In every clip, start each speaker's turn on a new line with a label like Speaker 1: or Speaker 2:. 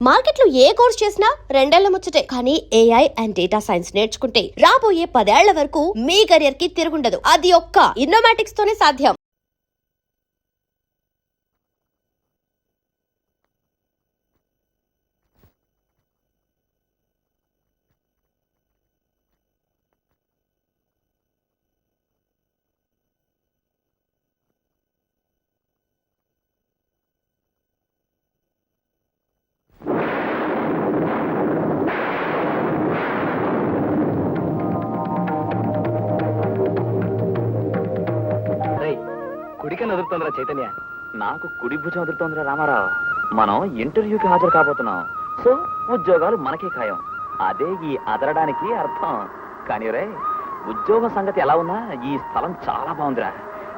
Speaker 1: మార్కెట్లో ఏ కోర్స్ చేసినా రెండేళ్ల ముచ్చటే. కానీ ఏఐ అండ్ డేటా సైన్స్ నేర్చుకుంటే రాబోయే 10 ఏళ్ల వరకు మీ కెరియర్ కి తిరుగుండదు. అది ఒక్క ఇన్నోమాటిక్స్ తోనే సాధ్యం.
Speaker 2: కుడికని వదులుతోందిరా చైతన్య. నాకు కుడి భుజం వదులుతోందిరా రామారావు. మనం ఇంటర్వ్యూకి హాజరు కాబోతున్నాం. సో ఉద్యోగాలు మనకే ఖాయం. అదే ఈ అదరడానికి అర్థం. కానీ రే, ఉద్యోగం సంగతి ఎలా ఉన్నా ఈ స్థలం చాలా బాగుందిరా.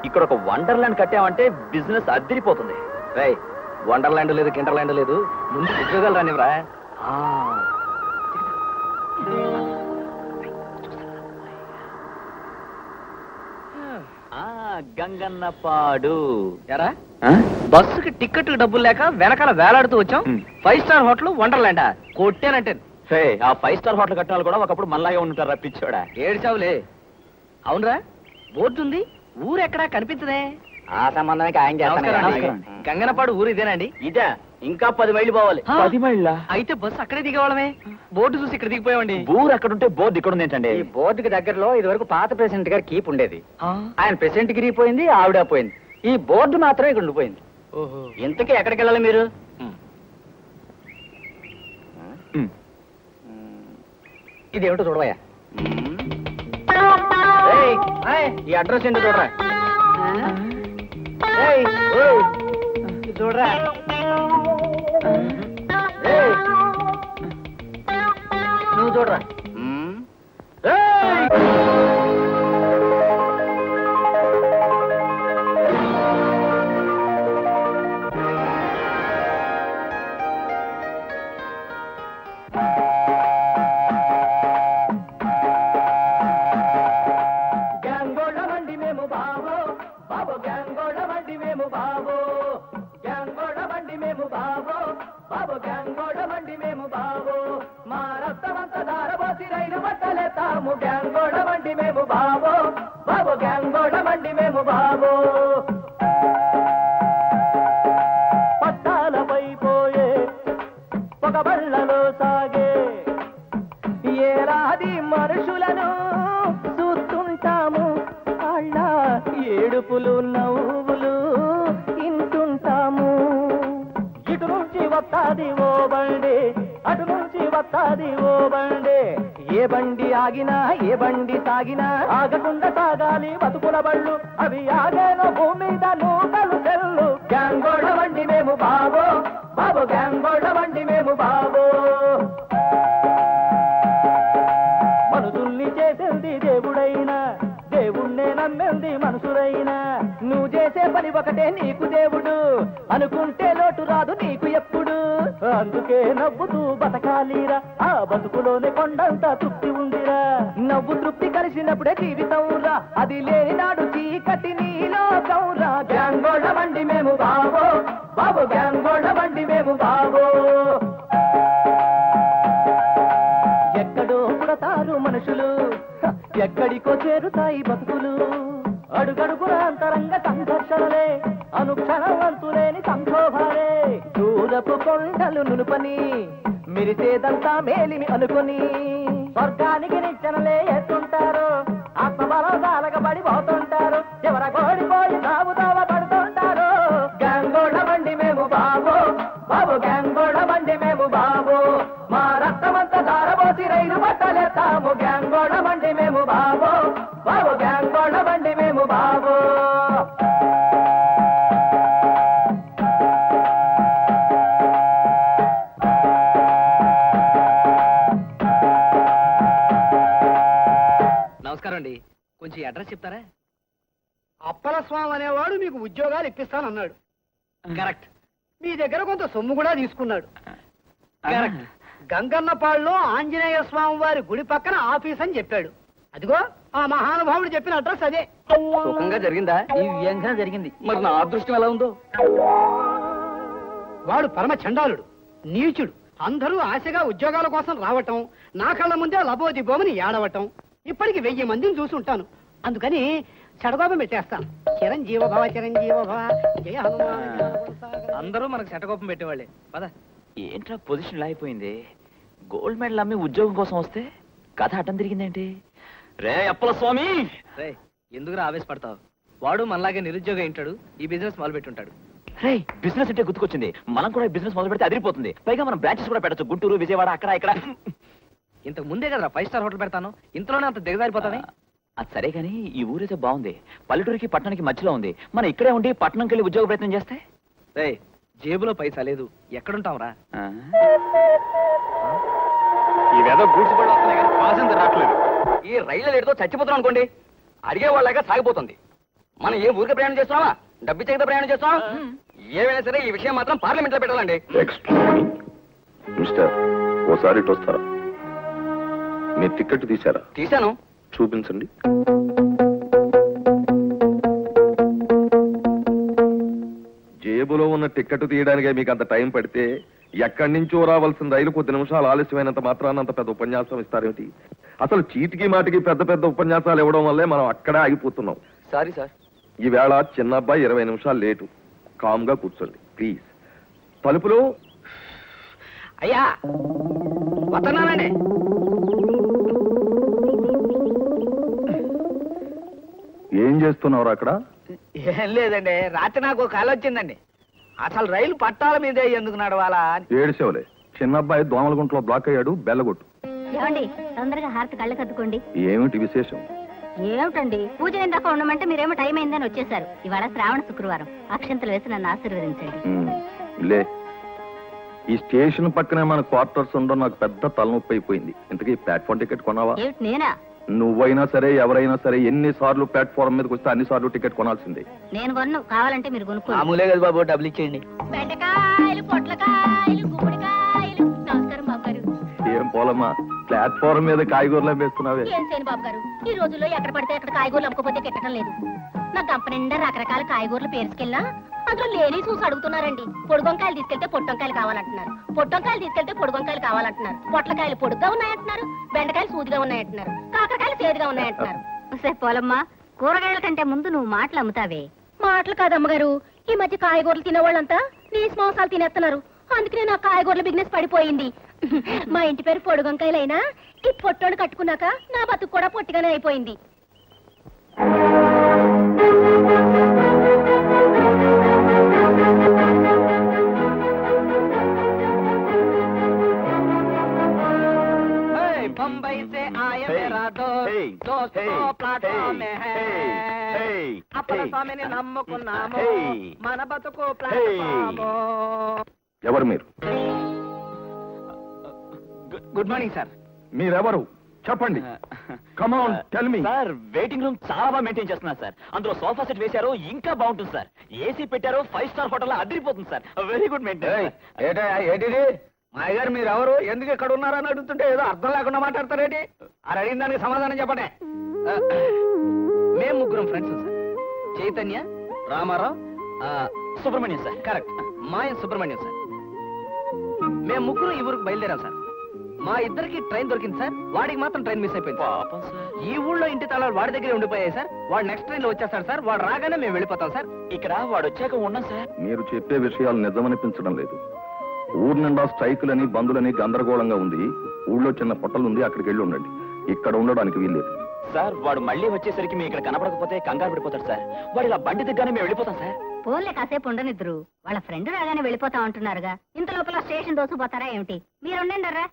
Speaker 2: ఇక్కడ ఒక వండర్లాండ్ కట్టామంటే బిజినెస్ అద్దరిపోతుంది. రే, వండర్లాండ్ లేదు, కిండర్లాండ్ లేదు, ముందు ఉద్యోగాలు రానివరా. గంగన్నపాడు ఎరా, బస్సుకి టికెట్ డబ్బులు లేక వెనకాల వేలాడుతూ వచ్చాం. 5 స్టార్ హోటల్ వండర్లాండా కొట్టానంటే. ఆ 5 స్టార్ హోటల్ కట్టాలి కూడా ఒకప్పుడు మనలాగే ఉంటారు రప్పించాడా. ఏడ్చావులే. అవునరా, బోర్డు ఉంది, ఊరెక్కడా కనిపించదే. ఆ సంబంధానికి ఆయన గంగన్నపాడు ఊరు ఇదేనండి? ఇదే. ఇంకా 10 మైళ్ళు పోవాలి. 10 మైళ్ళ అయితే బస్సు అక్కడే దిగేవాళ్ళమే. బోర్డు చూసి ఇక్కడ దిగిపోయామండి. ఊరు అక్కడ ఉంటే బోర్డు ఇక్కడ ఉంది ఏంటండి? ఈ బోర్డుకి దగ్గరలో ఇది వరకు పాత ప్రెసిడెంట్ గారు కీప్ ఉండేది. ఆయన ప్రెసిడెంట్ గిరిగిపోయింది, ఆవిడ పోయింది. ఈ బోర్డు మాత్రం ఇక్కడ ఉండిపోయింది. ఇంతకీ ఎక్కడికి వెళ్ళాలి మీరు? ఇదేమిటో చూడవయ్యా. ఈ అడ్రస్ ఏంటో చూడరా. చూడరా, నువ్వు చూడరా. గ్యాంగోళమండి మేము బాబో, బాబో గ్యాంగోళమండి మేము బాబో, గ్యాంగోళమండి మేము బాబో, బాబో గ్యాంగోళమండి మేము బాబో, మా రక్తమంత దారబోసి రైలు బట్టలేతాము. గ్యాంగోళమండి మేము బాబో, బాబో గ్యాంగోళమండి మేము బాబో. పట్టాలపై పోయే ఒక బళ్ళలో సాగే ఏలాది మనుషులను చూస్తుంటాము. వాళ్ళ ఏడుపులు నవ్వులు ఇంటుంటాము. ఇటు నుంచి వస్తాది ఓ బండి, అటు నుంచి వస్తాది ఓ బండి. ఏ బండి ఆగినా ఏ బండి సాగినా ఆగకుండా సాగాలి బతుకుల బళ్ళు. అవి ఆగేనో భూమి మీద నూకలు తెల్లు. గ్యాంగోళమండి మేము బాబో, బాబో గ్యాంగోళమండి మేము బాబో. మనుషుల్ని చేసింది దేవుడైనా, దేవుణ్ణే నమ్మింది మనుషులైనా. నువ్వు చేసే పని ఒకటే నీకు దేవుడు, అనుకుంటే లోటు రాదు నీకు ఎప్పుడు. అందుకే నవ్వుతూ బతకాలిరా, ఆ బతుకులోనే కొండంత తృప్తి ఉందిరా. నవ్వు తృప్తి కలిసినప్పుడే జీవితం రా, అది లేని నాడు చీకటి నీలో కౌరా. గ్యాంగోళమండి మేము బాబో, బాబో గ్యాంగోళమండి మేము బాబో. ఎక్కడో పుడతారు మనుషులు, ఎక్కడికో చేరుతాయి బతుకులు. అడుగడుగుల అంతరంగ సంఘర్షణలే, అనుక్షణవంతులేని సంక్షోభాలే. దూరపు కొండలు నునుపని మిరిసేదంతా మేలిమి అనుకుని స్వర్గానికి నిచ్చెనలే ఎత్తుంటారు. ఆత్మబలం సాలగబడి పోతుంటారు, ఎవర గోడిపోయి సాగుతావ పడుతుంటారు. గ్యాంగోళమండి మేము బాబో, బాబో గ్యాంగోళమండి మేము బాబో, మా రక్తమంతా దారబోసి రైలు బట్టలేస్తాము. గ్యాంగోళమండి మేము బాబో, బాబో గ్యాంగోళమండి మేము బాబో. నమస్కారం అండి, కొంచెం అడ్రస్ చెప్తారా?
Speaker 3: అప్పలస్వామి అనేవాడు మీకు ఉద్యోగాలు ఇప్పిస్తానన్నాడు.
Speaker 2: కరెక్ట్.
Speaker 3: మీ దగ్గర కొంత సొమ్ము కూడా తీసుకున్నాడు.
Speaker 2: కరెక్ట్.
Speaker 3: గంగన్నపాడులో ఆంజనేయ స్వామి వారి గుడి పక్కన ఆఫీస్ అని చెప్పాడు. అదిగో ఆ మహానుభావుడు చెప్పిన అడ్రస్ అదే.
Speaker 2: సుఖంగా జరిగిందా? ఈ వ్యంగా జరిగింది. మరి నా అదృష్టం ఎలా ఉందో.
Speaker 3: వాడు పరమ చండాలుడు, నీచుడు, అందరూ ఆశగా ఉద్యోగాల కోసం రావటం, నా కళ్ళ ముందే లబోదిబోమని ఏడవటం. ఇప్పటికి 1000 మందిని చూసి ఉంటాను. అందుకని చెడగోపం పెట్టేస్తాను. చిరంజీవ భవ చిరంజీవ భవ జయ హనుమాన్.
Speaker 2: అందరూ మనకు శటకోపం పెట్టేవాళ్ళే. పద. ఏంట్రా పొజిషన్ ఇలా అయిపోయింది? గోల్డ్ మెడల్ అమ్మి ఉద్యోగం కోసం వస్తే కథ అడ్డం తిరిగిందేంటి? రే అప్పల స్వామి,
Speaker 4: రే ఎందుకురా ఆవేశపడతావు? వాడు మనలాగే నిరుద్యోగం ఏంటాడు, ఈ బిజినెస్ మొదలు పెట్టుంటాడు.
Speaker 2: రే బిజినెస్ అంటే గుర్తుకొచ్చింది. మనం కూడా బిజినెస్ మొదలు పెడితే అదిరిపోతుంది. పైగా మనం బ్రాంచెస్ కూడా పెట్టచ్చు. గుంటూరు, విజయవాడ, అక్కడ ఇక్కడ.
Speaker 4: ఇంతకు ముందే కదరా 5 స్టార్ హోటల్ పెడతాను, ఇంతలోనే అంత దిగజారిపోతానే.
Speaker 2: అది సరే కానీ ఈ ఊరైతే బాగుంది. పల్లెటూరికి పట్టణానికి మధ్యలో ఉంది. మనం ఇక్కడే ఉండి పట్టణంకి వెళ్ళి ఉద్యోగ ప్రయత్నం చేస్తే?
Speaker 4: రే జేబులో పైసా లేదు, ఎక్కడుంటావురా?
Speaker 2: ఈ వేద గూడ్స్ పడి వస్తున్నాయి కానీ పాసెంజర్ రావట్లేదు. ఈ రైలు లేటుతో చచ్చిపోతున్నాం అనుకోండి, అడిగే వాళ్ళగా సాగిపోతుంది. మనం ఏ ఊరికి ప్రయాణం చేస్తున్నావా, డబ్బిచ్చే కదా ప్రయాణం చేస్తున్నావా? ఏమైనా సరే ఈ విషయం మాత్రం పార్లమెంట్ లో పెట్టాలండి.
Speaker 5: మిస్టర్, ఓసారి ఇటు వస్తారా? మీ టికెట్ తీశారా?
Speaker 2: తీశాను.
Speaker 5: చూపించండి. జేబులో ఉన్న టికెట్ తీయడానికే మీకు అంత టైం పడితే ఎక్కడి నుంచో రావాల్సిన రైలు కొద్ది నిమిషాలు ఆలస్యమైనంత మాత్రాన అంత పెద్ద ఉపన్యాసం ఇస్తారేమిటి? అసలు చీటికి మాటికి పెద్ద పెద్ద ఉపన్యాసాలు ఇవ్వడం వల్లే మనం అక్కడే ఆగిపోతున్నాం.
Speaker 2: Sorry sir.
Speaker 5: ఈవేళ చిన్న అబ్బాయి 20 నిమిషాలు లేటు. కామ్గా కూర్చోండి ప్లీజ్. తలుపులు.
Speaker 4: అయ్యా వస్తున్నానండి.
Speaker 5: ఏం చేస్తున్నారు అక్కడ?
Speaker 4: ఏం లేదండి, రాత్రి నాకు ఒక కల వచ్చిందండి. అసలు రైలు పట్టాల మీదే ఎందుకు నడవాలా అని.
Speaker 5: ఏడిసేవలే. చిన్న అబ్బాయి దోమలగుంటలో బ్లాక్ అయ్యాడు, బెల్లగొట్టు.
Speaker 6: ఏమండి తొందరగా హారతి కళ్ళకి అద్దుకోండి.
Speaker 5: ఏమిటి విశేషం?
Speaker 6: ఏమిటండి పూజ ఎందాక ఉండమంటే మీరేమో టైం అయిందని వచ్చేసారు. ఇవాళ శ్రావణ శుక్రవారం, అక్షంతలు వేసి నన్ను ఆశీర్వదించండి.
Speaker 5: లే, ఈ స్టేషన్ పక్కనే మన క్వార్టర్స్ ఉండడం నాకు పెద్ద తలనొప్పి అయిపోయింది. ఇంతకీ ప్లాట్ఫామ్ టికెట్ కొనావా?
Speaker 6: ఏమిటి నేనా?
Speaker 5: నువ్వైనా సరే ఎవరైనా సరే ఎన్నిసార్లు ప్లాట్ఫామ్ మీదకి వస్తే అన్నిసార్లు టికెట్ కొనాల్సిందే.
Speaker 6: నేను కొన్ను, కావాలంటే మీరు కొనుక్కోండి.
Speaker 4: మామూలే కదా బాబు, డబ్బులు ఇచ్చేయండి.
Speaker 6: బెండకాయలు, పొట్లకాయలు, గుమ్మడికాయలు. నమస్కారం బాబు గారు.
Speaker 5: ఏం పోలమ్మా, ప్లాట్ఫామ్ మీద కాయగూరలు వేస్తున్నావే?
Speaker 6: ఏం చేయను బాబు గారు, ఈ రోజుల్లో ఎక్కడ పడితే అక్కడ కాయగూరలు అమ్ముకోపోతే కిట్టడం లేదు. నా గంప నిండా రకరకాల కాయగూరలు పేరుకెళ్ళా అందులో లేని చూసి అడుగుతున్నారండి. పొడుగొంకాయలు తీసుకెళ్తే పొట్టొంకాయలు కావాలంటున్నారు, పొట్టొంకాయలు తీసుకెళ్తే పొడుగొంకాయలు కావాలంటున్నారు, పొట్లకాయలు పొడుగ్గా ఉన్నాయంటున్నారు, బెండకాయలు సూదిగా ఉన్నాయంటున్నారు, కాకరకాయలు సేదుగా ఉన్నాయంటున్నారు. సరే పోలమ్మా, కూరగాయల కంటే ముందు నువ్వు మాటలు అమ్ముతావే. మాటలు కాదమ్మగారు, ఈ మధ్య కాయగూరలు తినేవాళ్ళంతా నీసు మాంసాలు తినేస్తున్నారు. అందుకనే నా కాయగూరల బిజినెస్ పడిపోయింది. మా ఇంటి పేరు పొడుగొంకాయలైనా ఈ పొట్టోడు కట్టుకున్నాక నా బతుకు కూడా పొట్టిగానే అయిపోయింది.
Speaker 4: बम्बई से आए मेरा दोस्त, दोस्त तो प्लेटफाम में है. अपना स्वामी నమ్ముకున్నాము, మన బతుకు ప్లాట్ఫామ్.
Speaker 5: ఎవరు మీరు?
Speaker 4: Good morning sir.
Speaker 5: మీరెవరు చెప్పండి. Come on tell me.
Speaker 2: Sir waiting room చాలా బాగా మెయింటైన్ చేస్తున్నారు సార్. అందులో సోఫా సెట్ వేశారు, ఇంకా బాగుంటుంది సార్. ఏసీ పెట్టారు, 5 స్టార్ హోటల్ అదిరిపోతుంది సార్. Very good maintain.
Speaker 4: ఏంటిది మాయ గారు, మీరు ఎవరు, ఎందుకు ఇక్కడ ఉన్నారని అడుగుతుంటే ఏదో అర్థం లేకుండా మాట్లాడతారేంటి? అది అడిగిన దానికి సమాధానం చెప్పండి. మేము ముగ్గురం friends sir. Chaitanya, Ramarao,
Speaker 2: Subrahmanyam sir.
Speaker 4: Correct, మాయ సుబ్రహ్మణ్యం సార్. మేము ముగ్గురు ఈ ఊరికి బయలుదేరాం సార్. మా ఇద్దరికి ట్రైన్ దొరికింది సార్, వాడికి మాత్రం ట్రైన్ మిస్ అయిపోయింది.
Speaker 2: పాపం సార్.
Speaker 4: ఈ ఊళ్ళో ఇంటి తాళాలు వాడి దగ్గరే ఉండిపోయాయి సార్. వాడు నెక్స్ట్ ట్రైన్ లో వచ్చేస్తాడు సార్. వాడు రాగానే మేము వెళ్ళిపోతాం సార్.
Speaker 2: ఇక్కడ వాడు వచ్చాక ఉన్నాం సార్.
Speaker 5: మీరు చెప్పే విషయాలు నిజమనిపించడం లేదు. ఊరు నిండా స్ట్రైకులని బంధులని గందరగోళంగా ఉంది. ఊళ్ళో చిన్న పొట్టలుంది, అక్కడికి వెళ్ళి ఉండండి. ఇక్కడ ఉండడానికి వీల్లేదు.
Speaker 2: సార్ వాడు మళ్ళీ వచ్చేసరికి మేము ఇక్కడ కనపడకపోతే కంగారు పడిపోతాడు సార్. వాడు ఇలా బండి దిగ్గానే మేము వెళ్ళిపోతాం సార్.
Speaker 6: ఫోన్లే కాసేపు ఉండనిద్దరు, వాళ్ళ ఫ్రెండ్ రాగానే వెళ్ళిపోతా ఉంటున్నారుగా. ఇంత లోపల స్టేషన్ దోసుకుపోతారా ఏమిటి? మీరుండండరా.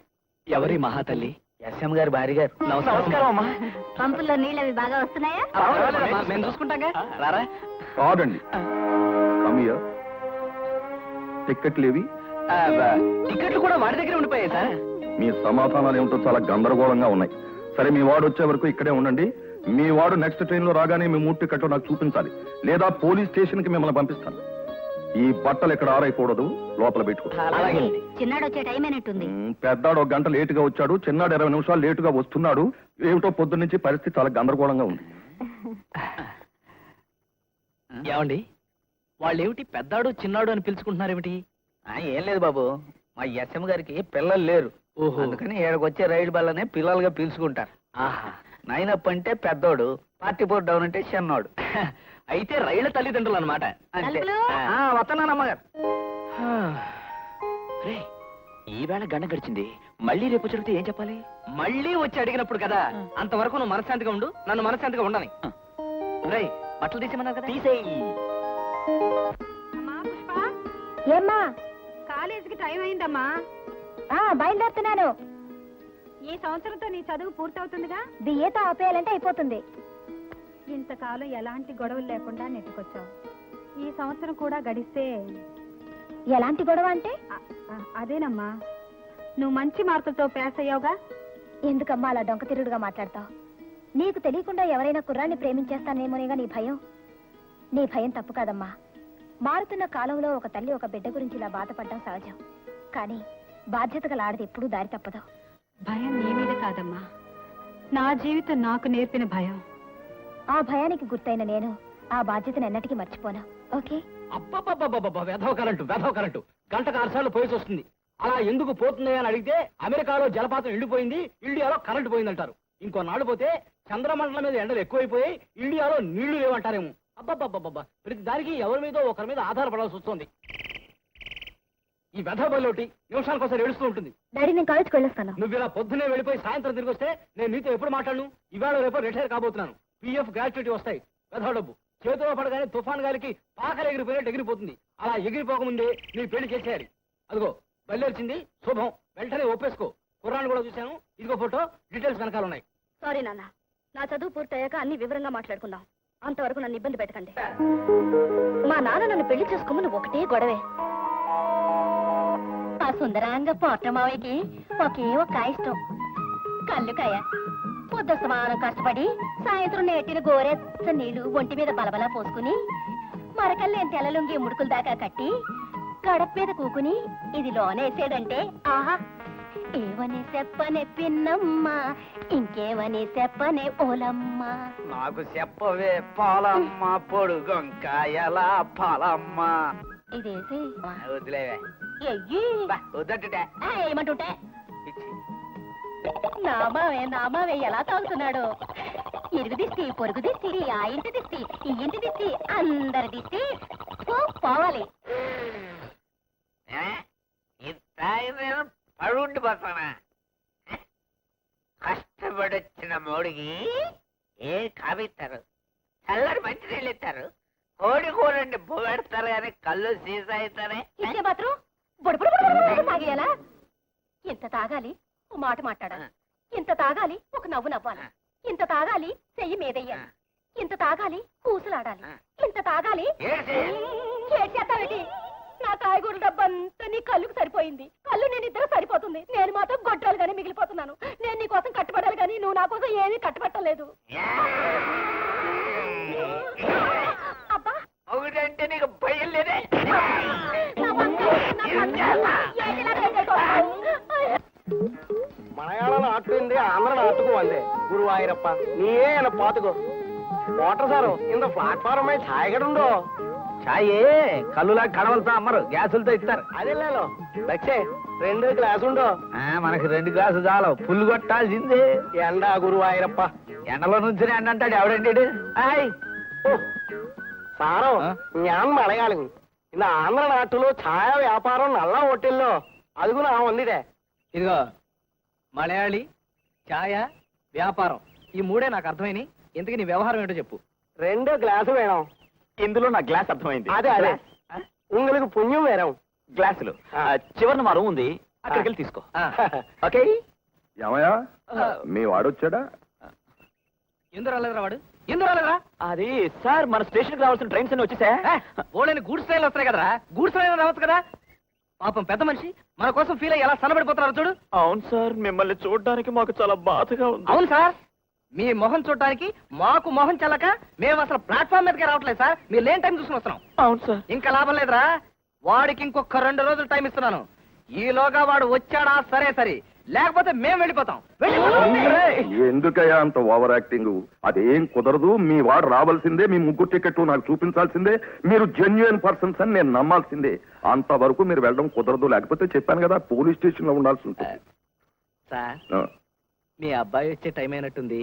Speaker 4: ఎవరి మహాతల్లి? ఎస్ఎం గారు భార్య గారు.
Speaker 2: నమస్కారం అమ్మా.
Speaker 6: పంపుల్లో నీళ్ళు అవి బాగా వస్తున్నాయా?
Speaker 4: పర్వాలేదమ్మా, మేము చూసుకుంటాగా. రారా.
Speaker 5: కాదండి, టిక్కెట్లు ఏవి?
Speaker 4: టికెట్లు కూడా వాడి దగ్గర ఉండిపోయాయి సార్.
Speaker 5: మీ సమాధానాలు ఏమిటో చాలా గందరగోళంగా ఉన్నాయి. సరే, మీ వాడు వచ్చే వరకు ఇక్కడే ఉండండి. మీ వాడు నెక్స్ట్ ట్రైన్ లో రాగానే మీ 3 టికెట్లు నాకు చూపించాలి, లేదా పోలీస్ స్టేషన్ కి మిమ్మల్ని పంపిస్తాను. ఈ బట్టలు ఇక్కడ ఆరైకూడదు, లోపల పెట్టుకో.
Speaker 6: చిన్నాడు వచ్చే టైం అయినట్టుంది.
Speaker 5: పెద్దాడు 1 గంట లేటుగా వచ్చాడు, చిన్నాడు 20 నిమిషాలు లేటుగా వస్తున్నాడు. ఏమిటో పొద్దున్న నుంచి పరిస్థితి చాలా గందరగోళంగా ఉంది.
Speaker 4: ఏమండి, వాళ్ళు ఏమిటి పెద్దాడు చిన్నాడు అని పిలుచుకుంటున్నారు ఏమిటి?
Speaker 2: ఏం లేదు బాబు,
Speaker 4: మా ఎస్ఎం గారికి పిల్లలు లేరు. అందుకని ఏడకి వచ్చే రైలు బల్లనే పిల్లలుగా పిలుచుకుంటారు. నైనప్ అంటే పెద్దోడు, 44 డౌన్ అంటే చిన్నోడు.
Speaker 2: అయితే రైళ్ల తల్లిదండ్రులు అనమాట.
Speaker 4: అంతే.
Speaker 6: తలుపులు?
Speaker 4: వస్తున్నాను అమ్మగారు.
Speaker 2: ఈ వేళ గంట గడిచింది, మళ్ళీ రేపు జరిగితే ఏం చెప్పాలి? మళ్ళీ వచ్చి అడిగినప్పుడు కదా, అంతవరకు నువ్వు మనశాంతిగా ఉండు, నన్ను మనశాంతిగా ఉండని. రేయ్, బట్టలు తీసేమన్నారు కదా, తీసేయి.
Speaker 6: ఏమ్మా
Speaker 7: కాలేజీకి టైం అయిందమ్మా.
Speaker 6: బయలుదేరుతున్నాను.
Speaker 7: ఈ సంవత్సరంతో నీ చదువు పూర్తవుతుందిగా.
Speaker 6: బిఏతో ఆపేయాలంటే అయిపోతుంది.
Speaker 7: ఇంతకాలం ఎలాంటి గొడవలు లేకుండా నెట్టుకొచ్చావు. ఈ సంవత్సరం కూడా గడిస్తే
Speaker 6: ఎలాంటి గొడవ అంటే?
Speaker 7: అదేనమ్మా, నువ్వు మంచి మార్కులతో పాస్ అయ్యావుగా.
Speaker 6: ఎందుకమ్మా అలా డొంక తిరుగుడుగా మాట్లాడతావు? నీకు తెలియకుండా ఎవరైనా కుర్రాన్ని ప్రేమించేస్తానేమోనేగా నీ భయం. నీ భయం తప్పు కాదమ్మా. మారుతున్న కాలంలో ఒక తల్లి ఒక బిడ్డ గురించి ఇలా బాధపడడం సహజం. కానీ బాధ్యత గల ఆడది ఎప్పుడూ దారి తప్పదు.
Speaker 7: భయం నీ మీద కాదమ్మా, నా జీవితం నాకు నేర్పిన భయం.
Speaker 6: ఆ భయానికి గుర్తైన నేను ఆ బాధ్యతను ఎన్నటికీ మర్చిపోను. ఓకే?
Speaker 3: అబ్బబ్బబ్బబ్బబ్బ, వెధవ కరెంటు గంటకు 6 సార్లు పోయేసి వస్తుంది. అలా ఎందుకు పోతుంది అని అడిగితే అమెరికాలో జలపాతం ఎండిపోయింది, ఇండియాలో కరెంటు పోయిందంటారు. ఇంకో నాడు పోతే చంద్రమండలం మీద ఎండలు ఎక్కువైపోయి ఇండియాలో నీళ్లు లేవంటారేమో. అబ్బబ్బబ్బబ్బ, ప్రతి దానికి ఎవరి మీద ఒకరి మీద ఆధారపడాల్సి వస్తుంది. ఈ వెధవ బల్లోటి నిమిషానికోసారి ఏడుస్తూ ఉంటుంది.
Speaker 6: డాడీ, నేను కాలేజ్కి వెళ్ళొస్తాను.
Speaker 3: నువ్వు ఇలా పొద్దునే వెళ్ళిపోయి సాయంత్రం తిరిగి వస్తే నేను నీతో ఎప్పుడు మాట్లాడను? ఇవాళ రేపు రిటైర్ కాబోతున్నాను. పిఎఫ్ గ్రాట్యుటీ వస్తాయి. వెధవ డబ్బు చేతిలో పడగానే తుఫాన్ గాలికి పాకలు ఎగిరిపోయినట్టు ఎగిరిపోతుంది. అలా ఎగిరిపోకముందే నీ పెళ్లి చేసేయాలి. అదిగో బయలుదేరిచింది, శుభం. వెంటనే ఒప్పేసుకో. కుర్రాన్ని కూడా చూశాను, ఇదిగో ఫోటో, డీటెయిల్స్ వెనకాల ఉన్నాయి.
Speaker 6: సారీ నాన్న, నా చదువు పూర్తయ్యాక అన్ని వివరంగా మాట్లాడుకుందాం. అంతవరకు నన్ను ఇబ్బంది పెట్టకండి. మా నాన్న నన్ను పెళ్లి చేసుకోమని ఒకటే గొడవే. ఆ సుందరాంగ పోట్రమావయ్యకి ఒకే ఒక ఇష్టం, కళ్ళుకాయ. పొద్దు సమానం కష్టపడి సాయంత్రం నేటిన గోరెచ్చ నీళ్లు ఒంటి మీద బలబలా పోసుకుని మరకల్లేని తెల్లలుంగి ముడుకుల దాకా కట్టి గడప మీద కూకుని ఇది లోనేసాడంటే ఆహా, ఏవని చెప్పనే పిన్నమ్మ, ఇంకేవని చెప్పనే ఓలమ్మ.
Speaker 4: నాకు చెప్పవే పాలమ్మ, పొడుగొంకాయల పాలమ్మ.
Speaker 6: ఇదేసి
Speaker 4: వదిలేవే,
Speaker 6: ఎయ్యి
Speaker 4: వద్దంటే
Speaker 6: ఏమంటుంటే నామావే ఎలా తాగుతున్నాడు. ఇరుగు దిస్తి, పొరుగు దిస్తి, ఆ ఇంటి దిస్తి, ఈ ఇంటి దిస్తి, అందరి దిస్తి పోవాలి.
Speaker 4: పడుండిపోతానా? కష్టపడొచ్చిన మోడికి ఏ కావిస్తారు, చల్లడి మంచి నీళ్ళు ఇస్తారు, కోడి కూరండి పెడతారు కానీ కళ్ళు సీసా ఇస్తారే.
Speaker 6: ఇచ్చే మాత్రం బొడుపుడు తాగేయాలా? ఇంత తాగాలి, ఓ మాట మాట్లాడాలి. ఇంత తాగాలి, ఒక నవ్వు నవ్వాలి. ఇంత తాగాలి, చెయ్యి మీదయ్యాలి. ఇంత తాగాలి, కూసులాడాలి. ఇంత తాగాలి. ఏడ్చేస్తావేంటి? నా కాయగూర డబ్బంతా నీ కళ్ళుకు సరిపోయింది. కళ్ళు నేను ఇద్దరు సరిపోతుంది. నేను మాత్రం గొడ్రాలుగానే మిగిలిపోతున్నాను. నేను నీ కోసం కట్టుబడాలి కానీ నువ్వు నా కోసం ఏమీ కట్టుబట్టలేదు. అబ్బా,
Speaker 4: ఒకటంటే నీకు భయం లేదే?
Speaker 3: మలయాళ నాటుకుంది, ఆంధ్ర నాటుకు వందే గురువాయూరప్ప. నీయే ఆయన పాతుకో మోటార్ సారు ఇంత ప్లాట్ఫారం మీద ఛాయగడుందో.
Speaker 4: ఛాయే కళ్ళులా కడవలతో అమ్మరు, గ్యాసులతో ఇస్తారు.
Speaker 3: అదే లేలో లక్షే 2 గ్లాసుండో.
Speaker 4: మనకి 2 గ్లాసులు చాలు, పుల్లు కొట్టాల్సిందే.
Speaker 3: ఎండా గురువాయూరప్ప.
Speaker 4: ఎండలో నుంచి ఎండ అంటాడు ఎవడండి?
Speaker 3: సారం ഞാൻ മലയാളി. இந்த ఆంధ్ర నాటులో ఛాయ వ్యాపారం నల్ల హోటల్లో అదుగు నా ఉందిదే.
Speaker 2: ఇదిగో మలయాళి, ఛాయ, వ్యాపారం, ఈ మూడే నాకు అర్థమైంది. ఇంతకీ నీ వ్యవహారం ఏంటో చెప్పు.
Speaker 3: 2 గ్లాసు వేణం.
Speaker 2: ఇందులో నా గ్లాస్ అర్థమైంది.
Speaker 3: అదే అదే உங்களுக்கு పుణ్యం వేరం.
Speaker 2: గ్లాసులు చివరిన మా రూమ్ ఉంది, అక్కడికి వెళ్ళి తీసుకో. ఓకే?
Speaker 5: ఏమయ్యా, మీ వాడొచ్చాడా?
Speaker 2: ఎందుకు రాలేదురా వాడు? ఎందుకు రాలేదురా? అది సార్, మన స్టేషన్కి రావాల్సిన ట్రైన్స్ అన్ని వచ్చేసా. ఓళ్ళని గూడ్స్ ట్రైన్లు వస్తాయి కదరా, గూడ్స్ ట్రైన్ రావచ్చు కదా. పాపం పెద్ద మనిషి మన కోసం ఫీల్ అయ్యి ఎలా సన్నబడిపోతున్నారు చూడు. అవును సార్, మిమ్మల్ని చూడడానికి మాకు చాలా బాధగా ఉంది. అవును సార్, మీ మొహం చూడడానికి మాకు మొహం చల్లక మేము అసలు ప్లాట్ఫామ్ మీదకి రావట్లేదు సార్. మీరు లేని టైం చూసుకుని వస్తున్నాం. అవును సార్. ఇంకా లాభం లేదురా, వాడికి ఇంకొక 2 రోజులు టైం ఇస్తున్నాను. ఈలోగా వాడు వచ్చాడా సరే సరే,
Speaker 4: లేకపోతే మేము వెళ్ళిపోతాం.
Speaker 5: ఎందుకయ్యా అంత ఓవర్ యాక్టింగ్? అదేం కుదరదు. మీ వాడు రావాల్సిందే, మీ ముగ్గురు టికెట్ నాకు చూపించాల్సిందే, మీరు జెన్యున్ పర్సన్స్ అని నేను నమ్మాల్సిందే. అంతవరకు మీరు వెళ్ళడం కుదరదు. లేకపోతే చెప్పాను కదా, పోలీస్ స్టేషన్ లో ఉండాల్సి ఉంటుంది.
Speaker 4: సార్, మీ అబ్బాయి వచ్చే టైం అయినట్టుంది,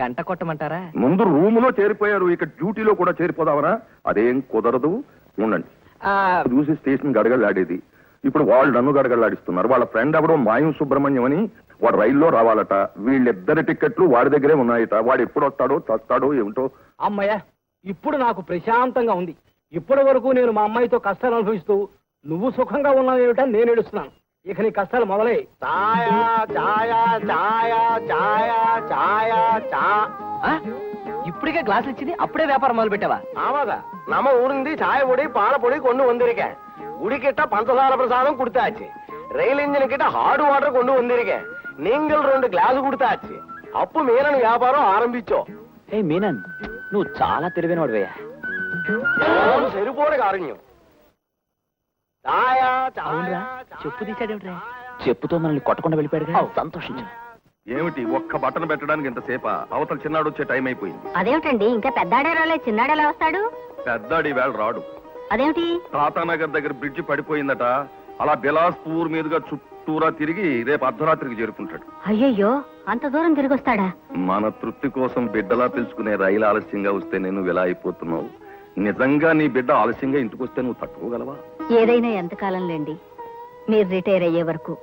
Speaker 4: గంట కొట్టమంటారా?
Speaker 5: ముందు రూమ్ లో చేరిపోయారు, ఇక డ్యూటీలో కూడా చేరిపోదామరా? అదేం కుదరదు. ఉండండి, చూసి స్టేషన్ గడగడలాడేది. ఇప్పుడు వాళ్ళు నన్ను గడగడలాడిస్తున్నారు. వాళ్ళ ఫ్రెండ్ ఎవడో మాయం సుబ్రహ్మణ్యం అని, వాడు రైల్లో రావాలట. వీళ్ళిద్దరి టికెట్లు వాడి దగ్గరే ఉన్నాయట. వాడు ఎప్పుడు వస్తాడో చస్తాడో ఏమిటో.
Speaker 3: అమ్మయ్య, ఇప్పుడు నాకు ప్రశాంతంగా ఉంది. ఇప్పటి వరకు నేను మా అమ్మాయితో కష్టాలు అనుభవిస్తూ నువ్వు సుఖంగా ఉన్నావు ఏమిటని నేను ఏడుస్తున్నాను. ఇక నీ కష్టాలు మొదలై.
Speaker 4: ఇప్పటికే గ్లాస్ ఇచ్చింది, అప్పుడే వ్యాపారం మొదలు పెట్టావా?
Speaker 3: ஆமாங்க, நம்ம ஊருந்து சாய பொடி பால பொடி கொண்டு வந்திருக்கேன். குடிக்கிட்ட பஞ்சசார பிரசாதம் கொடுத்தாச்சு. ரயில் இன்ஜின் கிட்ட ஹார்ட் வாட்டர் கொண்டு வந்திருக்கேன். நீங்கள் 2 గ్లాస్ கொடுத்தாச்சு. అప్పు మీనన్ వ్యాపారం ఆరంభించోం.
Speaker 2: ఏ మీనన్, నువ్వు చాలా తెలివైన వాడివయ్యా.
Speaker 3: సరిపోడు కారణ్యం.
Speaker 4: చెప్పు తీసాడేమిట్రా?
Speaker 2: చెప్పుతో మనల్ని కొట్టకుండా వెళ్ళిపోయాడుగా, సంతోషించు.
Speaker 5: ఏమిటి ఒక్క బటన్ పెట్టడానికి ఇంతసేపా? అవతల చిన్నాడు వచ్చే టైం అయిపోయింది.
Speaker 6: అదేమిటండి, ఇంకా పెద్దాడే రాలే, చిన్నాడేలా వస్తాడు?
Speaker 5: పెద్దాడి వేళ రాడు.
Speaker 6: అదేమిటి?
Speaker 5: టాటానగర్ దగ్గర బ్రిడ్జి పడిపోయిందట. అలా బిలాస్పూర్ మీదుగా చుట్టూరా తిరిగి రేపు అర్ధరాత్రికి చేరుకుంటాడు.
Speaker 6: అయ్యయ్యో, అంత దూరం తిరిగి వస్తాడా?
Speaker 5: మన తృప్తి కోసం బిడ్డలా పిలుచుకునే రైలు ఆలస్యంగా వస్తే నేను ఇలా అయిపోతున్నావు. నిజంగా నీ బిడ్డ ఆలస్యంగా ఇంటికి వస్తే నువ్వు తట్టుకోగలవా?
Speaker 6: ఏదైనా ఎంతకాలం లేండి, మీరు రిటైర్ అయ్యే వరకు.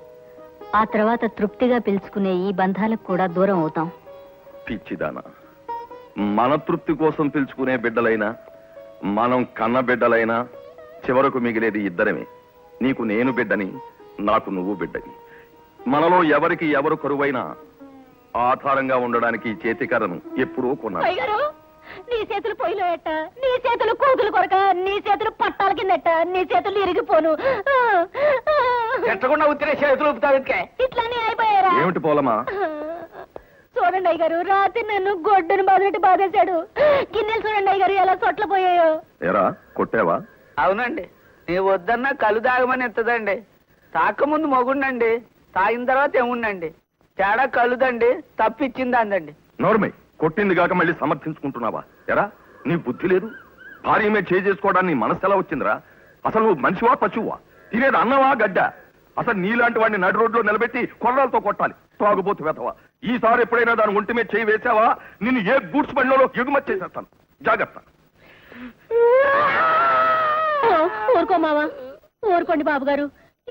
Speaker 6: ఆ తర్వాత తృప్తిగా పిలుచుకునే ఈ బంధాలకు కూడా దూరం అవుతాం.
Speaker 5: పిచ్చిదానా, మన తృప్తి కోసం పిలుచుకునే బిడ్డలైనా, మనం కన్న బిడ్డలైనా చివరకు మిగిలేది ఇద్దరమే. నీకు నేను బిడ్డని, నాకు నువ్వు బిడ్డని. మనలో ఎవరికి ఎవరు కరువైనా ఆధారంగా ఉండడానికి ఈ చేతికర్రను ఎప్పుడూ కొన్నాను.
Speaker 6: అయ్యగారు, నీ చేతులు పొయ్యిలో ఎట్ట, నీ చేతులు కూతులు కొరక, నీ చేతులు పట్టాల కిందట, నీ చేతులు ఇరిగిపోను.
Speaker 3: ఎట్టకుండా ఉత్తిరే చేతులు ఊపుతావు.
Speaker 6: ఇట్లానే అయిపోయారా?
Speaker 5: ఏమిటి పోలమా?
Speaker 6: చూడండి అయ్యగారు, రాత్రి నన్ను గొడ్డును బాధపెట్టి బాధేశాడు. గిన్నెలు చూడండి అయ్యగారు ఎలా చొట్ల పోయాయో.
Speaker 5: ఎరా కొట్టావా?
Speaker 4: అవునండి, నీ వద్దన్నా కళ్ళు తాగమని ఎత్తదండి. తాకముందు మగుండండి, తాగిన తర్వాత ఏముండండి. తేడా కలుదండి, తప్పిచ్చింది అందండి.
Speaker 5: నోర్మై, కొట్టింది కాక మళ్ళీ సమర్థించుకుంటున్నావా? ఎరా, నీ బుద్ధి లేదు? భార్య మీద చేసుకోవడానికి మనసు ఎలా వచ్చిందిరా? అసలు నువ్వు మనిషివా పశువా? తినేది అన్నవా గడ్డ? అసలు నీలాంటి వాడిని నడి రోడ్లో నిలబెట్టి కొర్రాలతో కొట్టాలి. తాగుబోతు వెతవా. ఈసారి ఎప్పుడైనా దాని ఒంటి మీద చేయి వేసావా, నిన్ను ఏ గూడ్స్ బండిలో ఎగుమతి చేసేస్తాను. జాగ్రత్త.
Speaker 6: ఊరుకో మావా, ఊరుకోండి బాబు గారు.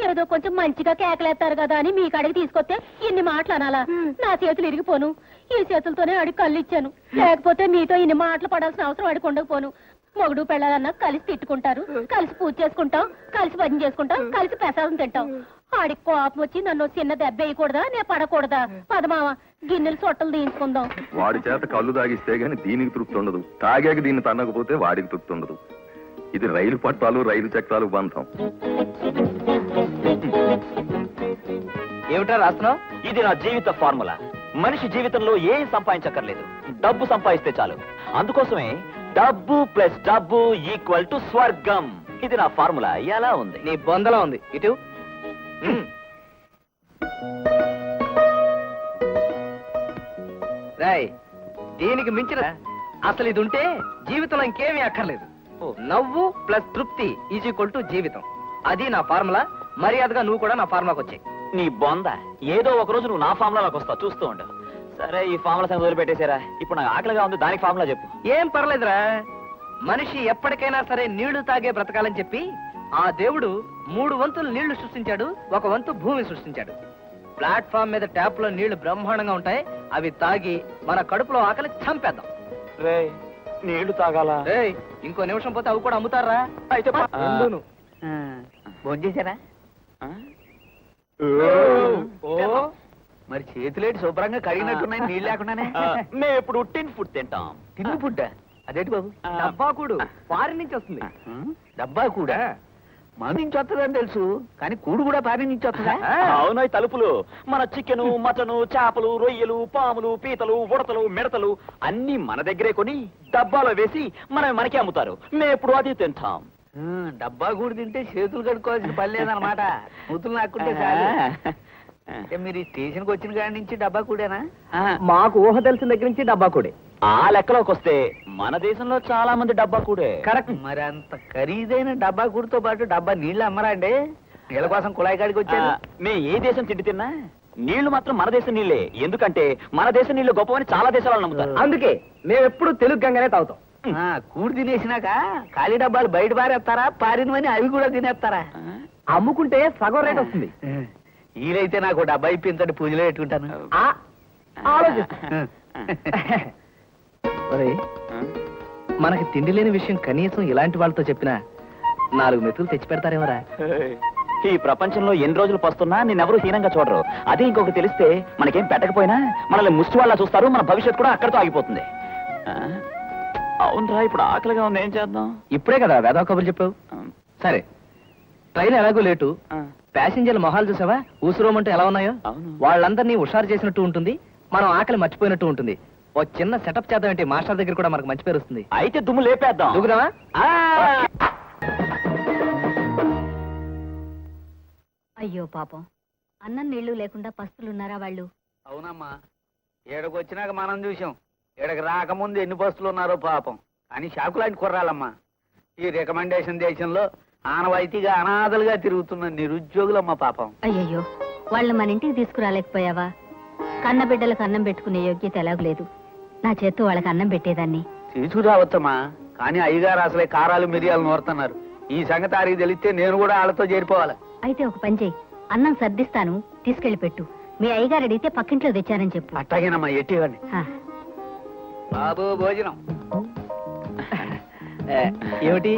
Speaker 6: ఏదో కొంచెం మంచిగా కేకలేస్తారు కదా అని మీ కాడికి తీసుకొస్తే ఇన్ని మాటలు అనాలా? నా చేతులు ఇరిగిపోను. ఈ చేతులతోనే అడిగి కళ్ళు ఇచ్చాను. లేకపోతే మీతో ఇన్ని మాటలు పడాల్సిన అవసరం అడిగి ఉండకపోను. మొగుడు పెళ్ళాలన్నా కలిసి తిట్టుకుంటారు, కలిసి పూజ చేసుకుంటాం, కలిసి భజన చేసుకుంటాం, కలిసి ప్రసాదం తింటాం. ఆడికి కోపం వచ్చి నన్ను చిన్న దెబ్బ వేయకూడదా, నేను పడకూడదా? పదమావ, గిన్నెలు సొట్టలు తీయించుకుందాం.
Speaker 5: వాడి చేత కళ్ళు తాగిస్తే గాని దీనికి తృప్తి ఉండదు. తాగాక దీన్ని తన్నకపోతే వాడికి తృప్తి ఉండదు. ఇది రైలు పట్టాలు, రైలు చక్రాలు బంధం.
Speaker 2: ఏమిటా రాస్తున్నావు? ఇది నా జీవిత ఫార్ములా. మనిషి జీవితంలో ఏం సంపాదించక్కర్లేదు, డబ్బు సంపాదిస్తే చాలు. అందుకోసమే డబ్బు ప్లస్ డబ్బు ఈక్వల్ టు స్వర్గం. ఇది నా ఫార్ములా. ఎలా ఉంది?
Speaker 4: నీ బొందలో ఉంది. ఇటు రాయ్, దీనికి మించిన అసలు ఇది ఉంటే జీవితంలో ఇంకేమీ అక్కర్లేదు. నవ్వు ప్లస్ తృప్తి ఈజ్ ఈక్వల్ టు జీవితం. అది నా ఫార్ములా. మర్యాదగా నువ్వు కూడా నా ఫార్ములాకి వచ్చాయి.
Speaker 2: నీ బొంద. ఏదో ఒక రోజు నువ్వు నా ఫార్ములాకి వస్తావు, చూస్తూ ఉండు. సరే, ఈ ఫార్ములా సంగతి వదిలిపెట్టేశారా? ఇప్పుడు నాకు ఆకలిగా ఉంది, దానికి ఫార్ములా చెప్పు.
Speaker 4: ఏం పర్లేదురా, మనిషి ఎప్పటికైనా సరే నీళ్లు తాగే బ్రతకాలని చెప్పి ఆ దేవుడు 3 వంతులు నీళ్లు సృష్టించాడు, 1 వంతు భూమి సృష్టించాడు. ప్లాట్ఫామ్ మీద ట్యాప్ లో నీళ్లు బ్రహ్మాండంగా ఉంటాయి. అవి తాగి మన కడుపులో ఆకలి చంపేద్దాం.
Speaker 2: నీళ్లు తాగాల?
Speaker 4: ఇంకో నిమిషం పోతే అవి కూడా అమ్ముతారా?
Speaker 2: అయితే
Speaker 4: భోంచేశారా? మరి చేతులేటి శుభ్రంగా కడిగినట్టున్నాయి నీళ్ళు లేకుండానే.
Speaker 2: మేము ఇప్పుడు టిన్ ఫుడ్ తింటాం.
Speaker 4: తిండి ఫుడ్? అదేంటి బాబు? డబ్బాకూడు ఫారిన్ నుంచి వస్తుంది. డబ్బా కూడా మన నుంచి వస్తుందని తెలుసు, కానీ కూడు కూడా ఫారిన్ నుంచి వస్తుందా?
Speaker 2: అవునాయి తలుపులు. మన చికెను, మటను, చేపలు, రొయ్యలు, పాములు, పీతలు, ఉడతలు, మిడతలు అన్ని మన దగ్గరే కొని డబ్బాలో వేసి మనకే అమ్ముతారు. మేము ఎప్పుడు అది తింటాం.
Speaker 4: డబ్బా కూడు తింటే చేతులు కడుక్కోవాల్సిన పని లేదన్నమాట. మూతులు నాకుంటే చాలు. మీరు ఈ స్టేషన్కి వచ్చిన కాడి నుంచి డబ్బా కూడానా?
Speaker 2: మాకు ఊహ తెలిసిన దగ్గర నుంచి డబ్బా కూడే. ఆ లెక్కలోకి వస్తే మన దేశంలో చాలా మంది డబ్బా కూడే.
Speaker 4: కరెక్ట్. మరి అంత ఖరీదైన డబ్బా కూడితో పాటు డబ్బా నీళ్ళు అమ్మరా అండి? నీళ్ళ కోసం కుళాయి కాడికి వచ్చాను.
Speaker 2: మేము ఏ దేశం తిండి తిన్నా నీళ్లు మాత్రం మన దేశం నీళ్ళే. ఎందుకంటే మన దేశం నీళ్లు గొప్పవని చాలా దేశాలు నమ్ముతారు.
Speaker 4: అందుకే మేము ఎప్పుడు తెలుగు గంగానే తాగుతాం. కూడి తినేసినాక ఖాళీ డబ్బాలు బయట పారేస్తారా, పారినవని అవి కూడా తినేస్తారా?
Speaker 2: అమ్ముకుంటే సగం రేట్ వస్తుంది.
Speaker 4: వీలైతే నాకు డబ్బా ఇప్పించండి, పూజలో పెట్టుకుంటాను. మనకి తిండి లేని విషయం కనీసం ఇలాంటి వాళ్ళతో చెప్పినా 4 మెతులు తెచ్చి పెడతారేమరా?
Speaker 2: ఈ ప్రపంచంలో ఎన్ని రోజులు పస్తున్నా నిన్నెవరూ హీనంగా చూడరు. అదే ఇంకొకటి తెలిస్తే మనకేం పెట్టకపోయినా మనల్ని ముష్టి వాళ్ళ చూస్తారు. మన భవిష్యత్తు కూడా అక్కడితో ఆగిపోతుంది. అవునరా, ఇప్పుడు ఆకలిగా ఉంది, ఏం చేద్దాం?
Speaker 4: ఇప్పుడే కదా వేద కబురు చెప్పావు. సరే, ట్రైన్ ఎలాగో లేటు. ప్యాసింజర్ల మొహాలు చూసావా? ఊసురోమంటూ ఎలా ఉన్నాయో?
Speaker 2: అవును.
Speaker 4: వాళ్ళందరినీ హుషారు చేసినట్టు ఉంటుంది, మనం ఆకలి మర్చిపోయినట్టు ఉంటుంది. ఓ చిన్న సెటప్ చేద్దామంటే మాస్టర్ దగ్గర కూడా మనకు మంచి పేరు వస్తుంది.
Speaker 2: అయితే దుమ్ము లేపేద్దాం.
Speaker 4: దూకుదామా?
Speaker 6: అయ్యో పాపం, అన్నం నీళ్లు లేకుండా పస్తులున్నారా వాళ్ళు?
Speaker 4: అవునమ్మా, ఏడకు వచ్చినాక మనం చూసాం. ఏడకి రాకముందు ఎన్ని బస్సులు ఉన్నారో పాపం. అని షాకులాంటి కుర్రాలమ్మా. ఈ రికమెండేషన్ దేశంలో ఆనవాయితీగా అనాథలుగా తిరుగుతున్న నిరుద్యోగులమ్మ పాపం.
Speaker 6: అయ్యయ్యో, వాళ్ళని మన ఇంటికి తీసుకురాలేకపోయావా? కన్న బిడ్డలకు అన్నం పెట్టుకునే యోగ్యత ఎలాగలేదు. నా చేత్తో వాళ్ళకి అన్నం పెట్టేదాన్ని.
Speaker 4: తీసుకురావచ్చమ్మా, కానీ అయ్యగారు అసలే కారాలు మిరియాలు నోరుతున్నారు. ఈ సంగతి ఆరికి తెలిస్తే నేను కూడా వాళ్ళతో చేరిపోవాలి.
Speaker 6: అయితే ఒక పని చేయి, అన్నం సర్దిస్తాను, తీసుకెళ్లి పెట్టు. మీ అయ్యగారు అడిగితే పక్కింట్లో తెచ్చారని చెప్పు.
Speaker 4: అట్టాగేనమ్మా, ఎట్టివ్వండి.
Speaker 6: ఆ.
Speaker 4: బాబు భోజనం. ఏమిటి,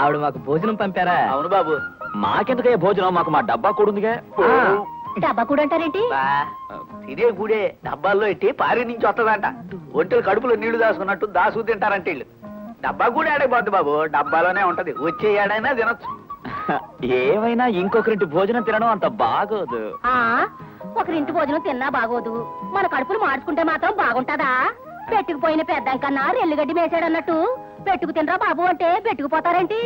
Speaker 4: ఆవిడ మాకు భోజనం పంపారా? అవును బాబు.
Speaker 2: మాకెందుకే భోజనం, మాకు మా డబ్బా కూడుందిగా.
Speaker 6: డబ్బా కూడా అంటారేంటి?
Speaker 4: ఇదే గుడే డబ్బాల్లో ఎట్టి పారి నుంచి వస్తుందంట. ఒంటెలు కడుపులో నీళ్లు దాసుకున్నట్టు దాసు తింటారంటే వీళ్ళు. డబ్బా కూడా ఆడైపోద్ది బాబు, డబ్బాలోనే ఉంటది. వచ్చే ఏడైనా తినొచ్చు.
Speaker 2: ఏమైనా ఇంకొకరింటి భోజనం తినడం అంత బాగోదు.
Speaker 6: ఒకరింటి భోజనం తిన్నా బాగోదు, మన కడుపులు మార్చుకుంటే మాత్రం బాగుంటదా? పెట్టుకుపోయిన పెద్ద కన్నా రెల్లిగడ్డి వేసాడన్నట్టు పెట్టుకు తినరా బాబు అంటే పెట్టుకుపోతారేంటి?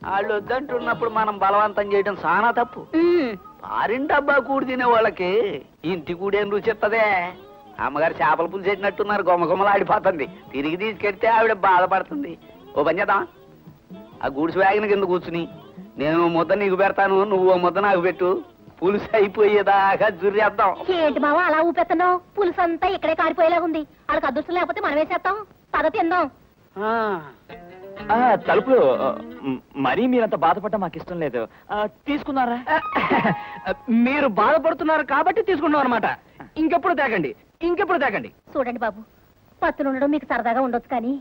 Speaker 4: వాళ్ళు వద్దంటున్నప్పుడు మనం బలవంతం చేయడం చాలా తప్పు. పారిన డబ్బా కూడి తినే వాళ్ళకి ఇంటి కూడేం రుచిత్తదే. అమ్మగారు చేపల పులుసు పెట్టినట్టున్నారు, గుమ్మగుమ్మలు ఆడిపోతుంది. తిరిగి తీసుకెళ్తే ఆవిడ బాధపడుతుంది. ఓ పని చేద్దాం, ఆ గూడ్స్ వ్యాగన్ కింద కూర్చుని నేను ముద్ద నీకు పెడతాను, నువ్వు ముద్ద నాకు పెట్టు. పులుసు అయిపోయేదాకా జుర్రేద్దాం.
Speaker 6: ఏంటి బావా అలా ఊపెత్తన్నావు? పులుసు అంతా ఇక్కడే కారిపోయేలాగుంది. వాళ్ళకి అదృష్టం లేకపోతే మనం వేసేస్తాం. పద తిందాం.
Speaker 2: తలుపులు మరీ మీరంత బాధపడ్డా మాకు ఇష్టం లేదు. తీసుకున్నారా?
Speaker 4: మీరు బాధపడుతున్నారు కాబట్టి తీసుకున్నాం అనమాట. ఇంకెప్పుడు తేకండి, ఇంకెప్పుడు తేకండి.
Speaker 6: చూడండి బాబు, పత్తులు ఉండడం మీకు సరదాగా ఉండొచ్చు, కానీ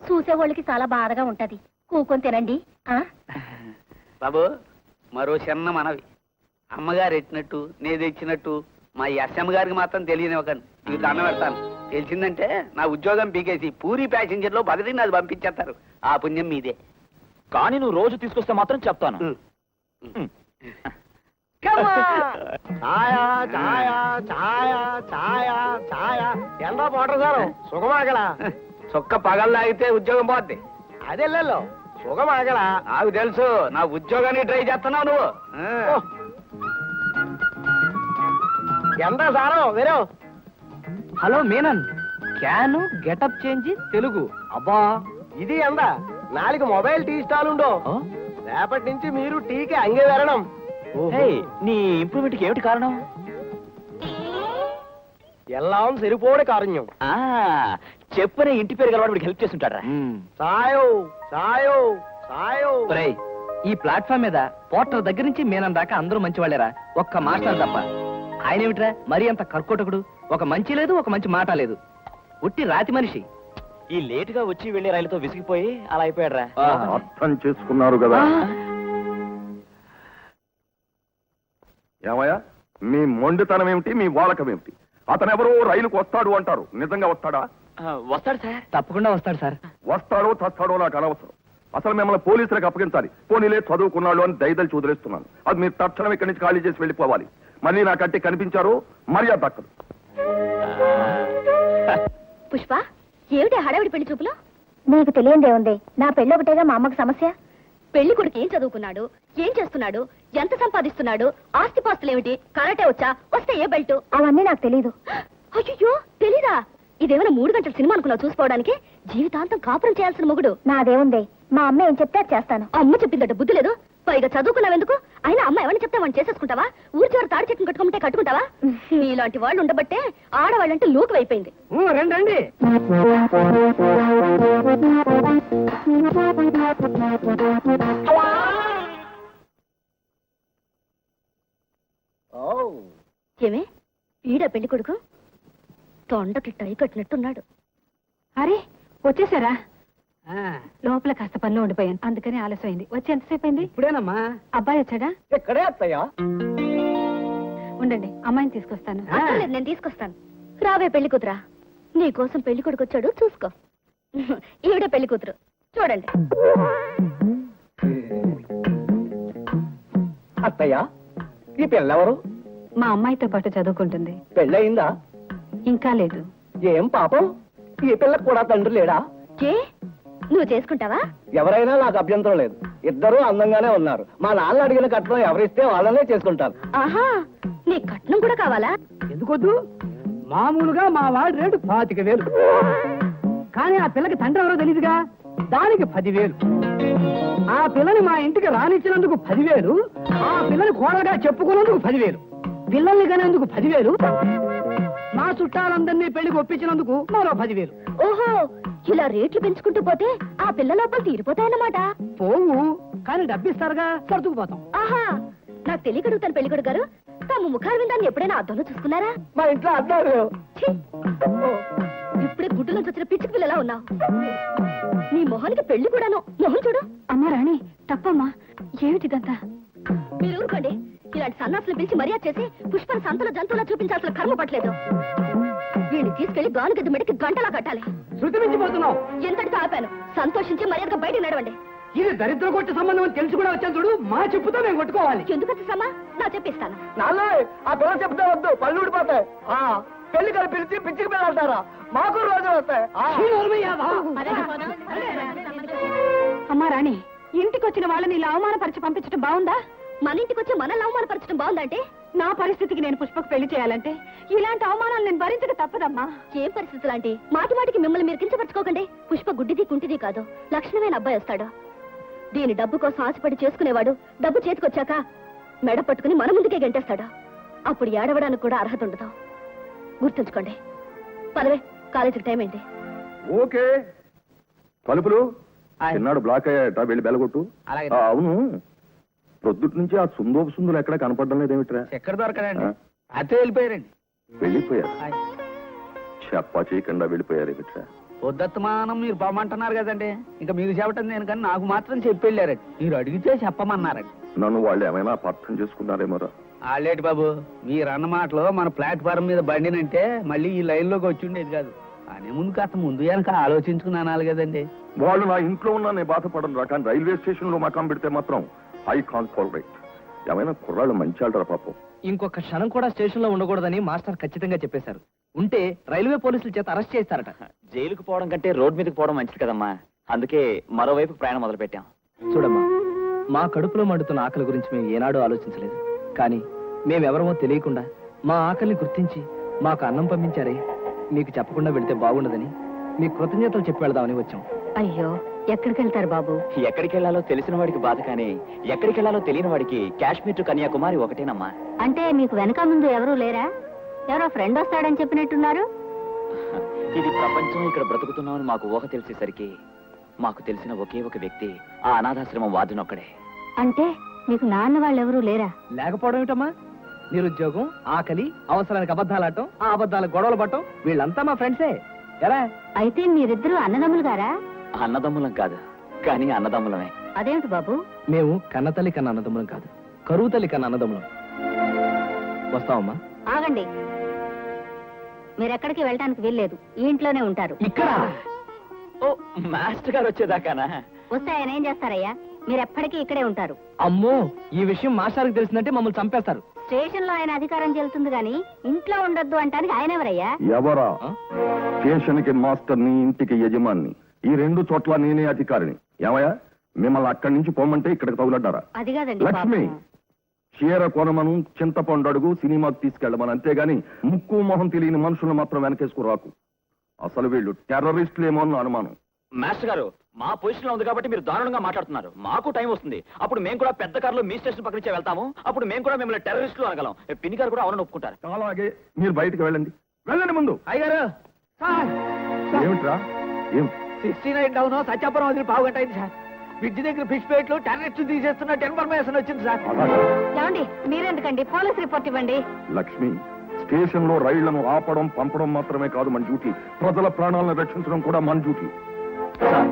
Speaker 6: చూసేవాళ్ళకి చాలా బాధగా ఉంటది. కూకొని తినండి.
Speaker 4: బాబు, మరో చిన్న మనవి. అమ్మగారు ఎట్టినట్టు నేను తెచ్చినట్టు మా ఎస్ఎం గారికి మాత్రం తెలియనివ్వకండి. మీకు దండం పెడతాను. తెలిసిందంటే నా ఉద్యోగం పీకేసి పూరి ప్యాసింజర్లో బదిలీనాథ్ పంపించేస్తారు. ఆ పుణ్యం మీదే.
Speaker 2: కానీ నువ్వు రోజు తీసుకొస్తే మాత్రం చెప్తాను.
Speaker 3: ఎందా పోటర్ సార్ సుఖమాగలా?
Speaker 4: చొక్క పగలు తాగితే ఉద్యోగం పోద్ది.
Speaker 3: అదే సుఖమాగలా?
Speaker 4: నాకు తెలుసు, నా ఉద్యోగానికి ట్రై చేస్తున్నావు నువ్వు.
Speaker 3: ఎంత సారం వేరే?
Speaker 4: Hello Menon, can getup change Telugu.
Speaker 3: అబ్బా, ఇది ఎంత? 4 మొబైల్ టీ స్టాల్ ఉండో. రేపటి నుంచి మీరు టీకి అంగే వెరడం.
Speaker 2: నీ ఇంప్రూవ్మెంట్ కి ఏమిటి కారణం?
Speaker 3: ఎల్లాం సరిపోడే కారణ్యం.
Speaker 2: చెప్పనే ఇంటి పేరు గలవాడికి హెల్ప్ చేస్తుంటారా?
Speaker 3: సాయో సాయో సాయో.
Speaker 4: ఈ ప్లాట్ఫామ్ మీద పోర్టర్ దగ్గర నుంచి మీనన్ దాకా అందరూ మంచి వాళ్ళేరా, ఒక్క మాస్టర్ తప్ప. ఆయన ఏమిట్రా మరీ అంత కర్కోటకుడు? ఒక మంచి లేదు, ఒక మంచి మాట లేదు. ఉట్టి రాతి మనిషి.
Speaker 2: ఈ లేటుగా వచ్చి వెళ్లే రైలుతో విసిగిపోయి అలా అయిపోయాడ్రా.
Speaker 5: అర్థం చేసుకున్నారు కదా? ఏమయ్యా, మీ మొండితనం ఏమిటి, మీ వాలకం ఏమిటి? అతనెవరో రైలుకు వస్తాడు అంటారు, నిజంగా వస్తాడా?
Speaker 2: వస్తాడు సార్.
Speaker 4: తప్పకుండా వస్తాడు సార్.
Speaker 5: వస్తాడో చస్తాడో నాకు అనవసరం. అసలు మిమ్మల్ని పోలీసులకు అప్పగించాలి. పోనీలే చదువుకున్నాడు అని దయదలిచి వదిలేస్తున్నాను. అది మీరు తక్షణం ఇక్కడి నుంచి ఖాళీ చేసి వెళ్ళిపోవాలి. మళ్ళీ నాకంటే కనిపించారు మర్యాద దక్కదు.
Speaker 6: పుష్ప, ఏమిటి హడావిడి పెళ్లి చూపులో? నీకు తెలియందే ఉంది, నా పెళ్ళి ఒకటేగా మా అమ్మకు సమస్య. పెళ్లి కొడుకు ఏం చదువుకున్నాడు, ఏం చేస్తున్నాడు, ఎంత సంపాదిస్తున్నాడు, ఆస్తిపాస్తులు ఏమిటి, కరాటే వచ్చా, వస్తే ఏ బెల్ట్, అవన్నీ నాకు తెలీదు. అయ్యో తెలీదా? ఇదేమైనా 3 గంటల సినిమా అనుకున్నావు చూసుకోవడానికి? జీవితాంతం కాపురం చేయాల్సిన మొగుడు. నాదేముంది, మా అమ్మ ఏం చెప్తే చేస్తాను. అమ్మ చెప్పిందట బుద్ధి లేదు, పైగా చదువుకున్నావెందుకు? అయినా అమ్మ ఎవరిని చెప్తే వాడిని చేసేసుకుంటావా? ఊరి చివరి తాడి చెట్టును కట్టుకుంటే కట్టుకుంటావా? నీలాంటి వాళ్ళు ఉండబట్టే ఆడవాళ్ళంటే లోకు అయిపోయింది.
Speaker 3: రండి రండి.
Speaker 6: ఏమే ఈడ పెళ్లి కొడుకు తొండకి టై కట్టినట్టున్నాడు.
Speaker 7: అరే వచ్చేసారా?
Speaker 3: ఆ,
Speaker 7: లోపల కాస్త పనిలో ఉండిపోయాను, అందుకని ఆలస్యమైంది. వచ్చి ఎంతసేపు అయింది?
Speaker 3: ఇప్పుడేనమ్మా.
Speaker 7: అబ్బాయి వచ్చాడా?
Speaker 3: ఎక్కడే అత్తయ్యా?
Speaker 7: ఉండండి, అమ్మాయిని తీసుకొస్తాను.
Speaker 6: అక్కర్లేదు, నేను తీసుకొస్తాను. రావే పెళ్లి కూతురా, నీ కోసం పెళ్లి కొడుకు వచ్చాడు, చూసుకో. ఈవిడ పెళ్లి కూతురు, చూడండి.
Speaker 3: అత్తయ్యా, ఈ పిల్లెవరు?
Speaker 7: మా అమ్మాయితో పాటు చదువుకుంటుంది.
Speaker 3: పెళ్ళయిందా?
Speaker 7: ఇంకా లేదు.
Speaker 3: ఏం పాపం, ఈ పిల్లకు కూడా తండ్రి లేడా?
Speaker 6: ఏ నువ్వు చేసుకుంటావా?
Speaker 3: ఎవరైనా నాకు అభ్యంతరం లేదు, ఇద్దరూ అందంగానే ఉన్నారు. మా నాన్న అడిగిన కట్నం ఎవరిస్తే వాళ్ళనే చేసుకుంటాను.
Speaker 6: ఆహా, నీ కట్నం కూడా కావాలా?
Speaker 3: ఎందుకొద్దు? మామూలుగా మా వాడి రేటు 25,000, కానీ ఆ పిల్లకి తండ్రి ఎవరో తెలీదుగా, దానికి 10,000. ఆ పిల్లని మా ఇంటికి రానిచ్చినందుకు 10,000, ఆ పిల్లని కోడలుగా చెప్పుకున్నందుకు 10,000, పిల్లల్ని కనేందుకు 10,000, మా చుట్టాలందరినీ పెళ్లికి ఒప్పించినందుకు మరో 10,000.
Speaker 6: ఓహో, ఇలా రేట్లు పెంచుకుంటూ పోతే ఆ పిల్ల లోపల తీరిపోతాయన్నమాట.
Speaker 3: పోవు, కానీ డబ్బిస్తారుగా, సర్దుకుపోతాం.
Speaker 6: ఆహా, నాకు తెలియకడుగుతాను పెళ్లి కొడుకు గారు, తమ ముఖాలు విందాన్ని ఎప్పుడైనా అద్దంలో చూసుకున్నారా?
Speaker 3: మా ఇంట్లో అద్దాలు.
Speaker 6: ఛీ! ఇప్పుడే గుడ్డు నుంచి వచ్చిన పిచ్చి పిల్లలా ఉన్నావు. నీ మొహానికి పెళ్లి కూడాను. మొహం చూడు.
Speaker 7: అమ్మా రాణి, తప్పమ్మా, ఏమిటిదంతా?
Speaker 6: మీరు ఊరుకోండి. ఇలాంటి సన్నాసులు పిలిచి మర్యాద చేసి పుష్పను సంతలో జంతువులా చూపించాల్సిన కర్మ పట్టలేదు. వీడిని తీసుకెళ్లి గానుగద్దు మెడకి గంటలా కట్టాలి.
Speaker 3: శృతి మించిపోతున్నావు.
Speaker 6: ఎంతటితో ఆపాను. సంతోషించి మర్యాదగా బయటికి నడవండి.
Speaker 3: ఇది దరిద్ర కొట్టు సంబంధం అని తెలిసి కూడా వచ్చాను చూడు, మా చెప్పుతో మేము కొట్టుకోవాలి.
Speaker 6: ఎందుకు సమ్మా, నా చెప్పిస్తాను.
Speaker 3: నాన్న, ఆ పిల్ల చెప్తే వద్దు, పళ్ళు ఊడిపోతాయి. పెళ్లి కలిపి పిలిచి పిచ్చికి పిల్లలు అంటారా? మాకు రోజులు వస్తాయి.
Speaker 7: అమ్మా రాణి, ఇంటికి వచ్చిన వాళ్ళని ఇలా అవమానపరిచి పంపించడం బాగుందా?
Speaker 6: మన ఇంటికి వచ్చి మనల్ని అవమానపరచడం బాగుందంటే?
Speaker 7: నా పరిస్థితికి నేను పుష్పకు పెళ్లి చేయాలంటే ఇలాంటి అవమానాలు నేను భరించక తప్పదమ్మా.
Speaker 6: ఏం పరిస్థితులు అంటే? మాటి మాటికి మిమ్మల్ని మీరు కించపరచుకోకండి. పుష్ప గుడ్డిది కుంటిది కాదు, లక్షణమైన అబ్బాయి వస్తాడు. దీని డబ్బు కోసం ఆశపడి చేసుకునేవాడు డబ్బు చేతికొచ్చాక మెడ పట్టుకుని మన ముందుకే గంటేస్తాడు. అప్పుడు ఏడవడానికి కూడా అర్హత ఉండదు. గుర్తుంచుకోండి. పదవే, కాలేజీకి టైం అయింది.
Speaker 5: ఓకే, తలుపులు చిన్నాడు బ్లాక్ అయ్యాట, వెళ్ళి బెలగొట్టు. అవును, ప్రొద్దుటి నుంచి ఆ సుందోపు ఎక్కడ కనపడడం లేదేమిట్రా?
Speaker 4: ఎక్కడ దొరకదండి, అతే వెళ్ళిపోయారండి.
Speaker 5: వెళ్ళిపోయారు? చెప్పా చేయకుండా వెళ్ళిపోయారు ఏమిట్రా?
Speaker 4: పొద్దుమానం మీరు పొమ్మంటున్నారు కదండి, ఇంకా మీరు చెప్పటం నేను కానీ నాకు మాత్రం చెప్పి వెళ్ళారండి. మీరు అడిగితే చెప్పమన్నారండి.
Speaker 5: నన్ను వాళ్ళు ఏమైనా అపార్థం చేసుకున్నారేమోరా?
Speaker 4: ఆలేటి బాబు, మీరు అన్న మాటలో మన ప్లాట్ఫారం మీద బండినంటే మళ్ళీ ఈ లైన్ లోకి వచ్చి ఉండేది కాదు. అనే ముందు కాస్త ముందు వెనక ఆలోచించుకుని అనాలి కదండి.
Speaker 5: వాళ్ళు నా ఇంట్లో ఉన్నా నేను బాధపడను రా, కానీ రైల్వే స్టేషన్ లో మకాం పెడితే మాత్రం ఐ కాంట్ టాలరేట్. ఏమైనా కుర్రాళ్ళు మంచి వాళ్ళరా పాపం.
Speaker 2: ఇంకొక క్షణం కూడా స్టేషన్ లో ఉండకూడదని మాస్టర్ ఖచ్చితంగా చెప్పేశారు. ఉంటే రైల్వే పోలీసుల చేత అరెస్ట్ చేస్తారట.
Speaker 8: జైలుకు పోవడం కంటే రోడ్ మీదకి పోవడం మంచిది కదమ్మా, అందుకే మరోవైపు ప్రయాణం మొదలు పెట్టాం.
Speaker 2: చూడమ్మా, మా కడుపులో మండుతున్న ఆకలి గురించి మేము ఏనాడూ ఆలోచించలేదు. కానీ మేమెవరమో తెలియకుండా మా ఆకలిని గుర్తించి మాకు అన్నం పంపించారే, మీకు చెప్పకుండా వెళితే బాగుండదని మీకు కృతజ్ఞతలు చెప్పి వెళదామని వచ్చాం.
Speaker 7: అయ్యో, ఎక్కడికి వెళ్తారు బాబు?
Speaker 8: ఎక్కడికి వెళ్లాలో తెలిసిన వాడికి బాధ, కానీ ఎక్కడికి వెళ్లాలో తెలియని వాడికి కాశ్మీర్ టు కన్యాకుమారి ఒకటేనమ్మా.
Speaker 6: అంటే మీకు వెనక ముందు ఎవరూ లేరా? ఎవరో ఫ్రెండ్ వస్తాడని చెప్పినట్టున్నారు.
Speaker 8: ఇది ప్రపంచం, ఇక్కడ బ్రతుకుతున్నామని మాకు ఊహ తెలిసేసరికి మాకు తెలిసిన ఒకే ఒక వ్యక్తి ఆ అనాథాశ్రమం వార్డునొక్కడే.
Speaker 6: అంటే మీకు నాన్న వాళ్ళు ఎవరూ లేరా?
Speaker 2: లేకపోవడం ఏమిటమ్మా? నిరుద్యోగం, ఆకలి, అవసరానికి అబద్ధాలాడటం, ఆ అబద్ధాలకు గొడవలు పడటం, వీళ్ళంతా మా ఫ్రెండ్సే. ఎలా?
Speaker 6: అయితే మీరిద్దరూ అన్నదమ్ములు గారా?
Speaker 8: అన్నదమ్ములం కాదు, కానీ అన్నదమ్ములమే.
Speaker 6: అదేమిటి బాబు?
Speaker 2: మేము కన్నతల్లి కన్నా అన్నదమ్ములం కాదు, కరువు తల్లి కన్నా అన్నదమ్ములం. వస్తామమ్మా.
Speaker 6: ఆగండి, మీరెక్కడికి వెళ్ళడానికి వీల్లేదు, ఈ ఇంట్లోనే ఉంటారు.
Speaker 2: ఇక్కడ?
Speaker 8: ఓ, మాస్టర్ గారు వచ్చేదాకానా?
Speaker 6: వస్తే ఆయన ఏం చేస్తారయ్యా? మీరెప్పటికీ ఇక్కడే ఉంటారు.
Speaker 2: అమ్మో, ఈ విషయం మాస్టర్కి తెలిసిందంటే మమ్మల్ని చంపేస్తారు.
Speaker 6: స్టేషన్ లో ఆయన అధికారం చెల్లుతుంది గాని ఇంట్లో ఉండొద్దు అంటానికి ఆయన ఎవరయ్యా?
Speaker 5: ఎవరా? స్టేషన్ కి మాస్టర్ ని, ఇంటికి యజమాని, ఈ రెండు చోట్ల నేనే అధికారిని. ఏమయ్యా, మిమ్మల్ని అక్కడి నుంచి పోమంటే ఇక్కడికి తగులడ్డారా?
Speaker 6: అది కాదండి
Speaker 5: లక్ష్మి, చీర కొనమను, చింతపండు అడుగు, సినిమాకు తీసుకెళ్ళమని, అంతేగాని ముక్కు మొహం తెలియని మనుషులను మాత్రం వెనకేసుకురాకు. అసలు వీళ్ళు టెర్రరిస్టులేమో అని అనుమానం.
Speaker 8: మాస్టర్ గారు, మా పొజిషన్ లో ఉంది కాబట్టి మీరు దారుణంగా మాట్లాడుతున్నారు. మాకు టైం వస్తుంది, అప్పుడు మేము కూడా పెద్ద కారులో మీ స్టేషన్ పక్క నుంచే వెళ్తాము. అప్పుడు మేము కూడా మిమ్మల్ని టెర్రరిస్టులు అనగలం. పిన్ని గారు కూడా అవునని ఒప్పుకుంటారు.
Speaker 5: అలాగే మీరు బయటికి వెళ్ళండి. వెళ్ళండి ముందు.
Speaker 3: అయ్యారు
Speaker 5: ఏమిట్రా? ఏం
Speaker 3: 69 టౌన్ సత్యాపురం వదిలి పావుగంట అయింది సార్. బ్రిడ్జి దగ్గర ఫిష్ ప్లేట్లు టెర్రరిస్ట్ తీసేస్తున్నట్టు ఇన్ఫర్మేషన్ వచ్చింది సార్.
Speaker 7: ఏమండి మీరెందుకండి పోలీస్ రిపోర్ట్ ఇవ్వండి.
Speaker 5: లక్ష్మి, స్టేషన్ లో రైళ్లను ఆపడం పంపడం మాత్రమే కాదు మన డ్యూటీ. ప్రజల ప్రాణాలను రక్షించడం కూడా మన డ్యూటీ.
Speaker 3: సార్,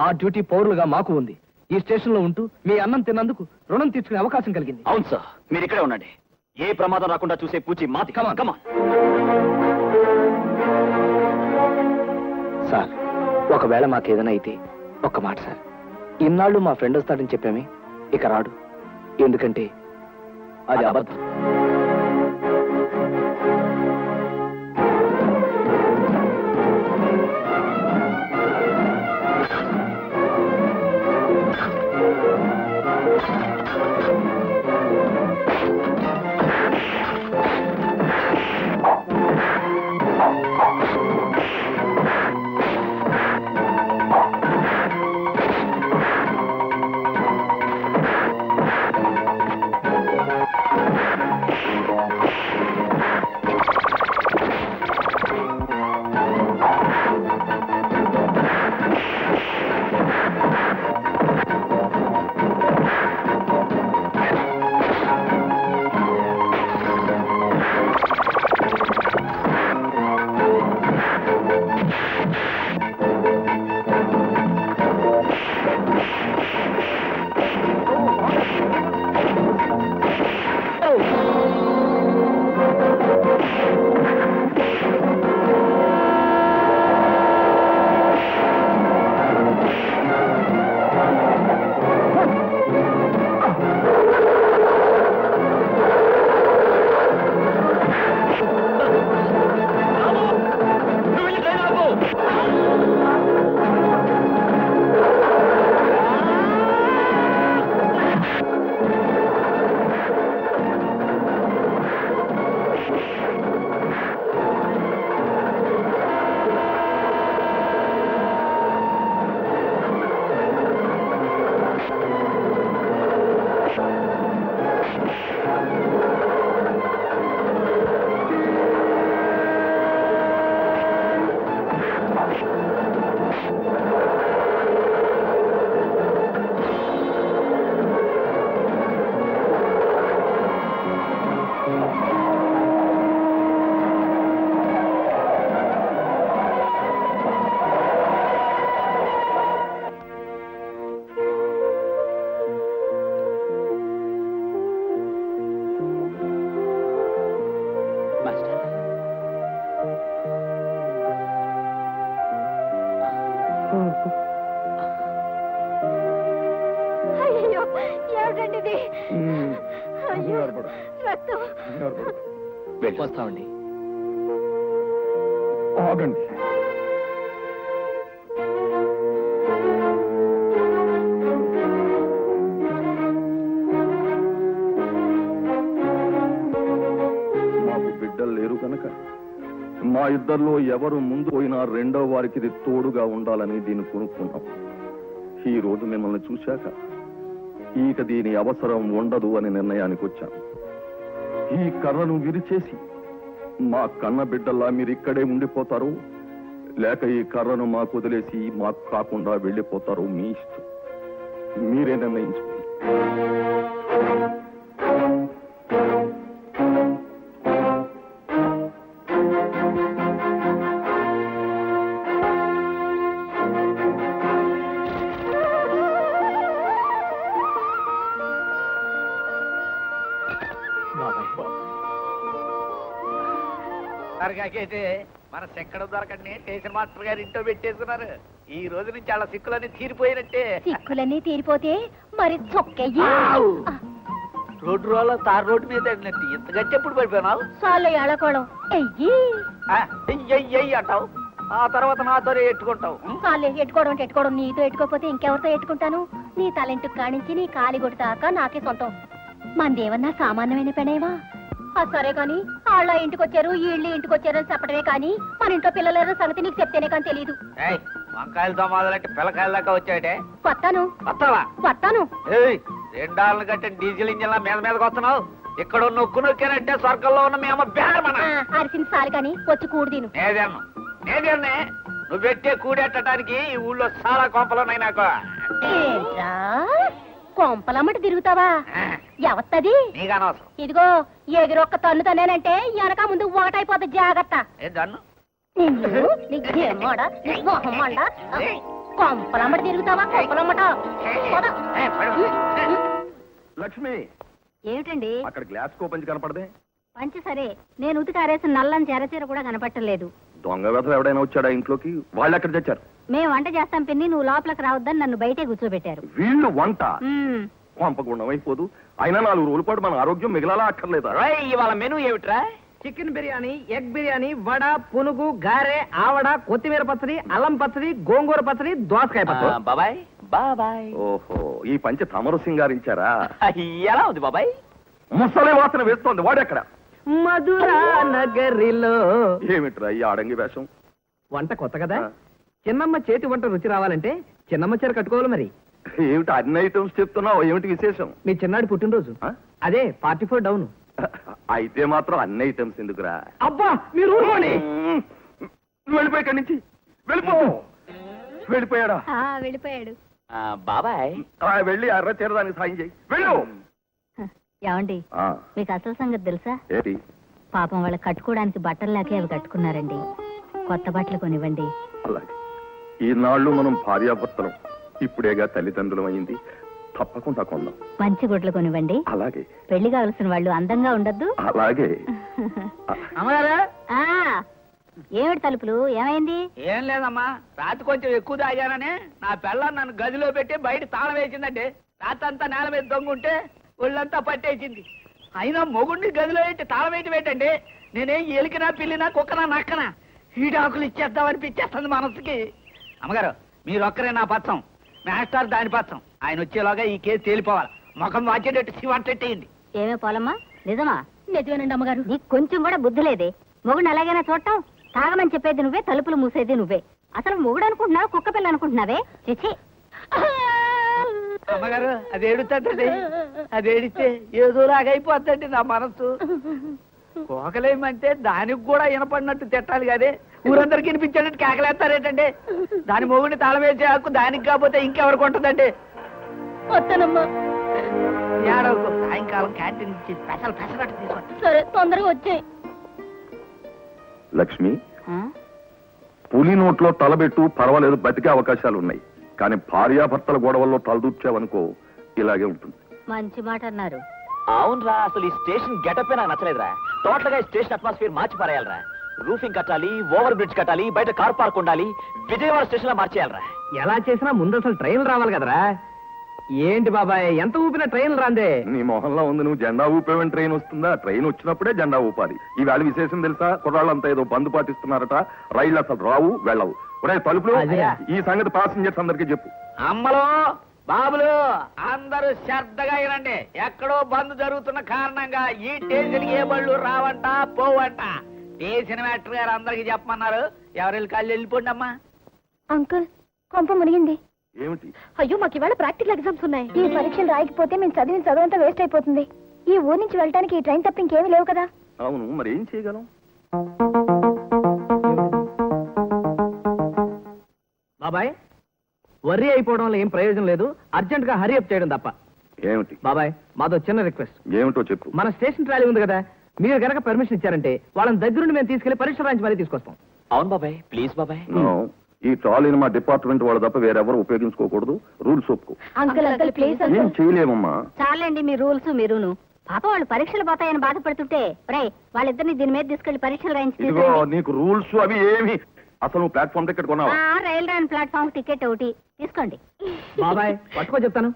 Speaker 3: ఆ డ్యూటీ పౌరులుగా మాకు ఉంది. ఈ స్టేషన్ లో ఉంటూ మీ అన్నం తిన్నందుకు రుణం తీర్చుకునే అవకాశం కలిగింది.
Speaker 8: అవును సార్, మీరు ఇక్కడే ఉండండి. ఏ ప్రమాదం రాకుండా చూసే పూచి మాది. కమాన్.
Speaker 4: సార్, ఒకవేళ మాకేదైనా అయితే ఒక్క మాట సార్. ఇన్నాళ్ళు మా ఫ్రెండ్ వస్తాడని చెప్పామే, ఇక రాడు. ఎందుకంటే అది అబద్ధం.
Speaker 7: అయ్యో ఏమిటండి ఇది? అయ్యో రక్తం.
Speaker 4: వస్తామండి.
Speaker 5: ఆగండి. మాకు బిడ్డలు లేరు కనుక మా ఇద్దరిలో ఎవరు ముందు పోయినా రెండో వారికి ఇది తోడుగా ఉండాలని దీన్ని కొనుక్కున్నాం. ఈ రోజు మిమ్మల్ని చూశాక ఇక దీని అవసరం ఉండదు అని నిర్ణయానికి వచ్చాం. ఈ కర్రను విరిచేసి మా కన్న బిడ్డల్లా మీరు ఇక్కడే ఉండిపోతారు, లేక ఈ కర్రను మాకు వదిలేసి మాకు కాకుండా వెళ్ళిపోతారు. మీ ఇష్టం, మీరే నిర్ణయించుకోండి.
Speaker 3: త్వరగాకైతే మన చెక్కడ దొరకండి స్టేషన్ మాస్టర్ గారు ఇంట్లో పెట్టేస్తున్నారు. ఈ రోజు నుంచి అలా సిక్కులన్నీ తీరిపోయినట్టే.
Speaker 6: సిక్కులన్నీ తీరిపోతే మరి చొక్కయ్యి
Speaker 3: రోడ్డు రోడ్ల తార్ రోడ్డు మీద వెళ్ళినట్టు ఇంత గట్టి ఎప్పుడు పడిపోయినావు?
Speaker 6: చాలు ఏళకోవడం ఎయ్యి
Speaker 3: ఎయ్యి అంటావు, ఆ తర్వాత నాతో ఎట్టుకుంటావు.
Speaker 6: చాలే ఎట్టుకోవడం నీతో ఎట్టుకోకపోతే ఇంకెవరితో ఎట్టుకుంటాను? నీ తలెంటుకు కానించి నీ కాలి కొట్టి దాకా నాకే సొంతం. మందేమన్నా సామాన్యమైన పెనేవా? సరే కాని వాళ్ళ ఇంటికి వచ్చారు వీళ్ళు ఇంటికి వచ్చారు అని చెప్పడమే కానీ మన ఇంట్లో పిల్లల సంగతి నీకు చెప్తేనే కానీ తెలీదు.
Speaker 4: వంకాయలతో మొదలెట్టి పిల్లకాయల దాకా వచ్చాయటే
Speaker 6: కొత్తాను
Speaker 4: వస్తావా?
Speaker 6: కొత్తాను.
Speaker 4: $2 కట్టిన డీజిల్ ఇంజిన్ మీద మీదకి వస్తున్నావు. ఇక్కడ నొక్కు నొక్కానంటే స్వర్గంలో ఉన్న మీ అమ్మ బేరమన.
Speaker 6: అరిసింది సాలు కాని వచ్చి కూడు తిను.
Speaker 4: నేదేన్నే నువ్వు పెట్టే కూడెట్టడానికి ఈ ఊళ్ళో చాలా కొంపలున్నాయి నాకు.
Speaker 6: ఏంట్రా కొంపలమ్మట తిరుగుతావా? ఎవత్తది?
Speaker 4: నీకు అనవసరం.
Speaker 6: ఇదిగో ఎగిరొక్క తన్ను తనేనంటే వెనక ముందు ఒకటైపోతుంది జాగ్రత్త.
Speaker 4: దన్ను
Speaker 6: కొంపలమ్మట తిరుగుతావా? కొంపలమ్మట
Speaker 5: లక్ష్మి
Speaker 7: ఏమిటండి
Speaker 5: అక్కడ గ్లాస్ కోపంచి కనపడదే?
Speaker 7: పంచి సరే, నేను ఉతికారేసిన నల్లని చెరచీర కూడా కనపట్టలేదు.
Speaker 5: దొంగ వ్యధ ఎవడైనా వచ్చాడా ఇంట్లోకి? వాళ్ళు ఎక్కడ తెచ్చారు?
Speaker 7: మేము వంట చేస్తాం పిన్ని, నువ్వు లోపలికి రావద్దని నన్ను బయటే కూర్చోబెట్టారు.
Speaker 5: వీళ్ళు వంట
Speaker 7: మ్మ్.
Speaker 5: పంపకుండా అయిపోదు. అయినా 4 రోజుల పాటు మన ఆరోగ్యం మిగలాలా అక్కర్లేదా?
Speaker 2: ఇవాళ మెనూ ఏమిట్రా?
Speaker 3: చికెన్ బిర్యానీ, ఎగ్ బిర్యానీ, వడ, పునుగు, గారె, ఆవడ, కొత్తిమీర పచ్చడి, అల్లం పచ్చడి, గోంగూర పచ్చడి, దోసకాయ పచ్చడి.
Speaker 2: బాబాయ్ బాబాయ్.
Speaker 5: ఓహో, ఈ పంచె తమరు సింగారించారా?
Speaker 2: ఎలా ఉంది బాబాయ్?
Speaker 5: ముసలి వాసన వేస్తోంది. వాడెక్కడ?
Speaker 3: మధురా నగరిలో.
Speaker 5: ఏమిట్రా ఈ ఆడంగి వేషం?
Speaker 3: వంట కొత్త కదా, చిన్నమ్మ చేతి వంట రుచి రావాలంటే చిన్నమ్మ చీర కట్టుకోవాలి. మరి
Speaker 5: ఏమిటి అన్ని ఐటమ్స్ చెప్తున్నావు? ఏమిటి విశేషం?
Speaker 3: మీ చిన్నాడి పుట్టినరోజు
Speaker 5: ఆ?
Speaker 3: అదే 44 డౌన్.
Speaker 5: అయితే మాత్రం అన్ని ఐటమ్స్ ఎందుకురా?
Speaker 3: అబ్బా మీరు ఊరుకోండి.
Speaker 5: వెళ్ళిపోయి ఇక్కడి నుంచి వెళ్ళిపో. వెళ్ళిపోయాడా?
Speaker 7: వెళ్ళిపోయాడు.
Speaker 2: బాబాయ్
Speaker 5: వెళ్ళి అర్ర చేరడానికి సాయం చేయి. వెళ్ళు.
Speaker 7: ఏమండి,
Speaker 5: ఆ,
Speaker 7: మీకు అసలు సంగతి తెలుసా?
Speaker 5: ఏంటి?
Speaker 7: పాపం వాళ్ళ కట్టుకోవడానికి బట్టలు లేకే అవి కట్టుకున్నారండి. కొత్త బట్టలు కొనివ్వండి.
Speaker 5: అలాగే. ఈనాళ్ళు మనం భార్యాభర్తలం, ఇప్పుడేగా తల్లిదండ్రులం అయింది. తప్పకుండా కొందాం.
Speaker 7: మంచి గుడ్లు కొనివ్వండి.
Speaker 5: అలాగే
Speaker 7: పెళ్లి కావలసిన వాళ్ళు అందంగా ఉండద్దు.
Speaker 5: అలాగే.
Speaker 3: అమ్మగారు
Speaker 7: ఆ ఏమిటి తలుపులు? ఏమైంది?
Speaker 4: ఏం లేదమ్మా, రాత్రి కొంచెం ఎక్కువ తాగానని నా పిల్ల నన్ను గదిలో పెట్టి బయట తాళం వేసిందండి. రాత్రంతా నేల మీద దొంగుంటే ఒళ్ళంతా పట్టేసింది. అయినా మొగుడిని గదిలో పెట్టి తాళం వేయటం ఏంటండి? నేనేం ఎలికినా పిల్లినా కుక్కనా నక్కనా ఈడాకులు ఇచ్చేద్దామనిపించేస్తుంది మనసుకి. అమ్మగారు మీరొక్కరే నా పచ్చం, మాస్టర్ దాని పచ్చం. ఆయన వచ్చేలాగా ఈ కేసు తేలిపోవాలి. ముఖం వాచేటట్టు శివంటెట్టేయండి.
Speaker 7: ఏమే పోలమ్మా, నిజమా?
Speaker 6: నిజమేనండి అమ్మగారు.
Speaker 7: నీకు కొంచెం కూడా బుద్ధి లేదే. మొగుడు అలాగైనా చూడటం, తాగమని చెప్పేది నువ్వే, తలుపులు మూసేది నువ్వే. అసలు మొగుడు అనుకుంటున్నావా కుక్క పిల్ల అనుకుంటున్నావే? చిచ్చి.
Speaker 4: అమ్మగారు అది ఏడుతుందండి, అది ఏడితే ఏదోలాగైపోద్దండి నా మనసు. కోకలేమంటే దానికి కూడా వినపడినట్టు తిట్టాలి కదే, ఊరందరికి వినిపించేటట్టు కేకలేస్తారేటండి. దాని మొగుడిని తాళవేసే హక్కు దానికి కాకపోతే ఇంకెవరికి ఉంటుందండి?
Speaker 6: వస్తానమ్మా.
Speaker 4: ఏడవకు, సాయంకాలం క్యాంటీన్ నుంచి స్పెషల్ పెసరట్టు తీసుకోండి.
Speaker 6: సరే తొందరగా వచ్చాయి.
Speaker 5: లక్ష్మి,
Speaker 7: ఆ?
Speaker 5: పులి నోట్లో తలబెట్టు, పర్వాలేదు, బతికే అవకాశాలు ఉన్నాయి. కానీ భార్యాభర్తల గొడవల్లో తలదూర్చావనుకో ఇలాగే ఉంటుంది.
Speaker 7: మంచి మాట అన్నారు.
Speaker 2: అవునరా, అసలు ఈ స్టేషన్ గెటప్ నాకు నచ్చలేదురా. టోటల్ గా ఈ స్టేషన్ అట్మాస్ఫియర్ మార్చి పారేయాలరా. రూఫింగ్ కట్టాలి, ఓవర్ బ్రిడ్జ్ కట్టాలి, బయట కార్ పార్క్ ఉండాలి. విజయవాడ స్టేషన్ లో మార్చేయాలరా.
Speaker 3: ఎలా చేసినా ముందు అసలు ట్రైన్ రావాలి కదరా. ఏంటి బాబాయ్, ఎంత ఊపినా ట్రైన్ రాందే.
Speaker 5: నీ మొహంలో ఉంది. నువ్వు జెండా ఊపేవని ట్రైన్ వస్తుందా? ట్రైన్ వచ్చినప్పుడే జెండా ఊపాలి. ఈవేళ విశేషం తెలుసా? కుర్రాళ్ళంతా ఏదో బంద్ పాటిస్తున్నారట. రైళ్ళు అసలు రావు, వెళ్ళవు. ఒరే తలుపులు,
Speaker 3: అదిరా.
Speaker 5: ఈ సంగతి ప్యాసింజర్స్ అందరికీ చెప్పు.
Speaker 4: అమ్మలో బాబులు అందరూ శ్రద్ధగా వినండి. ఎక్కడో బంద్ జరుగుతున్న కారణంగా ఈ స్టేషన్ ఏ బళ్ళు రావంట పోవంట. స్టేషన్ మాస్టర్ గారు అందరికి చెప్పమన్నారు. ఎవరెళ్ళి కళ్ళు వెళ్ళిపోండి అమ్మా.
Speaker 6: అంకుల్ కొంప మునిగింది.
Speaker 5: ఏమిటి?
Speaker 6: అయ్యో మాకు ఇవాళ ప్రాక్టికల్ ఎగ్జామ్స్ ఉన్నాయి. ఈ పరీక్షలు రాయకపోతే మేము చదివిన చదువంతా వేస్ట్ అయిపోతుంది. ఈ ఊరు నుంచి వెళ్ళడానికి ఈ ట్రైన్ తప్ప ఇంకేమీ లేవు కదా.
Speaker 5: అవును, మరి ఏం చేయగలం?
Speaker 3: బాబాయ్ వర్రీ అయిపోవడం వల్ల ఏం ప్రయోజనం లేదు. అర్జెంట్ గా హరి అప్ చేయడం తప్ప.
Speaker 5: ఏమిటి?
Speaker 3: బాబాయ్ మాతో చిన్న రిక్వెస్ట్.
Speaker 5: ఏమిటో చెప్పు.
Speaker 3: మన స్టేషన్ ట్రాలీ ఉంది కదా, మీరు గనక పర్మిషన్ ఇచ్చారంటే వాళ్ళని దగ్గరుండి మేము తీసుకెళ్లి పరీక్ష రాయించి మరీ తీసుకొస్తాం.
Speaker 2: అవును బాబాయ్, ప్లీజ్ బాబాయ్.
Speaker 5: No, ఈ ట్రాలీని మా డిపార్ట్మెంట్ వాళ్ళు తప్ప వేరెవరు ఉపయోగించుకోకూడదు. రూల్స్ ఒప్పుకో.
Speaker 6: అంకుల్ అంకుల్ ప్లీజ్
Speaker 5: ఏం చేయలేమమ్మా.
Speaker 7: చాలండి మీ రూల్స్ మీరును. పాప వాళ్ళు పరీక్షలు పోతాయని బాధపడుతుంటే వాళ్ళిద్దరిని దీని మీద తీసుకెళ్లి పరీక్షలు రాయించి
Speaker 5: ఇదిగో నీకు రూల్స్ అవి ఏమి. అసలు నువ్వు ప్లాట్ఫామ్ టికెట్ కొన్నావా?
Speaker 7: రైల్ రాని ప్లాట్ఫామ్ టికెట్ ఒకటి తీసుకోండి.
Speaker 3: బాబాయ్ పట్టుకో చెప్తాను.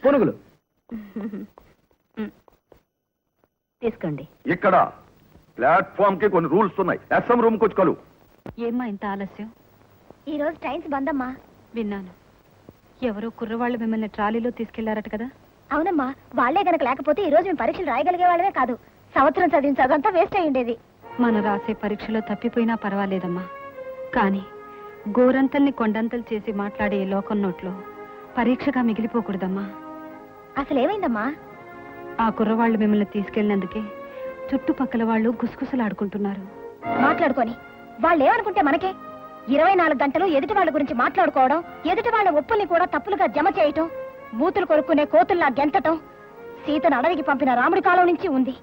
Speaker 3: పునుగులు
Speaker 7: తీసుకోండి.
Speaker 5: ఇక్కడ ప్లాట్ఫామ్ కి కొన్ని రూల్స్ ఉన్నాయి. ఎస్ఎం రూమ్ కి వచ్చి కలు.
Speaker 7: ఏమ్మా ఇంత ఆలస్యం?
Speaker 6: ఈ రోజు ట్రైన్స్ బందమ్మా.
Speaker 7: విన్నాను. ఎవరో కుర్రవాళ్ళు మిమ్మల్ని ట్రాలీలో తీసుకెళ్లారట కదా.
Speaker 6: అవునమ్మా, వాళ్లే గనక లేకపోతే ఈ రోజు మేము పరీక్షలు రాయగలిగే వాళ్ళమే కాదు, సంవత్సరం చదివిన చదంతా వేస్ట్ అయి ఉండేది.
Speaker 9: మనం రాసే పరీక్షలో తప్పిపోయినా పర్వాలేదమ్మా, కానీ గోరంతల్ని కొండంతలు చేసి మాట్లాడే ఈ లోకం నోట్లో పరీక్షగా మిగిలిపోకూడదమ్మా.
Speaker 6: అసలేమైందమ్మా?
Speaker 9: ఆ కుర్రవాళ్ళు మిమ్మల్ని తీసుకెళ్ళినందుకే చుట్టుపక్కల వాళ్ళు గుసగుసలాడుకుంటున్నారు.
Speaker 6: మాట్లాడుకొని వాళ్ళు ఏమనుకుంటే మనకే? 24 గంటలు ఎదుటి వాళ్ళ గురించి మాట్లాడుకోవడం, ఎదుటి వాళ్ళ ఒప్పుల్ని కూడా తప్పులుగా జమ చేయటం, మూతులు కొరుక్కునే కోతుల్లా గెంతటం సీతను అడవికి పంపిన రాముడి కాలం నుంచి ఉంది.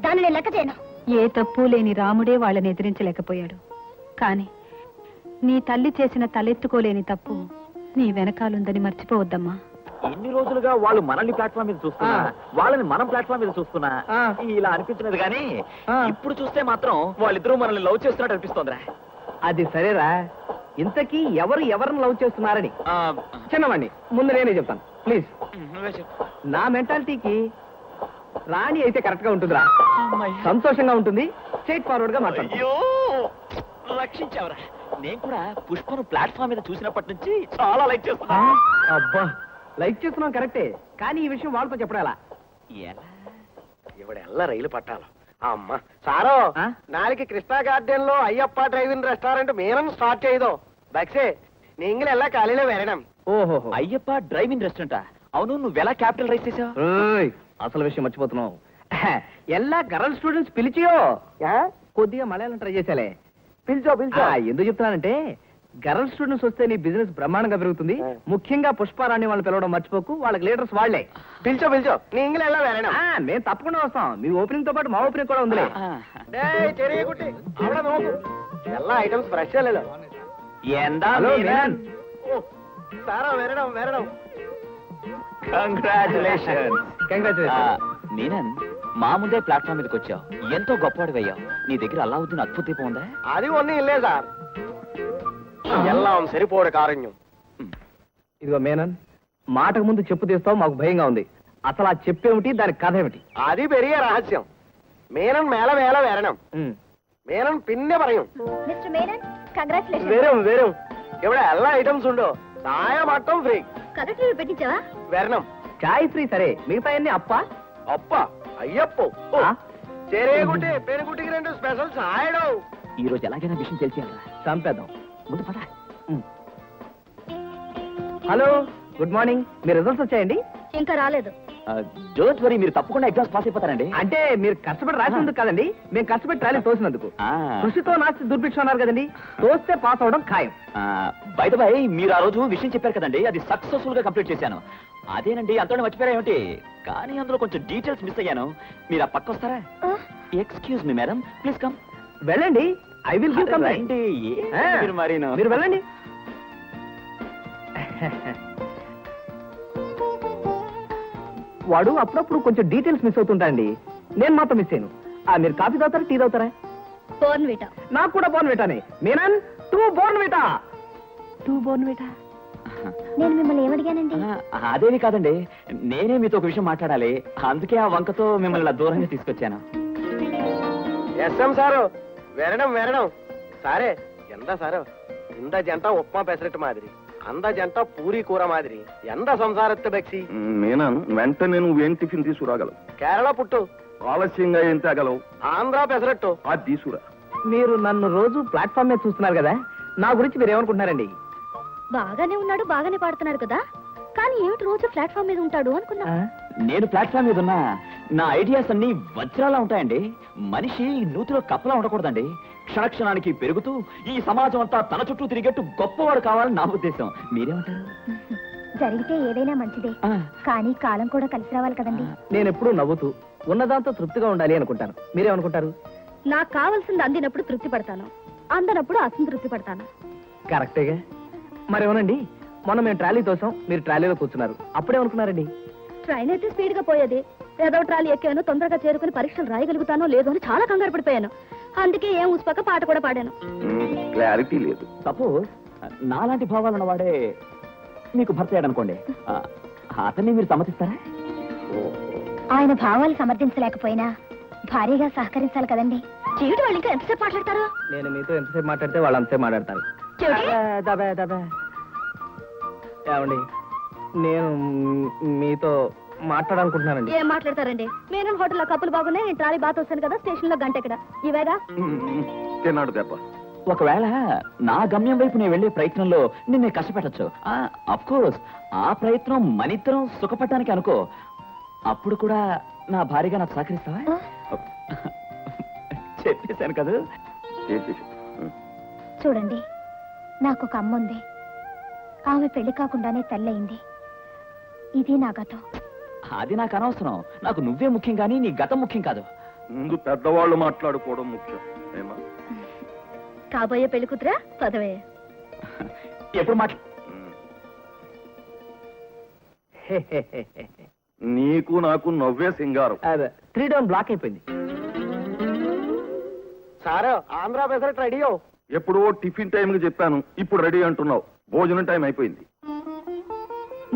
Speaker 6: దాన్ని నేను లెక్క చేయను.
Speaker 9: ఏ తప్పు లేని రాముడే వాళ్ళని ఎదిరించలేకపోయాడు. కానీ నీ తల్లి చేసిన తలెత్తుకోలేని తప్పు నీ వెనకాలుందని మర్చిపోవద్దమ్మా.
Speaker 8: ఎన్ని రోజులుగా వాళ్ళు మనల్ని ప్లాట్ఫామ్ మీద చూస్తున్నా, వాళ్ళని మనం ప్లాట్ఫామ్ మీద చూస్తున్నా ఇలా అనిపించినది కానీ ఇప్పుడు చూస్తే మాత్రం వాళ్ళిద్దరూ మనల్ని లవ్ చేస్తున్నట్టు అనిపిస్తోందిరా.
Speaker 4: అది సరేరా, ఇంతకీ ఎవరు ఎవరిని లవ్ చేస్తున్నారని చిన్నవాణ్ణి ముందు నేనే చెప్తాను ప్లీజ్.
Speaker 8: నువ్వే చెప్పు.
Speaker 4: నా మెంటాలిటీకి రాణి అయితే కరెక్ట్ గా ఉంటుందిరా, సంతోషంగా ఉంటుంది, స్ట్రైట్ ఫార్వర్డ్ గా మాట్లాడు.
Speaker 8: అయ్యో రక్షించావురా. నేను కూడా పుష్పను ప్లాట్ఫామ్ మీద చూసినప్పటి నుంచి చాలా లైక్ చేస్తున్నా.
Speaker 4: అబ్బా, లైక్ చేస్తున్నాం కరెక్టే, కానీ ఈ విషయం వాళ్ళతో చెప్పడం ఎలా?
Speaker 10: ఇవిడెల్ల రైలు పట్టాలి. అమ్మ సారో, నాளைக்கு கிருஷ்ணா கார்டன் లో అయ్యప్ప డ్రైవింగ్ రెస్టారెంట్ మీరం స్టార్ట్ చేయదో బక్సే నీంగిల ఎలా కాలిలో వెరడం.
Speaker 4: ఓహో,
Speaker 8: అయ్యప్ప డ్రైవింగ్ రెస్టారెంటా? అవును, నువ్వెలా క్యాపిటల్ రైస్ చేసావు?
Speaker 4: అసలు విషయం మర్చిపోతున్నావు. ఎలా గర్ల్ స్టూడెంట్స్ పిలిచియో కొద్దిగా మలయాళం ట్రై చేసాలే.
Speaker 10: పిలిచో పిలిచో.
Speaker 4: ఎందుకు చెప్తున్నానంటే గర్ల్ స్టూడెంట్స్ వస్తే నీ బిజినెస్ బ్రహ్మాండంగా పెరుగుతుంది. ముఖ్యంగా పుష్పారాణి వాళ్ళని పిలవడం మర్చిపోకు, వాళ్ళకి లీడర్స్ వాళ్లే.
Speaker 10: పిలిచో పిలిచో నీంగిల ఎలా వెరడం.
Speaker 4: మేము తప్పకుండా వస్తాం. మీ ఓపెనింగ్ తో పాటు మా ఓపెనింగ్ కూడా ఉందిలే.
Speaker 10: ചെറിയ കുട്ടി അവിടെ നോക്കൂ, എല്ലാ ഐറ്റംസ് ഫ്രഷ് അല്ലല്ലോ.
Speaker 8: എന്താ
Speaker 10: സാറാ വരണം വരണം.
Speaker 8: కంగ్రాచులేషన్.
Speaker 4: కంగ్రాచులేషన్.
Speaker 8: మీనన్, మా ముందే ప్లాట్ఫామ్ మీదకి వచ్చావు, ఎంతో గొప్పవాడు అయ్యావు. నీ దగ్గర అల్లావుద్దీన్ అద్భుత దీపం ఉందా?
Speaker 10: అది ఒన్నీ ఇల్లే సార్, ఎల్లాం సరిపోడు కారణ్యం.
Speaker 4: ఇదిగో మేనన్, మాటకు ముందు చెప్పు తీస్తావు, మాకు భయంగా ఉంది. అసలు ఆ చెప్పేమిటి, దాని కథ ఏమిటి?
Speaker 10: అది పెరిగే రహస్యం. మేనన్ మేళ వేళ వരണം, മേനൻ പിന്നെ പറയും.
Speaker 6: Mister Menon, congratulations.
Speaker 10: വരും വരും, ഇവിടെ എല്ലാ ഐറ്റംസ് ഉണ്ടോ? ചായ മട്ടം ഫ്രീ.
Speaker 6: కలెక్టర్ పెట్టించావా?
Speaker 10: വരണം.
Speaker 4: చాయ్ ఫ్రీ సరే, మిగతా అన్ని అప్ప
Speaker 10: అప్ప అయ్యప్పో. ചെറിയ കുട്ടി പെൺകുട്ടിക്ക് 2 స్పెషల్ చాయడో.
Speaker 8: ఈ రోజు ఎలాగైనా విషయం తెలిసేయాలి,
Speaker 4: చంపేద్దాం.
Speaker 8: ముందు పద.
Speaker 4: Hello, good morning. మీ రిజల్ట్స్ వచ్చాయండి?
Speaker 6: ఇంకా రాలేదు.
Speaker 8: డోంట్ వరీ, మీరు తప్పకుండా ఎగ్జామ్స్ పాస్ అయిపోతారండి.
Speaker 4: అంటే మీరు కష్టపడి రాసినందుకు కాదండి, మేము కష్టపడి రాలేదు తోసినందుకు. కృషితో నాస్తి దుర్భిక్షం అన్నారు కదండి, తోస్తే పాస్ అవడం ఖాయం.
Speaker 8: బై ద బై, మీరు ఆ రోజు విషయం చెప్పారు కదండి, అది సక్సెస్ఫుల్ గా కంప్లీట్ చేశాను. అదేనండి, అంతలో మర్చిపోయారా ఏమిటి? కానీ అందులో కొంచెం డీటెయిల్స్ మిస్ అయ్యాను. మీరు ఆ పక్క వస్తారా? Excuse me madam, please come.
Speaker 4: వెళ్ళండి, ఐ విల్ గివ్ కమ్.
Speaker 8: మీరు మరీను.
Speaker 4: మీరు వెళ్ళండి. వాడు అప్పుడప్పుడు కొంచెం డీటెయిల్స్ మిస్ అవుతుంటాయండి, నేను మాత్రం మిస్ అయ్యాను. మీరు కాఫీ తాగుతారా, టీ తాగుతారా?
Speaker 6: బోర్న్విటా.
Speaker 4: నాకు కూడా బోర్న్విటానే. మీనన్, 2 బోర్న్విటా. 2 బోర్న్విటా.
Speaker 6: నేను మిమ్మల్ని ఏమడిగానండి?
Speaker 8: అదేమి కాదండి, నేనే మీతో ఒక విషయం మాట్లాడాలి, అందుకే ఆ వంకతో మిమ్మల్ని ఇలా దూరంగా తీసుకొచ్చాను.
Speaker 10: ఎస్ఎం సారు, వരണം వരണം. సారే, ఎంత సారు, ఇంద జంట ఉప్మా పెసరట్టు మాదిరి, అంద జంట పూరి కూర మాదిరి, ఎంత సంసారత్తు బెక్సి.
Speaker 5: మీనన్, వెంటనే నువ్వేం టిఫిన్ తీసుకురాగలవు?
Speaker 10: కేరళ పుట్టు.
Speaker 5: ఆలస్యంగా ఏం తేగలవు?
Speaker 10: ఆంధ్ర పెసరట్టు.
Speaker 5: అది తీసుకురా.
Speaker 4: మీరు నన్ను రోజు ప్లాట్ఫామ్ మీద చూస్తున్నారు కదా, నా గురించి మీరు ఏమనుకుంటున్నారండి?
Speaker 6: బాగానే ఉన్నాడు, బాగానే పాడుతున్నాడు కదా, కానీ ఏమిటి రోజు ప్లాట్ఫామ్ మీద ఉంటాడు అనుకున్నా.
Speaker 8: నేను ప్లాట్ఫామ్ మీద ఉన్నా, నా ఐడియాస్ అన్ని వజ్రాలా ఉంటాయండి. మనిషి నూతిలో కప్పలా ఉండకూడదండి, క్షణక్షణానికి పెరుగుతూ ఈ సమాజం అంతా తన చుట్టూ తిరిగేట్టు గొప్పవాడు కావాలని నా ఉద్దేశం. మీరేమంటారు?
Speaker 6: జరిగితే ఏదైనా మంచిదే, కానీ కాలం కూడా కలిసి రావాలి కదండి.
Speaker 4: నేను ఎప్పుడూ నవ్వుతూ ఉన్నదాంతో తృప్తిగా ఉండాలి అనుకుంటాను. మీరేమనుకుంటారు?
Speaker 6: నాకు కావాల్సింది అందినప్పుడు తృప్తి పడతాను, అందనప్పుడు అసంతృప్తి పడతాను.
Speaker 4: కరెక్టేగా. మరేమోనండి, మొన్న మేము ట్రాలీ తోసాం, మీరు ట్రాలీలో కూర్చున్నారు, అప్పుడేమనుకున్నారండి?
Speaker 6: ట్రైన్ అయితే స్పీడ్ గా పోయేది, ఏదో ట్రాలీ ఎక్కాను, తొందరగా చేరుకుని పరీక్షలు రాయగలుగుతానో లేదో అని చాలా కంగారు పడిపోయాను. అందుకే ఏం ఉసుపక్క పాట కూడా పాడాను.
Speaker 5: క్లారిటీ లేదు.
Speaker 8: సపోజ్ నాలాంటి భావాలు ఉన్నవాడే మీకు భర్త అయ్యాడనుకోండి, అతన్ని మీరు సమ్మతిస్తారా?
Speaker 6: ఆయన భావాలు సమర్థించలేకపోయినా భారీగా సహకరించాలి కదండి. చెవిటి వాళ్ళు ఇంకా ఎంతసేపు మాట్లాడతారు?
Speaker 4: నేను మీతో ఎంతసేపు మాట్లాడితే వాళ్ళు అంతసేపు మాట్లాడతారు. ఏమండి, నేను మీతో మాట్లాడాలనుకుంటున్నానండి.
Speaker 7: ఏం మాట్లాడతారండి? మేనల్ హోటల్లో కప్పులు బాగున్నాయి, నేను ట్రాలీ బాత్ వస్తాను కదా, స్టేషన్ లో గంట ఇక్కడ ఇవేగా.
Speaker 5: తిన్నాడు దెబ్బ.
Speaker 8: ఒకవేళ నా గమ్యం వైపు నేను వెళ్లే ప్రయత్నంలో నిన్నే కష్టపెట్టచ్చు. అఫ్ కోర్స్ ఆ ప్రయత్నం మనిద్దరం సుఖపడటానికి అనుకో. అప్పుడు కూడా నా భార్యగా నాకు సహకరిస్తావా? చెప్పేశాను కదా.
Speaker 6: చూడండి, నాకు ఒక అమ్మ ఉంది. ఆమె పెళ్లి కాకుండానే తల్లయింది. ఇది నా గతం.
Speaker 8: అది నాకు అనవసరం. నాకు నువ్వే ముఖ్యం కానీ నీ గతం ముఖ్యం కాదు.
Speaker 5: ముందు పెద్దవాళ్ళు మాట్లాడుకోవడం ముఖ్యం. ఏమా
Speaker 6: కాబోయే పెళ్లి కూతురా పదవే.
Speaker 8: ఎప్పుడు
Speaker 5: నీకు నాకు నవ్వే సింగారం.
Speaker 4: 3 డౌన్ బ్లాక్ అయిపోయింది.
Speaker 10: Sir Andhra pesarattu ready.
Speaker 5: ఎప్పుడో టిఫిన్ టైంకి చెప్పాను, ఇప్పుడు రెడీ అంటున్నావు. భోజనం టైం అయిపోయింది.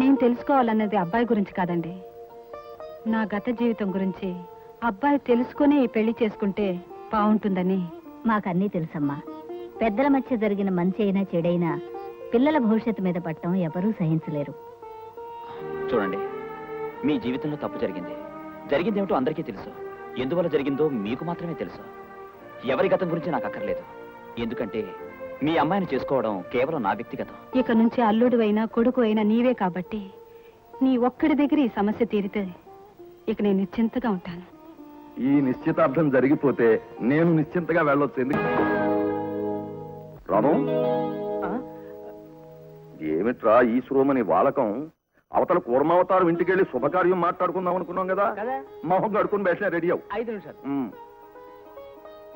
Speaker 9: నేను తెలుసుకోవాలన్నది అబ్బాయి గురించి కాదండి, నా గత జీవితం గురించి. అబ్బాయి తెలుసుకుని ఈ పెళ్లి చేసుకుంటే బాగుంటుందని.
Speaker 7: మాకన్నీ తెలుసమ్మా. పెద్దల మధ్య జరిగిన మంచి అయినా చెడైనా పిల్లల భవిష్యత్తు మీద పట్టడం ఎవరూ సహించలేరు.
Speaker 8: చూడండి, మీ జీవితంలో తప్పు జరిగింది. జరిగిందేమిటో అందరికీ తెలుసు. ఎందువల్ల జరిగిందో మీకు మాత్రమే తెలుసు. ఎవరి గతం గురించి నాకు అక్కర్లేదు. ఎందుకంటే మీ అమ్మాయిని చేసుకోవడం కేవలం నా వ్యక్తిగతం.
Speaker 9: ఇక నుంచి అల్లుడు అయినా కొడుకు అయినా నీవే కాబట్టి నీ ఒక్కడి దగ్గర ఈ సమస్య తీరితే ఇక నేను నిశ్చింతగా ఉంటాను.
Speaker 5: ఈ నిశ్చితార్థం జరిగిపోతే నేను నిశ్చింతగా వెళ్ళొచ్చు. ఎందుకు రాను? ఏమిట్రా ఈ శ్రోమని వాలకం? అవతల కూర్మావతారం ఇంటికెళ్ళి శుభకార్యం మాట్లాడుకుందాం అనుకున్నాం కదా. మొహం కడుకుని బయట రెడీ అవు.
Speaker 4: 5 నిమిషాలు.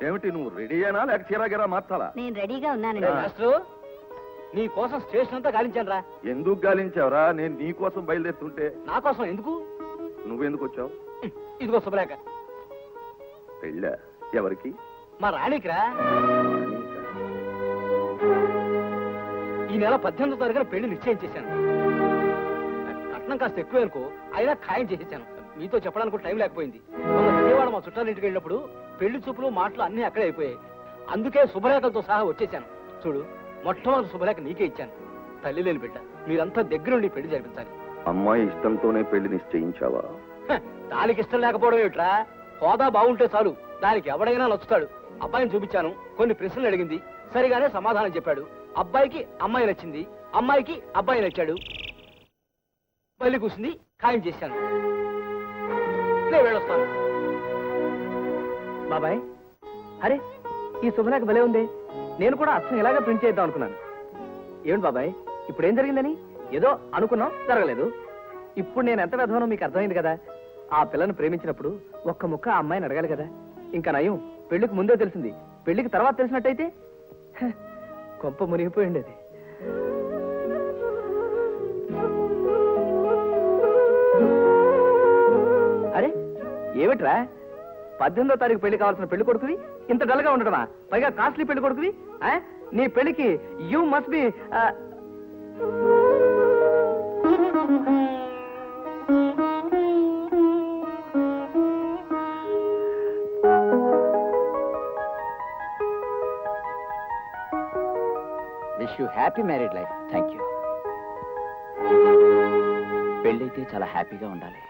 Speaker 5: ఏమిటి నువ్వు రెడీ అయినా లేక చీరాగిరా మార్చాలా?
Speaker 7: నేను రెడీగా ఉన్నానండి.
Speaker 4: నీ కోసం స్టేషన్ అంతా గాలించాను రా.
Speaker 5: ఎందుకు గాలించావురా? నేను నీ కోసం బయలుదేరుతుంటే.
Speaker 4: నా కోసం ఎందుకు?
Speaker 5: నువ్వెందుకు వచ్చావు?
Speaker 4: ఇదిగో శుభలేఖ.
Speaker 5: పెళ్ళా? ఎవరికి?
Speaker 4: మా రాణికిరా. ఈ నెల 18వ తారీఖున పెళ్లి నిశ్చయం చేశాను. కట్నం కాస్త ఎక్కువ అనుకో, అయినా ఖాయం చేసేసాను. మీతో చెప్పడానికి టైం లేకపోయింది. మొన్న విజయవాడ మా చుట్టాల ఇంటికి వెళ్ళినప్పుడు పెళ్లి చూపులు మాటలు అన్నీ అక్కడే అయిపోయాయి. అందుకే శుభలేఖలతో సహా వచ్చేసాను. చూడు, మొట్టమొదటి శుభలేఖ నీకే ఇచ్చాను. తల్లి లేని బిడ్డ, మీరంతా దగ్గరుండి పెళ్లి జరిపించాలి.
Speaker 5: అమ్మాయి ఇష్టంతోనే పెళ్లి నిశ్చయించావా?
Speaker 4: దానికి ఇష్టం లేకపోవడం ఏమిట్రా? హోదా బాగుంటే చాలు, దానికి ఎవడైనా నచ్చుతాడు. అబ్బాయిని చూపించాను, కొన్ని ప్రశ్నలు అడిగింది, సరిగానే సమాధానం చెప్పాడు. అబ్బాయికి అమ్మాయి నచ్చింది, అమ్మాయికి అబ్బాయి నచ్చాడు. మళ్ళీ కూర్చుంది, ఖాయం చేశాను. నేను వెళ్ళొస్తాను. బాబాయ్, అరే ఈ శుభలేఖ భలే ఉంది. నేను కూడా అచ్చం ఇలాగే ప్రింట్ చేద్దాం అనుకున్నాను. ఏమిటి బాబాయ్, ఇప్పుడు ఏం జరిగిందని? ఏదో అనుకున్నాం, జరగలేదు. ఇప్పుడు నేను ఎంత విధవనో మీకు అర్థమైంది కదా. ఆ పిల్లను ప్రేమించినప్పుడు ఒక్క ముక్క ఆ అమ్మాయిని అడగాలి కదా. ఇంకా నయం, పెళ్లికి ముందే తెలిసింది. పెళ్లికి తర్వాత తెలిసినట్టయితే కొంప మునిగిపోయింది. అది అరే ఏమిట్రా, 18వ తారీఖు పెళ్లి కావాల్సిన పెళ్లి కొడుకువి ఇంత డల్గా ఉండటమా? పైగా కాస్ట్లీ పెళ్లి కొడుకువి. నీ పెళ్లికి you must be. Wish you happy married life.
Speaker 8: Thank you. పెళ్ళైతే చాలా హ్యాపీగా ఉండాలి,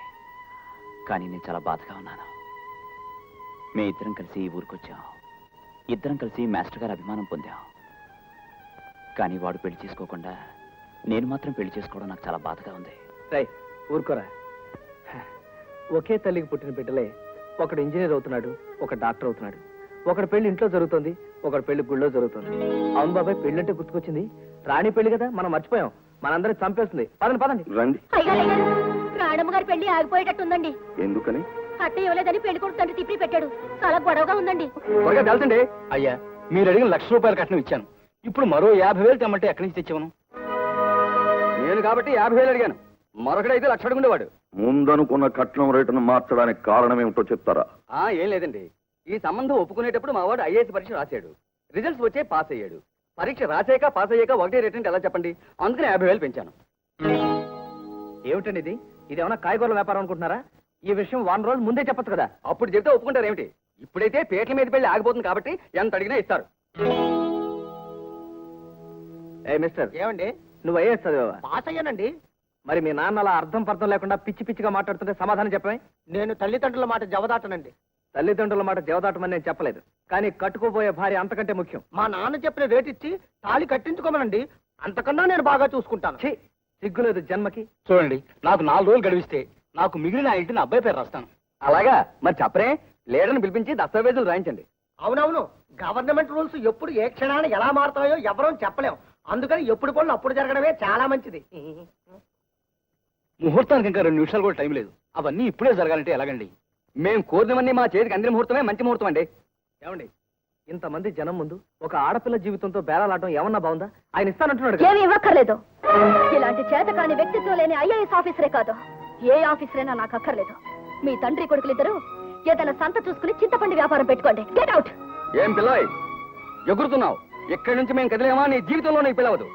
Speaker 8: కానీ నేను చాలా బాధగా ఉన్నాను. మీ ఇద్దరం కలిసి ఈ ఊరికొచ్చాం. ఇద్దరం కలిసి మాస్టర్ గారి అభిమానం పొందాం. కానీ వాడు పెళ్లి చేసుకోకుండా నేను మాత్రం పెళ్లి చేసుకోవడం నాకు చాలా బాధగా ఉంది.
Speaker 4: రై ఊరుకోరా. ఒకే తల్లికి పుట్టిన బిడ్డలే ఒకడు ఇంజనీర్ అవుతున్నాడు, ఒక డాక్టర్ అవుతున్నాడు. ఒకడు పెళ్లి ఇంట్లో జరుగుతుంది, ఒకడు పెళ్లి గుళ్ళో జరుగుతుంది. అవును బాబాయ్, పెళ్ళంటే గుర్తుకొచ్చింది. రాణి పెళ్లి కదా, మనం మర్చిపోయాం. మనందరం చంపేస్తుంది. పదండి పదండి.
Speaker 5: రండి.
Speaker 6: రాణమ్మ గారి పెళ్లి ఆగిపోయేటట్టుందండి.
Speaker 5: ఎందుకని?
Speaker 6: కట్ట ఇవ్వలేదని పెళ్లి కొడుకు తండ్రి తిప్పి పెట్టాడు. చాలా గొడవగా ఉందండి.
Speaker 4: త్వరగా తెలుసండి. అయ్యా, మీరు అడిగిన ₹1,00,000 కట్నం ఇచ్చాను. ఇప్పుడు మరో 50,000 తెమ్మంటే ఎక్కడి నుంచి తెచ్చేవను? నేను కాబట్టి 50,000 అడిగాను. మరొకడైతే 1,00,000 అడుగుండేవాడు.
Speaker 5: ముందనుకున్న కట్నం రేటును మార్చడానికి కారణం ఏమిటో చెప్తారా?
Speaker 4: ఏం లేదండి, ఈ సంబంధం ఒప్పుకునేటప్పుడు మా వాడు ఐఏఎస్ పరీక్ష రాశాడు. రిజల్ట్స్ వచ్చే పాస్ అయ్యాడు. పరీక్ష రాసాక పాస్ అయ్యాక ఒకటే రేట్ అంటే ఎలా చెప్పండి? అందుకని 50,000 పెంచాను. ఏమిటండి ఇది? ఇదేమన్నా కాయగూరల వ్యాపారం అనుకుంటున్నారా? ఈ విషయం 1 రోజు ముందే చెప్పచ్చు కదా. అప్పుడు చెప్తే ఒప్పుకుంటారు ఏమిటి? ఇప్పుడైతే పేట్ల మీద పెళ్లి ఆగిపోతుంది కాబట్టి ఎంత అడిగినా ఇస్తారు. ఏ మిస్టర్, ఏమండి నువ్వు ఐఏఎస్ చదివావా? పాస్ అయ్యానండి. మరి మీ నాన్న అలా అర్థం పర్థం లేకుండా పిచ్చి పిచ్చిగా మాట్లాడుతుంటే సమాధానం చెప్పమే.
Speaker 10: నేను తల్లిదండ్రుల మాట జవదాటనండి.
Speaker 4: తల్లిదండ్రుల మాట జవదాటమని నేను చెప్పలేదు, కానీ కట్టుకోబోయే భార్య అంతకంటే ముఖ్యం.
Speaker 10: మా నాన్న చెప్పిన రేట్ ఇచ్చి తాళి కట్టించుకోమనండి, అంతకన్నా నేను బాగా చూసుకుంటాను.
Speaker 4: ఛీ, సిగ్గులేదు జన్మకి.
Speaker 10: చూడండి, నాకు 4 రోజులు గడివిస్తే నాకు మిగిలిన ఇంటిని అబ్బాయి పేరు రాస్తాను.
Speaker 4: అలాగా? మరి చెప్పరే, లీడర్ని పిలిపించి దస్తావేజులు రాయించండి.
Speaker 10: అవునవును, గవర్నమెంట్ రూల్స్ ఎప్పుడు ఏ క్షణాన్ని ఎలా మారుతాయో ఎవరూ చెప్పలేం. అందుకని ఎప్పుడు పనులు అప్పుడు జరగడమే చాలా మంచిది.
Speaker 4: ముహూర్తానికి ఇంకా 2 నిమిషాలు కూడా టైం లేదు. అవన్నీ ఇప్పుడే జరగాలంటే ఎలాగండి? మేము కోరినవన్నీ మా చేతికి అందిన ముహూర్తమే మంచి ముహూర్తం అండి. ఏమండి, ఇంతమంది జనం ముందు ఒక ఆడపిల్ల జీవితంతో బేరాలాడటం ఏమన్నా బాగుందా? ఆయన ఇస్తానంటున్నాడు కదా.
Speaker 7: ఏమీ ఇవ్వక్కర్లేదు. ఇలాంటి చేతకాని వ్యక్తిత్వం లేని ఐఏఎస్ ఆఫీసరే కాదు, ఏ ఆఫీసరైనా నాకు అక్కర్లేదు. మీ తండ్రి కొడుకులిద్దరూ ఏదైనా సంత చూసుకుని చింతపండు వ్యాపారం పెట్టుకోండి. Get out.
Speaker 4: ఏం పిల్లయ్ ఎగురుతున్నావు? ఇక్కడి నుంచి మేము కదిలేమా నీ జీవితంలో నీకు పిలవదు.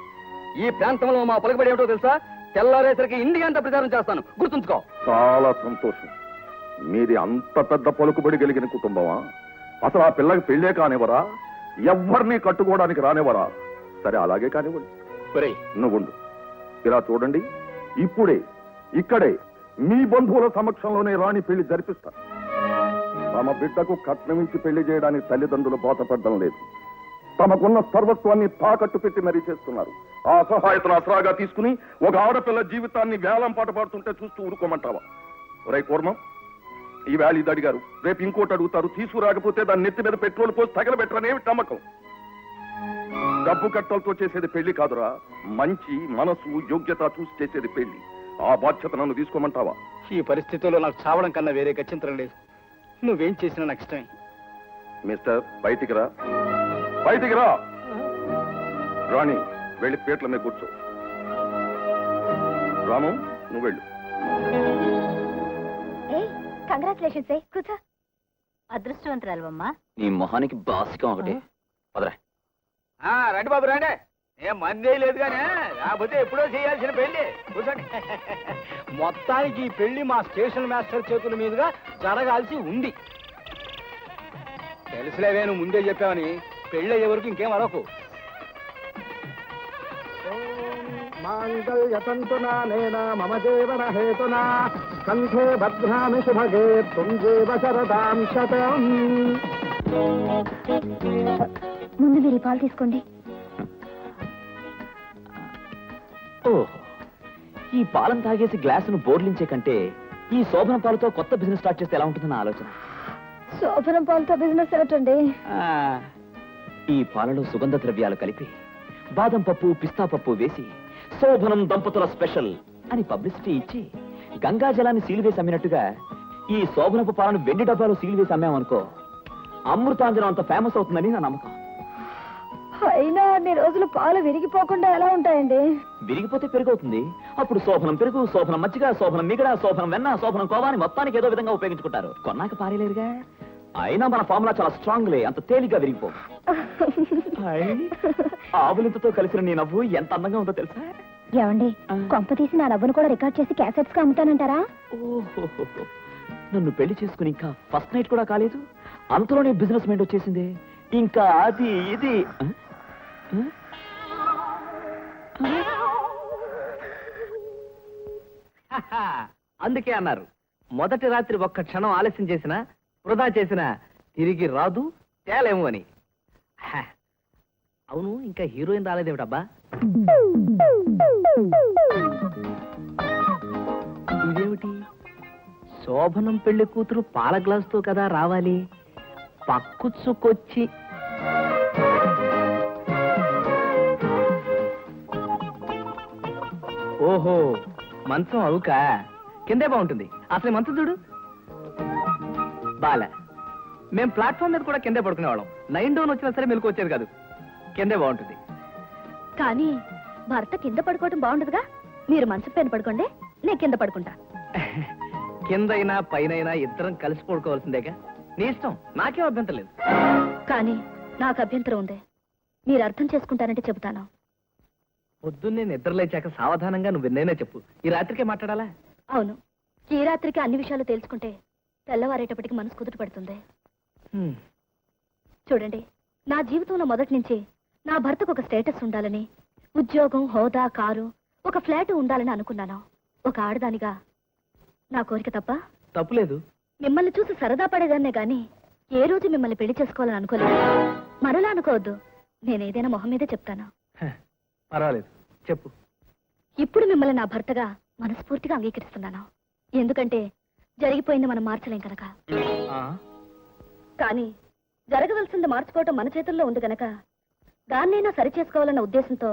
Speaker 4: ఈ ప్రాంతంలో మా పలుకుబడి ఏమిటో తెలుసా? తెల్లారేసరికి ఇండియా అంతా ప్రచారం చేస్తాను, గుర్తుంచుకో.
Speaker 5: చాలా సంతోషం. మీది అంత పెద్ద పలుకుబడి కలిగిన కుటుంబమా? అసలు ఆ పిల్లకి పెళ్ళే కానివ్వరా? ఎవరిని కట్టుకోవడానికి రానివ్వరా? సరే, అలాగే కానివ్వండి. నువ్వుండు. ఇలా చూడండి, ఇప్పుడే ఇక్కడే మీ బంధువుల సమక్షంలోనే రాణి పెళ్లి జరిపిస్తా. తమ బిడ్డకు కట్నమించి పెళ్లి చేయడానికి తల్లిదండ్రులు బాధపడడం లేదు. తమకున్న సర్వస్వాన్ని తాకట్టు పెట్టి మరీ చేస్తున్నారు. ఆ సహాయతను అసరాగా తీసుకుని ఒక ఆడపిల్ల జీవితాన్ని వేలం పాట పాడుతుంటే చూస్తూ ఊరుకోమంటావా? ఒరే కూర్మం, ఈ వేళ ఇది అడిగారు, రేపు ఇంకోటి అడుగుతారు. తీసుకురాకపోతే దాన్ని నెత్తి మీద పెట్రోల్ పోసి తగలబెట్టరనేమి నమ్మకం? డబ్బు కట్టలతో చేసేది పెళ్లి కాదురా, మంచి మనసు యోగ్యత చూసి చేసేది పెళ్లి. ఆ బాధ్యత నన్ను తీసుకోమంటావా?
Speaker 10: ఈ పరిస్థితుల్లో నాకు చావడం కన్నా వేరే గత్యంతరం లేదు. నువ్వేం చేసినా నాకు ఇష్టమే.
Speaker 5: మిస్టర్, బయటికి రా, బయటికి రా. రాణి, వెళ్ళి పీటల మీద కూర్చో. రాము, నువ్వు వెళ్ళు.
Speaker 7: కంగ్రాచులేషన్స్. కూర్చో. అదృష్టవంతురాలమ్మా.
Speaker 8: నీ మొహానికి బాసికం ఒకటి. పదరా.
Speaker 4: రండి బాబు రండి. ఏం మందే లేదు కానీ, లేకపోతే ఎప్పుడో చేయాల్సిన పెళ్లి. కూర్చోండి.
Speaker 10: మొత్తానికి ఈ పెళ్లి మా స్టేషన్ మాస్టర్ చేతుల మీదుగా జరగాల్సి ఉంది. తెలుసులేవే, నువ్వు ముందే చెప్పావని. పెళ్లి అయ్యే వరకు ఇంకేం అడకు. మాంగళ్యతంతునా నేనా మమ జీవన హేతునా కంఠే భద్రామి శుభగే త్వం జీవ శరదాం శతం.
Speaker 7: ముందు మీరు పాలు తీసుకోండి.
Speaker 8: ఓహో, ఈ పాలను తాగేసి గ్లాసును బోర్లించే కంటే ఈ శోభన పాలతో కొత్త బిజినెస్ స్టార్ట్ చేస్తే ఎలా ఉంటుందన్న ఆలోచన.
Speaker 7: శోభనం పాలతో బిజినెస్ ఏమిటండి?
Speaker 8: ఈ పాలలో సుగంధ ద్రవ్యాలు కలిపి బాదం పప్పు, పిస్తా పప్పు వేసి శోభనం దంపతుల స్పెషల్ అని పబ్లిసిటీ ఇచ్చి గంగా జలాన్ని సీలువేసి అమ్మినట్టుగా ఈ శోభనపు పాలను వెండి డబ్బాలో సీలువేసి అమ్మామనుకో, అమృతాంజనం అంత ఫేమస్ అవుతుందని నా నమ్మకం.
Speaker 7: అయినా అన్ని రోజులు పాలు విరిగిపోకుండా ఎలా ఉంటాయండి?
Speaker 8: విరిగిపోతే పెరుగవుతుంది. అప్పుడు శోభనం పెరుగు, శోభనం మజ్జిగ, శోభనం మిగడ, శోభనం వెన్న, శోభనం కోవాని మొత్తానికి ఏదో విధంగా ఉపయోగించుకుంటారు. కొన్నాక పారేలేరుగా. అయినా మన ఫార్ములా చాలా స్ట్రాంగ్లే, అంత తేలిగ్గా విరిగిపో. ఆవులింతతో కలిసిన నీ నవ్వు ఎంత అందంగా ఉందో తెలుసా?
Speaker 7: ఏమండి, కొంప తీసి నా నవ్వును కూడా రికార్డ్ చేసి క్యాసెట్స్ గా అమ్ముతానంటారా?
Speaker 8: ఓహో, నన్ను పెళ్లి చేసుకుని ఇంకా ఫస్ట్ నైట్ కూడా కాలేదు, అంతలోనే బిజినెస్ మైండ్ వచ్చేసింది. ఇంకా అది ఇది.
Speaker 4: అందుకే అన్నారు, మొదటి రాత్రి ఒక్క క్షణం ఆలస్యం చేసినా, వృధా చేసినా తిరిగి రాదు, తేలేము అని. అవును, ఇంకా హీరోయిన్ రాలేదేమిటబ్బా? ఇదేమిటి? శోభనం పెళ్లి కూతురు పాల గ్లాసుతో కదా రావాలి, పక్కుచ్చుకొచ్చి. ఓహో, మంచం అవుక కిందే బాగుంటుంది. అసలు మంచం చూడు బాల. మేం ప్లాట్ఫామ్ మీద కూడా కిందే పడుకునేవాళ్ళం. 9 డౌన్ వచ్చినా సరే మెలకు వచ్చేది కాదు. కిందే బాగుంటుంది.
Speaker 7: కానీ భర్త కింద పడుకోవటం బాగుండదుగా. మీరు మంచం పైన పడుకోండి, నేను కింద పడుకుంటా.
Speaker 4: కిందైనా పైనైనా ఇద్దరం కలిసి పడుకోవాల్సిందేగా. నీ ఇష్టం, నాకేం అభ్యంతరం లేదు.
Speaker 7: కానీ నాకు అభ్యంతరం ఉంది. మీరు అర్థం చేసుకుంటానంటే చెబుతాను.
Speaker 4: పొద్దున్నే నిద్రలేచాక సావధానంగా నువ్వు ఎన్నైనా చెప్పు. ఈ రాత్రికే మాట్లాడాలా?
Speaker 7: అవును, ఈ రాత్రికి అన్ని విషయాలు తెలుసుకుంటే తెల్లవారేటప్పటికి మనసు కుదుట పడుతుంది. చూడండి, నా జీవితంలో మొదటి నుంచి నా భర్తకు ఒక స్టేటస్ ఉండాలని, ఉద్యోగం, హోదా, కారు, ఒక ఫ్లాట్ ఉండాలని అనుకున్నాను. ఒక ఆడదానిగా నా కోరిక తప్ప
Speaker 4: తప్పులేదు.
Speaker 7: మిమ్మల్ని చూసి సరదా పడేదాన్నే గాని ఏ రోజు మిమ్మల్ని పెళ్లి చేసుకోవాలని అనుకోలేదు. మరోలా అనుకోవద్దు, నేనేదైనా మొహం మీదే చెప్తాను.
Speaker 4: పర్వాలేదు, చెప్పు.
Speaker 7: ఇప్పుడు మిమ్మల్ని నా భర్తగా మనస్ఫూర్తిగా అంగీకరిస్తున్నాను. ఎందుకంటే జరిగిపోయింది మనం మార్చలేం కనుక. కానీ జరగవలసింది మార్చుకోవటం మన చేతుల్లో ఉంది గనక దాన్నైనా సరి చేసుకోవాలన్న ఉద్దేశంతో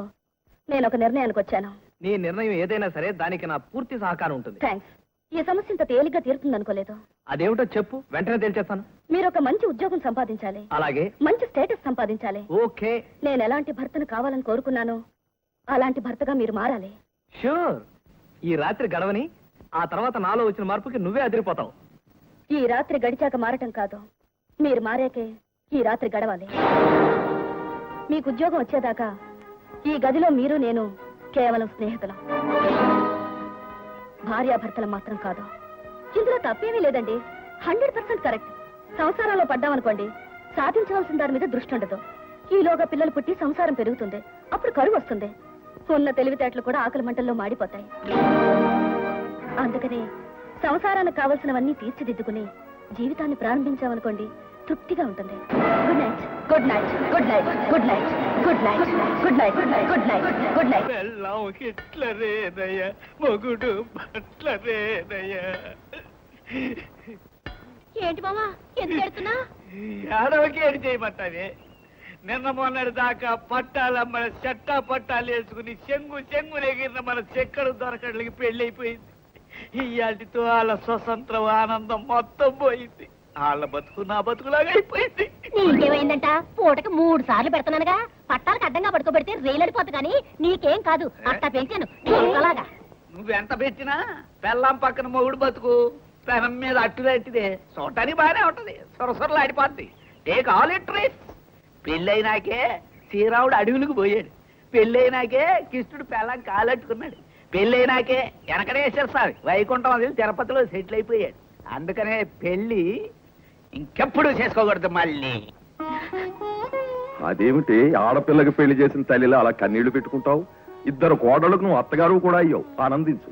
Speaker 7: నేను ఒక నిర్ణయానికి వచ్చాను.
Speaker 4: నీ నిర్ణయం ఏదైనా సరే దానికి నా పూర్తి సహకారం ఉంటుంది.
Speaker 7: థ్యాంక్స్. ఈ సమస్య ఇంత తేలిగ్గా తీరుతుందనుకోలేదు.
Speaker 4: అదేమిటో చెప్పు, వెంటనే తెలిచేస్తాను.
Speaker 7: మీరు ఒక మంచి ఉద్యోగం సంపాదించాలి,
Speaker 4: అలాగే.
Speaker 7: మంచి స్టేటస్ సంపాదించాలి.
Speaker 4: ఓకే.
Speaker 7: నేను ఎలాంటి భర్తను కావాలని కోరుకున్నానో అలాంటి భర్తగా మీరు మారాలి.
Speaker 4: షూర్. ఈ రాత్రి గడవని, ఆ తర్వాత నాలో వచ్చిన మార్పుకి నువ్వే అదిరిపోతావు.
Speaker 7: ఈ రాత్రి గడిచాక మారటం కాదు, మీరు మారాకే ఈ రాత్రి గడవాలి. మీకు ఉద్యోగం వచ్చేదాకా ఈ గదిలో మీరు నేను కేవలం స్నేహితులం, భార్యాభర్తలు మాత్రం కాదు. ఇందులో తప్పేమీ లేదండి. 100% కరెక్ట్. సంసారాల్లో పడ్డామనుకోండి, సాధించవలసిన దాని మీద దృష్టి ఉండదు. ఈలోగా పిల్లలు పుట్టి సంసారం పెరుగుతుంది, అప్పుడు కరువు వస్తుంది. ఉన్న తెలివితేటలు కూడా ఆకలి మంటల్లో మాడిపోతాయి. అందుకని సంసారానికి కావలసినవన్నీ తీర్చిదిద్దుకుని జీవితాన్ని ప్రారంభించామనుకోండి, తృప్తిగా ఉంటుంది. Good night, good night, good night, good night, good night, good night, good night, good night.
Speaker 3: మొగుడు బట్లరేదయ్యా.
Speaker 6: ఏంటి మామా ఎందుకు ఎడుతున్నా?
Speaker 3: ఆడవకి ఏడు చేయమంటావే. నిన్న మొన్నటి దాకా పట్టాలమ్మల చెట్టా పట్టాలు వేసుకుని చెంగు ఎగిరిన మన చెక్కడు దొరకడానికి పెళ్లి అయిపోయింది. ఇయాటితో వాళ్ళ స్వతంత్రం ఆనందం మొత్తం పోయింది. వాళ్ళ బతుకు నా బతుకులాగా అయిపోయింది.
Speaker 6: నీకేమైందంట? పూటకి 3 సార్లు పెడుతున్నానుగా. పట్టాలకు అడ్డంగా పడుకోబెడితే రైలు అడిపోతుంది కానీ నీకేం కాదు. అట్టా పెంచాను అలాగా.
Speaker 3: నువ్వెంత పెట్టినా పెళ్ళాం పక్కన మొగుడు బతుకు పెనం మీద అట్టుదట్టిదే చూడటానికి బాగానే ఉంటది, సొరసొరలు ఆడిపోద్ది. Take all it rice. పెళ్ళైనాకే శ్రీరాముడు అడవులకు పోయాడు, పెళ్ళైనాకే కృష్ణుడు పెళ్ళాం కాలట్టుకున్నాడు, పెళ్ళైనాకే వెనకనేశ్వర స్వామి వైకుంఠం అది తిరుపతిలో సెటిల్ అయిపోయాడు. అందుకనే పెళ్లి ఇంకెప్పుడు చేసుకోకూడదు మళ్ళీ.
Speaker 5: అదేమిటి ఆడపిల్లకి పెళ్లి చేసిన తల్లిలా అలా కన్నీళ్లు పెట్టుకుంటావు? 2 కోడళ్ళకు నువ్వు అత్తగారు కూడా అయ్యావు, ఆనందించు.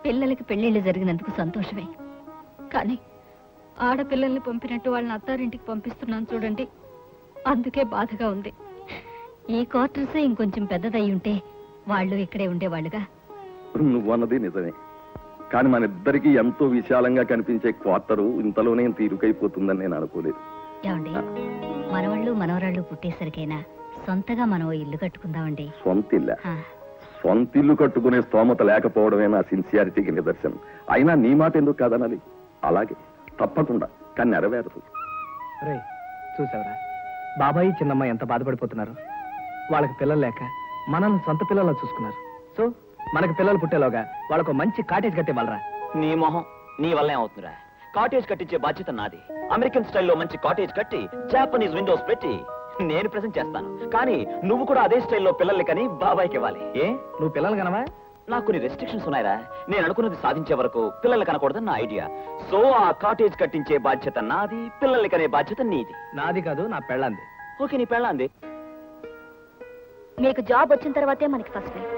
Speaker 9: పిల్లలకి పెళ్లిళ్ళు జరిగినందుకు సంతోషమే, కానీ ఆడపిల్లల్ని పంపినట్టు వాళ్ళని అత్తారింటికి పంపిస్తున్నాను చూడండి, అందుకే బాధగా ఉంది. ఈ క్వార్టర్స్ ఇంకొంచెం పెద్దదయ్యి ఉంటే వాళ్ళు ఇక్కడే ఉండేవాళ్ళుగా.
Speaker 5: నువ్వన్నది నిజమే, కానీ మన ఇద్దరికి ఎంతో విశాలంగా కనిపించే క్వార్టరు ఇంతలోనే తీరుకైపోతుందని నేను అనుకోలేదు.
Speaker 9: ఏమండి, మనవాళ్ళు మనవరాళ్ళు పుట్టేసరికైనా సొంతగా మనం ఇల్లు కట్టుకుందామండి.
Speaker 5: సొంతిల్లు కట్టుకునే స్తోమత లేకపోవడమే నా సిన్సియారిటీకి నిదర్శనం. అయినా నీ మాట ఎందుకు కాదనాలి? అలాగే తప్పకుండా, కానీ నెరవేరదు.
Speaker 4: రే చూసావరా, బాబాయి చిన్నమ్మ ఎంత బాధపడిపోతున్నారు. వాళ్ళకి పిల్లలు లేక మనల్ని సొంత పిల్లల్లో చూసుకున్నారు. సో మనకి పిల్లలు పుట్టేలోగా వాళ్ళకు మంచి కాటేజ్ కట్టే వాళ్ళరా.
Speaker 8: నీ మొహం, నీ వల్ల ఏమవుతుందిరా? కాటేజ్ కట్టించే బాధ్యత నాది. అమెరికన్ స్టైల్లో మంచి కాటేజ్ కట్టి జాపనీస్ విండోస్ పెట్టి నేను ప్రెజెంట్ చేస్తాను. కానీ నువ్వు కూడా అదే స్టైల్లో పిల్లల్ని కని బాబాయ్కి ఇవ్వాలి.
Speaker 4: ఏ నువ్వు పిల్లలు కనవా?
Speaker 8: నాకు కొన్ని రెస్ట్రిక్షన్స్ ఉన్నాయిరా. నేను అనుకున్నది సాధించే వరకు పిల్లల్ని కనకూడదని నా ఐడియా. సో ఆ కాటేజ్ కట్టించే బాధ్యత నాది, పిల్లల్ని కనే బాధ్యత నీది.
Speaker 4: నాది కాదు, నా పెళ్ళంది.
Speaker 8: ఓకే, నీ పెళ్ళంది.
Speaker 7: మీకు జాబ్ వచ్చిన తర్వాతే మనకి first night.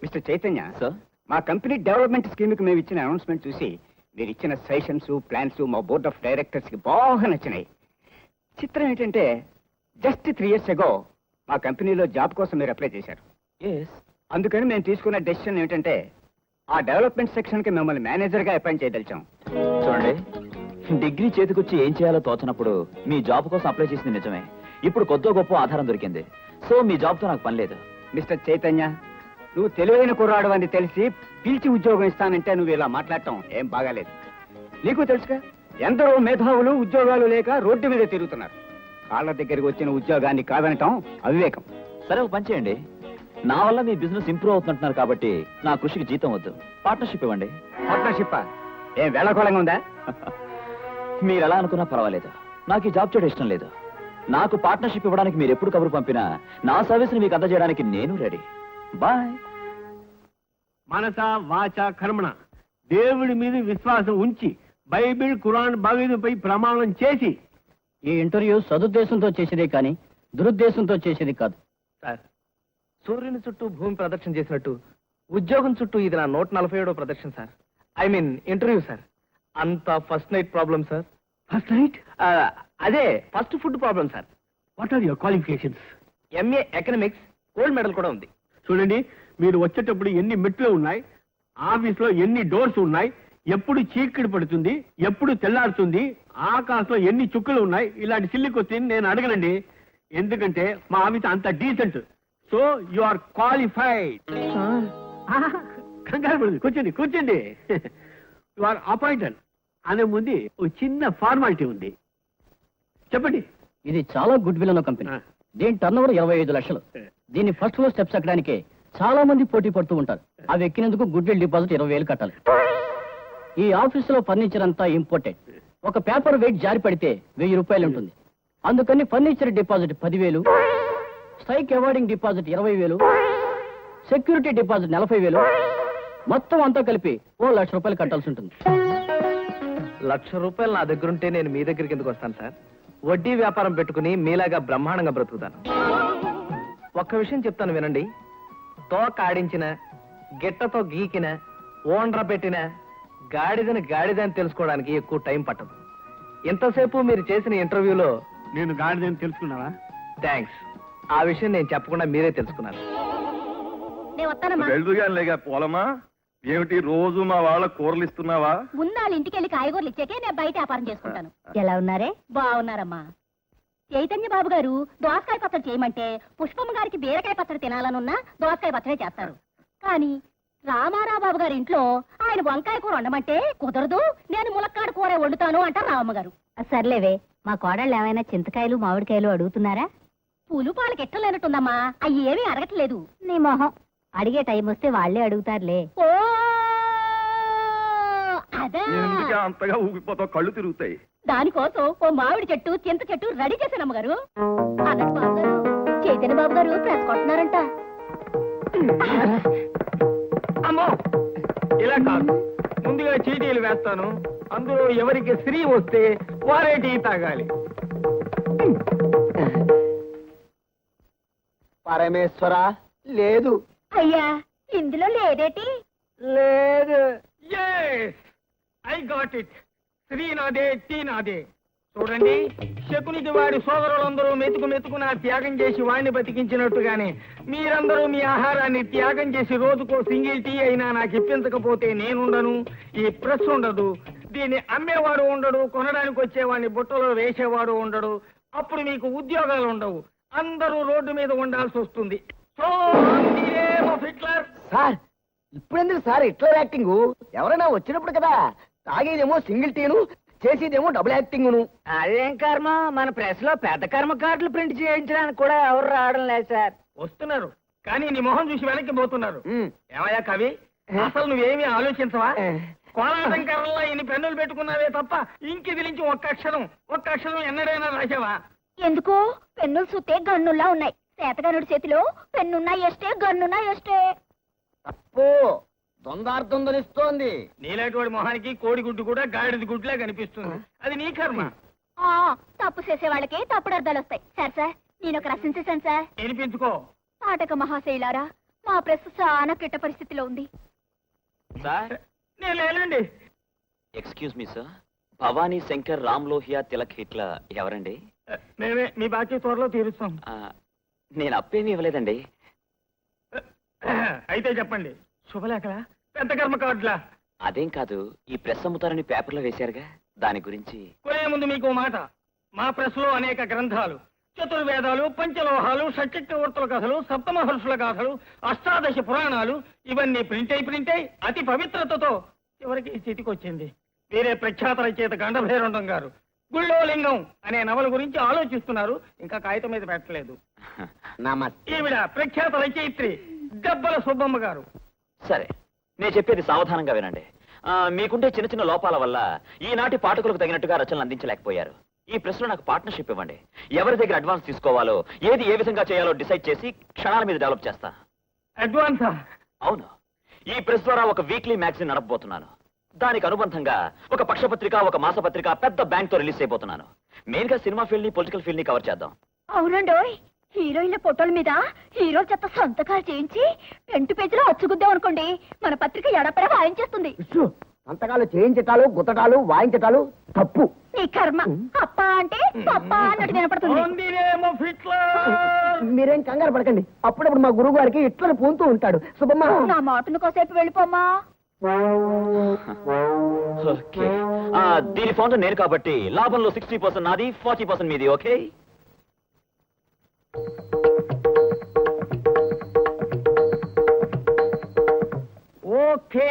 Speaker 10: Mister Chaitanya
Speaker 8: sir,
Speaker 10: మా కంపెనీ డెవలప్మెంట్ స్కీమ్ కి మేము ఇచ్చిన అనౌన్స్మెంట్ చూసి మీరు ఇచ్చిన సజెషన్స్ ప్లాన్స్ మా బోర్డ్ ఆఫ్ డైరెక్టర్స్ కి బాగా నచ్చినాయి. చిత్రం ఏంటంటే జస్ట్ 3 years ago మా కంపెనీలో జాబ్ కోసం మీరు అప్లై చేశారు. అందుకని మేము తీసుకున్న డెసిషన్ ఏంటంటే ఆ డెవలప్మెంట్ సెక్షన్ కి మిమ్మల్ని మేనేజర్ గా అపాయింట్ చేయదలిచాం.
Speaker 8: చూడండి, డిగ్రీ చేతికొచ్చి ఏం చేయాలో తోచనప్పుడు మీ జాబ్ కోసం అప్లై చేసింది నిజమే. ఇప్పుడు కొద్దో గొప్ప ఆధారం దొరికింది. సో మీ జాబ్ తో నాకు పని లేదు.
Speaker 10: మిస్టర్ చైతన్య, నువ్వు తెలివైన కుర్రాడు అని తెలిసి పిలిచి ఉద్యోగం ఇస్తానంటే నువ్వు ఇలా మాట్లాడటం ఏం బాగాలేదు. నీకు తెలుసుగా, ఎందరో మేధావులు ఉద్యోగాలు లేక రోడ్డు మీద తిరుగుతున్నారు. కాళ్ళ దగ్గరికి వచ్చిన ఉద్యోగాన్ని కాదనటం అవివేకం.
Speaker 8: సరే, ఒక పని చేయండి. నా వల్ల మీ బిజినెస్ ఇంప్రూవ్ అవుతుంటున్నారు కాబట్టి నా కృషికి జీతం వద్దు, పార్ట్నర్షిప్ ఇవ్వండి.
Speaker 10: పార్ట్నర్షిప్ ఏం వేళకోళంగా ఉందా?
Speaker 8: మీరు ఎలా అనుకున్నా పర్వాలేదు, నాకు ఈ జాబ్ చేయడం ఇష్టం లేదు. నాకు పార్ట్నర్షిప్ ఇవ్వడానికి మీరు ఎప్పుడు కబురు పంపినా నా సర్వీస్ ని మీకు అందజేయడానికి నేను రెడీ. బాయ్.
Speaker 3: మనస వాచ కర్మణ దేవుడి మీద విశ్వాసం ఉంచి బైబిల్ ఖురాన్ భగవద్గీతపై ప్రమాణం చేసి
Speaker 10: ఈ ఇంటర్వ్యూ సదుద్దేశంతో చేసేదే కానీ దురుద్దేశంతో చేసేది కాదు.
Speaker 4: సార్, సూర్యుని చుట్టూ భూమి ప్రదక్షిణ చేసినట్టు ఉద్యోగం చుట్టూ ఇది నా 147వ ప్రదర్శన sir. I mean interview sir. అంత first night problem sir.
Speaker 3: First night.
Speaker 4: అదే first food problem sir.
Speaker 3: What are your qualifications?
Speaker 4: MA economics, gold medal కూడా ఉంది.
Speaker 3: చూడండి, మీరు వచ్చేటప్పుడు ఎన్ని మెట్లు ఉన్నాయి, ఆఫీస్లో ఎన్ని డోర్స్ ఉన్నాయి, ఎప్పుడు చీకటి పడుతుంది, ఎప్పుడు తెల్లారుతుంది, ఆకాశంలో ఎన్ని చుక్కలు ఉన్నాయి, ఇలాంటి సిల్లి క్వశ్చన్ నేను అడగనండి. ఎందుకంటే మా ఆఫీస్ అంత decent. So you are qualified. కంగారు పడుతుంది, కూర్చోండి కూర్చోండి. యు ఆర్ అపాయింటెడ్ అనే ముందు ఒక చిన్న ఫార్మాలిటీ ఉంది. చెప్పండి.
Speaker 11: ఇది చాలా గుడ్ విల్ ఉన్న కంపెనీ. దీని టర్న్ ఓవర్ 25 లక్షలు. దీన్ని ఫస్ట్ ఫ్లోర్ స్టెప్స్ ఎక్కడానికి చాలా మంది పోటీ పడుతూ ఉంటారు. అవి ఎక్కినందుకు గుడ్ విల్ డిపాజిట్ 20,000 కట్టాలి. ఈ ఆఫీస్ లో ఫర్నిచర్ అంతా ఇంపోర్టెడ్. ఒక పేపర్ వెయిట్ జారి పడితే 1000 రూపాయలు ఉంటుంది. అందుకని furniture deposit 10,000, strike awarding deposit 20,000, security deposit 40,000, మొత్తం అంతా కలిపి 1,00,000 రూపాయలు కట్టాల్సి ఉంటుంది.
Speaker 4: ₹1,00,000 నా దగ్గర ఉంటే నేను మీ దగ్గరికి ఎందుకు వస్తాను సార్? వడ్డీ వ్యాపారం పెట్టుకుని మీలాగా బ్రహ్మాండంగా బ్రతుకుతాను. ఒక్క విషయం చెప్తాను వినండి. తోక ఆడించిన, గిట్టతో గీకిన, ఓండ్ర పెట్టిన గాడిదని గాడిదని తెలుసుకోవడానికి ఎక్కువ టైం పట్టదు. ఇంతసేపు మీరు చేసిన ఇంటర్వ్యూలో
Speaker 3: నేను గాడిదని తెలుసుకున్నావా?
Speaker 4: థ్యాంక్స్. ఆ విషయం నేను చెప్పకుండా మీరే తెలుసుకున్నారు.
Speaker 6: నేను వస్తానమ్మా.
Speaker 5: వెళ్ళుగానిలేగా పోలమా, ఏమిటి రోజు మా వాళ్ళ కూరలు ఇస్తున్నావా?
Speaker 6: ముందు వాళ్ళ ఇంటికి వెళ్ళి కాయగూరలు ఇచ్చాకే నేను బయట వ్యాపారం చేసుకుంటాను.
Speaker 7: ఎలా ఉన్నారే?
Speaker 6: బాగున్నారమ్మా. చైతన్య బాబు గారు దోసకాయ పచ్చడి చేయమంటే పుష్పమ్మ గారికి బీరకాయ పచ్చడి తినాలనున్నా దోసకాయ పచ్చడి చేస్తారు. కానీ రామారావు బాబు గారి ఇంట్లో ఆయన వంకాయ కూర వండమంటే కుదరదు, నేను ములక్కాడ కూర వండుతాను అంటారు రామమ్మ గారు.
Speaker 7: సర్లేవే, మా కోడళ్ళు ఏమైనా చింతకాయలు మామిడికాయలు అడుగుతున్నారా?
Speaker 6: పులు పాలకి ఎట్టలేనట్టుందమ్మా, అవి ఏమీ అడగట్లేదు.
Speaker 7: నీ మొహం, అడిగే టైం వస్తే వాళ్ళే అడుగుతారులే.
Speaker 6: ఓ అదా,
Speaker 5: ఎందుకే అంతగా ఊగిపోతావు, కళ్ళు తిరుగుతాయి.
Speaker 6: దానికోసం ఓ మామిడి చెట్టు చింత చెట్టు రెడీ చేశాను అమ్మగారు. అన్నట్టు బాబు గారు, చైతన్య బాబు గారు ప్రెస్ కొట్టున్నారంట.
Speaker 3: అమ్మో, ఇలా కాదు. ముందుగా చీటీలు వేస్తాను. అందులో ఎవరికి స్త్రీ వస్తే వారే టీ తాగాలి.
Speaker 11: పరమేశ్వర లేదు.
Speaker 6: అయ్యా, ఇందులో లేదేటి?
Speaker 3: లేదు. I got it. స్త్రీ నాదే, టీ నాదే. చూడండి, శకునికి వాడి సోదరులందరూ మెతుకున త్యాగం చేసి వాడిని బతికించినట్టుగానే మీరందరూ మీ ఆహారాన్ని త్యాగం చేసి రోజుకో సింగిల్ టీ అయినా నాకు ఇప్పించకపోతే నేనుండను, ఈ ప్రెస్ ఉండదు, దీన్ని అమ్మేవాడు ఉండడు, కొనడానికి వచ్చేవాడిని బుట్టలో వేసేవాడు ఉండడు, అప్పుడు మీకు ఉద్యోగాలు ఉండవు, అందరూ రోడ్డు మీద ఉండాల్సి వస్తుంది. So Hitler.
Speaker 11: సార్, ఇప్పుడెందుకు సార్ ఇట్లా యాక్టింగ్? ఎవరైనా వచ్చినప్పుడు కదా. తాగేదేమో సింగిల్ టీను, చేసేదేమో డబుల్ యాక్టింగ్.
Speaker 4: అదేం కర్మ, మన ప్రెస్ లో పెద్ద కర్మ కార్డులు ప్రింట్ చేయించడానికి కూడా ఎవరు రావడం లేదు సార్.
Speaker 3: వస్తున్నారు, కానీ నీ మొహం చూసి వెనక్కి పోతున్నారు. ఏమయ్యా కవి, అసలు నువ్వేమీ ఆలోచించవా? కోలాటంకరంలో ఇన్ని పెన్నులు పెట్టుకున్నావే తప్ప ఇంకిదిలించి ఒక్క అక్షరం ఎన్నడైనా రాసావా?
Speaker 6: ఎందుకో పెన్నులు సుత్తే గన్నుల్లా ఉన్నాయి. చేతగానుడి చేతిలో పెన్నున్నా ఎస్టే, గన్నున్నా ఎస్టే.
Speaker 11: తప్పు, దొందార్థం ధరిస్తోంది.
Speaker 3: నీలాంటి వాడి మొహానికి కోడిగుడ్డు కూడా గాడిద గుడ్లా కనిపిస్తుంది. అది నీ కర్మ.
Speaker 6: తప్పు చేసే వాళ్ళకి తప్పుడు అర్థాలు వస్తాయి. సార్ నేను ఒక రసం చేశాను సార్.
Speaker 3: వినిపించుకో.
Speaker 6: పాఠక మహాశైలారా, మా ప్రెస్ చాలా కిట్ట పరిస్థితిలో ఉంది.
Speaker 8: సార్,
Speaker 3: నేను లేనండి.
Speaker 8: Excuse me sir, Bhavani Shankar, Ram Lohia, Tilak Hitler ఎవరండి?
Speaker 3: మేమే, మీ బాకీ త్వరలో తీరుస్తాం.
Speaker 8: నేను అప్పేమీ ఇవ్వలేదండి.
Speaker 3: అయితే చెప్పండి. శుభలేఖలా, పెద్ద కర్మ కార్డులా?
Speaker 8: అదేం కాదు, ఈ ప్రెస్ అమ్ముతారని పేపర్లో వేశారుగా, దాని గురించి.
Speaker 3: కొనే ముందు మీకు మాట. మా ప్రెస్ లో అనేక గ్రంథాలు, చతుర్వేదాలు, పంచలోహాలు, షట్చక్రవర్తుల కథలు, సప్తమహర్షుల గాథలు, అష్టాదశ పురాణాలు ఇవన్నీ ప్రింట్ అయి అతి పవిత్రతతో చివరికి ఈ స్థితికి వచ్చింది. వేరే ప్రఖ్యాత రచయిత గండభైరండం గారు గుళ్ళో లింగం అనే నవల గురించి ఆలోచిస్తున్నారు. ఇంకా కాగితం మీద పెట్టలేదు. ఈవిడ ప్రఖ్యాత రచయిత్రి దెబ్బల సుబ్బమ్మ గారు.
Speaker 8: సరే, నేను చెప్పేది సావధానంగా వినండి. మీకుంటే చిన్న చిన్న లోపాల వల్ల ఈనాటి పాఠకులకు తగినట్టుగా రచనలు అందించలేకపోయారు. ఈ ప్రెస్లో నాకు పార్ట్నర్షిప్ ఇవ్వండి. ఎవరి దగ్గర అడ్వాన్స్ తీసుకోవాలో, ఏది ఏ విధంగా చేయాలో డిసైడ్ చేసి క్షణాల మీద డెవలప్ చేస్తా.
Speaker 3: అడ్వాన్సా?
Speaker 8: అవును. ఈ ప్రెస్ ద్వారా ఒక వీక్లీ మ్యాగజైన్ నడపబోతున్నాను. దానికి అనుబంధంగా ఒక పక్షపత్రిక, ఒక మాసపత్రిక, పెద్ద బ్యాంక్ తో రిలీజ్ అయిపోతున్నాను. మెయిన్ గా సినిమా ఫీల్డ్ ని, పొలిటికల్ ఫీల్డ్ ని కవర్ చేద్దాం.
Speaker 6: అవునండో,
Speaker 7: హీరోయిన్ల ఫోటోల మీద హీరో చెత్త సంతకాలు చేయించి ఫ్రంట్ పేజీలో అచ్చుగుద్దాం అనుకోండి మన పత్రిక ఎడపడ వాయించేస్తుంది.
Speaker 3: సంతకాలు చేయించటాలు గుత్తటాలు వాయించటాలు తప్పు.
Speaker 7: నీ కర్మ. అప్ప అంటే పప్ప అన్నట్టు వినపడుతుంది.
Speaker 3: మీరేం కంగారు పడకండి, అప్పుడప్పుడు మా గురువు గారికి ఇట్లా పూంతూ ఉంటాడు. శుభమ్మా,
Speaker 7: నా మాటను కోసేపు వెళ్ళిపోమ్మా.
Speaker 8: ఓకే దీని ఫౌండర్ నేను కాబట్టి లాభంలో 60% నాది, 40% మీది. Okay
Speaker 3: okay.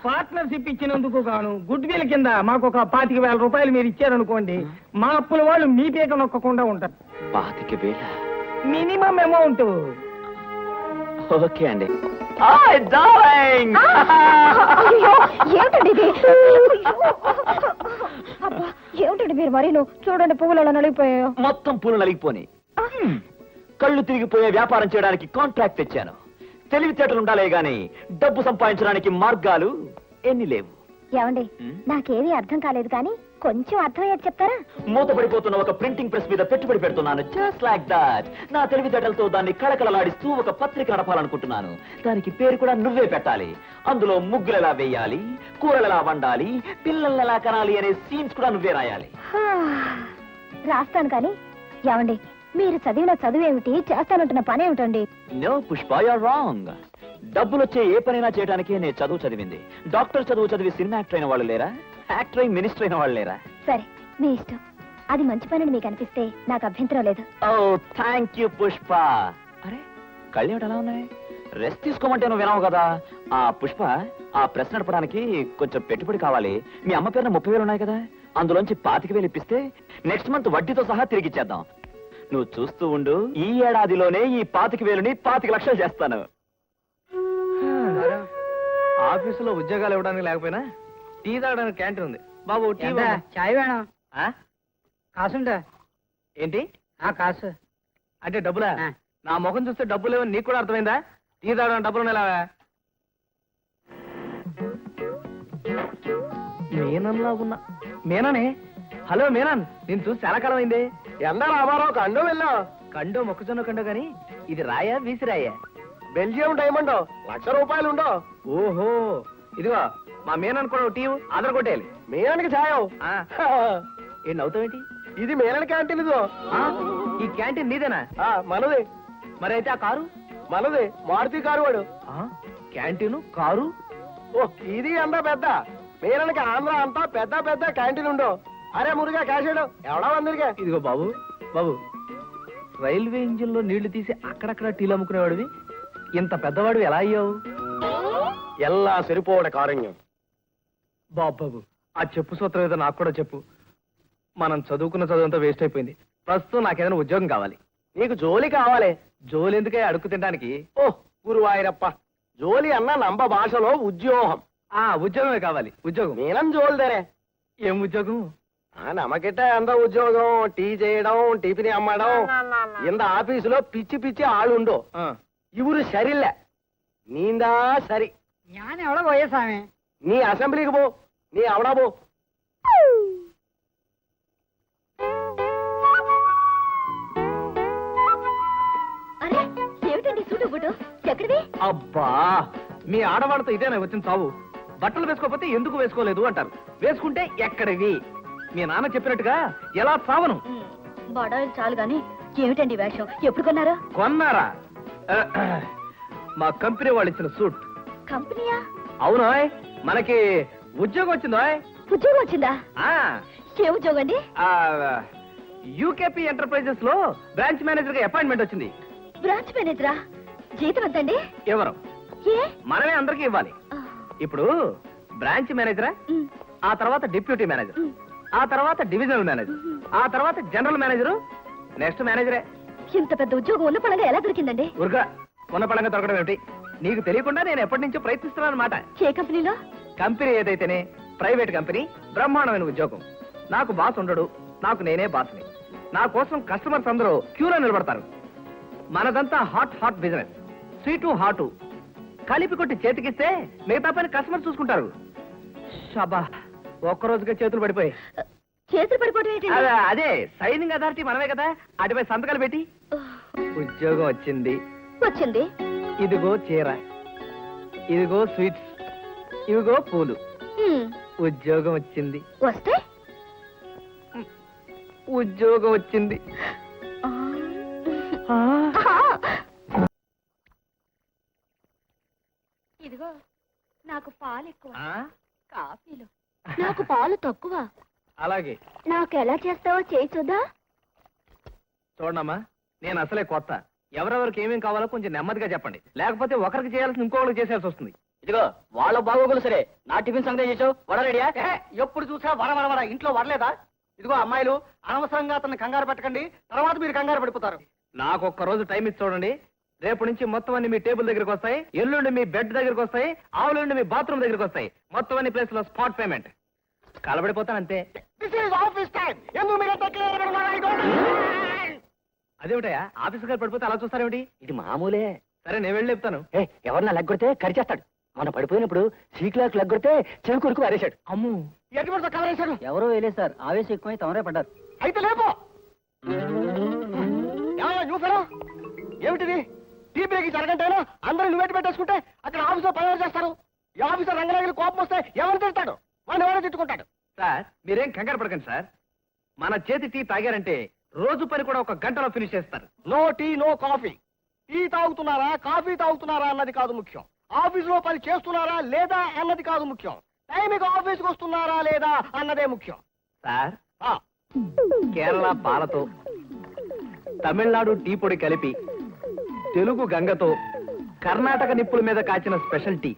Speaker 3: పార్ట్నర్షిప్ ఇచ్చినందుకు గాను గుడ్ విల్ కింద మాకు ఒక 25,000 రూపాయలు మీరు ఇచ్చారనుకోండి, మా అప్పుల వాళ్ళు మీ పీక నొక్కకుండా ఉంటారు.
Speaker 8: 25,000
Speaker 3: మినిమం అమౌంట్.
Speaker 8: ఓకే అండి. డార్లింగ్
Speaker 7: ఏమిటండి ఇది? అబ్బా, ఏమిటండి మీరు మరి చూడండి పువ్వులు అలా నలిగిపోయాయో.
Speaker 8: మొత్తం పూలు నలిగిపోని కళ్ళు తిరిగిపోయే వ్యాపారం చేయడానికి కాంట్రాక్ట్ తెచ్చాను. తెలివితేటలు ఉండాలే గాని డబ్బు సంపాదించడానికి మార్గాలు ఎన్ని లేవు.
Speaker 7: ఏమండి, నాకేమీ అర్థం కాలేదు కానీ కొంచెం అర్థమయ్యేది చెప్తారా?
Speaker 8: మూతపడిపోతున్న ఒక ప్రింటింగ్ ప్రెస్ మీద పెట్టుబడి పెడుతున్నాను. Just like that. నా తెలివితేటలతో దాన్ని కళకళలాడిస్తూ ఒక పత్రిక నడపాలనుకుంటున్నాను. దానికి పేరు కూడా నువ్వే పెట్టాలి. అందులో ముగ్గులు ఎలా వేయాలి, కూరలు ఎలా వండాలి, పిల్లల్ని ఎలా కనాలి అనే సీన్స్ కూడా నువ్వే రాయాలి.
Speaker 7: రాస్తాను కానీ ఏమండి, మీరు చదివిన చదువేమిటి, చేస్తానంటున్న పని ఏమిటండి?
Speaker 8: No Pushpa, you're wrong. డబ్బులొచ్చే ఏ పనైనా చేయడానికి నేను చదువు చదివింది. డాక్టర్ చదువు చదివి సినిమా యాక్టర్ అయిన వాళ్ళు లేరా? యాక్టర్ అయి మినిస్టర్ అయిన వాళ్ళు లేరా?
Speaker 7: సరే, మీ ఇష్టం. అది మంచి పని మీకు అనిపిస్తే నాకు అభ్యంతరం లేదు.
Speaker 8: ఓ థ్యాంక్ యూ పుష్ప. అరే కళ్ళేమిటి అలా ఉన్నాయి? రెస్ట్ తీసుకోమంటే నువ్వు వినవు కదా. ఆ పుష్ప, ఆ ప్రెస్ నడపడానికి కొంచెం పెట్టుబడి కావాలి. మీ అమ్మ పేరున 30,000 ఉన్నాయి కదా, అందులోంచి 25,000 ఇప్పిస్తే నెక్స్ట్ మంత్ వడ్డీతో సహా తిరిగి ఇచ్చేద్దాం. నువ్వు చూస్తూ ఉండు, ఈ ఏడాదిలోనే ఈ 25,000ని 25 లక్షలు చేస్తాను.
Speaker 4: ఆఫీసులో ఉద్యోగాలు ఇవ్వడానికి లేకపోయినా టీ తాగడానికి క్యాంటీన్ ఉంది. బాబు టీ
Speaker 3: చాయ్ వేణం కాసుంటా.
Speaker 4: ఏంటి
Speaker 3: కాసు
Speaker 4: అంటే డబ్బులా?
Speaker 3: ఆ.
Speaker 4: నా ముఖం చూస్తే డబ్బులు లేవని నీకు కూడా అర్థమైందా? టీ తాగడానికి డబ్బులు ఎలా? మేనన్లా ఉన్నా. మేననే? హలో మేనన్, నేను చూసి చాలా కాలం అయింది.
Speaker 3: ఎందా రామారావు కండో వెళ్ళావు?
Speaker 4: కండో మొక్కజొన్న కండో గాని ఇది రాయా వీసిరాయా?
Speaker 3: బెల్జియం డైమండ్ ₹1,00,000 ఉండో.
Speaker 4: ఓహో, ఇదిగో మా మేనన్ కూడా టీ ఆధార్ కొట్టేయాలి.
Speaker 3: మేనానికి ఛాయం.
Speaker 4: ఏం నవ్వుతావేంటి?
Speaker 3: ఇది మేనని క్యాంటీన్. ఇదిగో
Speaker 4: ఈ క్యాంటీన్ నీదేనా?
Speaker 3: మనది.
Speaker 4: మరి అయితే ఆ కారు
Speaker 3: మనది, మారుతి కారు వాడు.
Speaker 4: Canteen car?
Speaker 3: ఓ ఇది అంతా పెద్ద మేననికి ఆంధ్ర అంతా పెద్ద పెద్ద క్యాంటీన్ ఉండో. అరే మురుగా క్యాషేడు ఎవడా వందరికే.
Speaker 4: ఇదిగో బాబు, బాబు రైల్వే ఇంజిన్ లో నీళ్లు తీసి అక్కడక్కడ టీలు అమ్ముకునేవాడివి, ఇంత పెద్దవాడు ఎలా అయ్యావు?
Speaker 3: ఎల్లా సరిపోవడ కారణ్యం.
Speaker 4: బాబు ఆ చెప్పు సూత్రం ఏదో నాకు కూడా చెప్పు. మనం చదువుకున్న చదువుంతా వేస్ట్ అయిపోయింది. ప్రస్తుతం నాకేదైనా ఉద్యోగం కావాలి.
Speaker 3: నీకు జోలి కావాలి.
Speaker 4: జోలు ఎందుకే అడుక్కు తినడానికి?
Speaker 3: ఓ గురువాయిరప్ప, జోలి అన్న నంబ భాషలో ఉద్యోగం.
Speaker 4: ఉద్యోగమే కావాలి. ఉద్యోగం
Speaker 3: నేనం జోలిదరే.
Speaker 4: ఏం ఉద్యోగం?
Speaker 3: నమకిట్ట ఎంత ఉద్యోగం, టీ చేయడం, టిఫిన్ అమ్మడం. ఇంత ఆఫీసులో పిచ్చి పిచ్చి ఆളുండో. ఇవురు సరిలే, నీందా సరి.
Speaker 12: ഞാൻ എവിടെ പോയ സ്വാമി?
Speaker 3: నీ అసెంబ్లీకి పో, నీ అవడా పో.
Speaker 7: అరే ఏమిటండి సూటు బుటు ఎక్కడిది?
Speaker 4: అబ్బా, మీ ఆడవాళ్ళతో ఇదేనా వచ్చిన చావు? బట్టలు వేసుకోకపోతే ఎందుకు వేసుకోలేదు అంటారు, వేసుకుంటే ఎక్కడివి? మీ నాన్న చెప్పినట్టుగా ఎలా చావను?
Speaker 7: బడాయిలు చాలు గాని ఏమిటండి వేషం? ఎప్పుడు కొన్నారా?
Speaker 4: కొన్నారా? మా కంపెనీ వాళ్ళు ఇచ్చిన సూట్.
Speaker 7: కంపెనీయా?
Speaker 4: అవునా, మనకి ఉద్యోగం వచ్చిందో.
Speaker 7: ఉద్యోగం వచ్చిందా? ఏ ఉద్యోగం అండి?
Speaker 4: యూకేపీ ఎంటర్ప్రైజెస్ లో బ్రాంచ్ మేనేజర్ గా అపాయింట్మెంట్ వచ్చింది.
Speaker 7: బ్రాంచ్ మేనేజరా? జీతం ఎంతండి?
Speaker 4: ఎవరు?
Speaker 7: ఏ
Speaker 4: మనమే అందరికీ ఇవ్వాలి. ఇప్పుడు బ్రాంచ్ మేనేజరా, ఆ తర్వాత డిప్యూటీ మేనేజర్, ఆ తర్వాత డివిజనల్ మేనేజర్, ఆ తర్వాత జనరల్ మేనేజరు, నెక్స్ట్ మేనేజరే.
Speaker 7: ఇంత పెద్ద ఉద్యోగం ఉన్న పడంగా ఎలా దొరికిందండి?
Speaker 4: ఊరుగా ఉన్న పడంగా దొరకడం ఏమిటి? నీకు తెలియకుండా నేను ఎప్పటి నుంచో ప్రయత్నిస్తున్నాను అనమాట.
Speaker 7: ఏ కంపెనీలో?
Speaker 4: కంపెనీ ఏదైతేనే ప్రైవేట్ కంపెనీ, బ్రహ్మాండమైన ఉద్యోగం. నాకు బాస్ ఉండడు, నాకు నేనే బాస్ని. నా కోసం కస్టమర్స్ అందరూ క్యూలో నిలబడతారు. మనదంతా hot hot business, sweet hot కలిపి కొట్టి చేతికిస్తే మిగతా పని కస్టమర్ చూసుకుంటారు. షబా, ఒక్కరోజుగా చేతులు పడిపోయి.
Speaker 7: చేతులు పడిపోవడం ఏంటండి?
Speaker 4: అదే సైనింగ్ అథారిటీ మనమే కదా, అటుపై సంతకాలు పెట్టి ఉద్యోగం వచ్చింది.
Speaker 7: వచ్చింది.
Speaker 4: ఇదిగో చీర, ఇదిగో స్వీట్స్, ఇదిగో పూలు. ఉద్యోగం వచ్చింది.
Speaker 7: వస్తే
Speaker 4: ఉద్యోగం వచ్చింది.
Speaker 7: ఇదిగో నాకు పాలు ఎక్కువ, కాఫీలు నాకు పాలు తక్కువ.
Speaker 4: అలాగే.
Speaker 7: నాకు ఎలా చేస్తావో చేయి చూద్దా.
Speaker 4: చూడమ్మా, నేను అసలే కొత్త. ఎవరెవరికి ఏమేం కావాలో కొంచెం నెమ్మదిగా చెప్పండి, లేకపోతే ఒకరికి చేయాల్సిన ఇంకొకరికి చేసేయాల్సి వస్తుంది.
Speaker 11: ఇదిగో వాళ్ళ బాగోగులు సరే, నా టిఫిన్ సంగతి చేసావు. వడ రెడీయా?
Speaker 3: ఎప్పుడు చూసా వర ఇంట్లో వరలేదా? ఇదిగో అమ్మాయిలు, అనవసరంగా అతన్ని కంగారు పెట్టకండి, తర్వాత మీరు కంగారు పడిపోతారు.
Speaker 4: నాకు ఒక్క రోజు టైం ఇచ్చి చూడండి. రేపు నుంచి మొత్తం అన్ని మీ టేబుల్ దగ్గరికి వస్తాయి, ఎల్లుండి మీ బెడ్ దగ్గరికి వస్తాయి, ఆవులుండి మీ బాత్రూమ్ దగ్గరికి వస్తాయి. మొత్తం అన్ని ప్లేస్ లో స్పాట్ పేమెంట్. కలబడిపోతాను అంతే. అదేమిటయా ఆఫీస్ గారు పడిపోతే అలా చూస్తారేమిటి?
Speaker 11: ఇది మామూలే.
Speaker 4: సరే నేను వెళ్ళి చెప్తాను.
Speaker 11: ఎవరన్నా లెగ్గొడితే కరిచేస్తాడు. మనం పడిపోయినప్పుడు సీక్లాక్ లెగ్గొడితే చెవి కొడుకు వారేశాడు.
Speaker 4: అమ్ము,
Speaker 3: ఎటువంటి కవరేశాడు?
Speaker 11: ఎవరో వేలేదు సార్, ఆవేశం ఎక్కువై తమరే పడ్డారు.
Speaker 3: అయితే లేపో. ఏమిటిది? టీ బ్రేక్ అరగంటైనా అందరూ నువ్వేటి పెట్టేసుకుంటే అక్కడ ఆఫీసులో పని చేస్తారు. ఈ ఆఫీసర్ రంగరాగిలి కోపం వస్తే ఎవరు తిడతాడు? వాడిని ఎవరో తిట్టుకుంటాడు.
Speaker 4: సార్ మీరేం కంగారు పడకండి సార్. మన చేతి టీ తాగారంటే రోజు పని కూడా ఒక గంటలో ఫినిష్ చేస్తారు.
Speaker 3: No tea no coffee. Tea తాగుతున్నారా కాఫీ తాగుతున్నారా అన్నది కాదు ముఖ్యం. ఆఫీసులో పని చేస్తున్నారా లేదా అన్నది కాదు ముఖ్యం. టైంకి ఆఫీస్కి వస్తున్నారా లేదా అన్నదే ముఖ్యం.
Speaker 4: సార్, కేరళ పాలతో తమిళనాడు టీ పొడి కలిపి తెలుగు గంగతో కర్ణాటక నిప్పుల మీద కాచిన స్పెషల్ టీ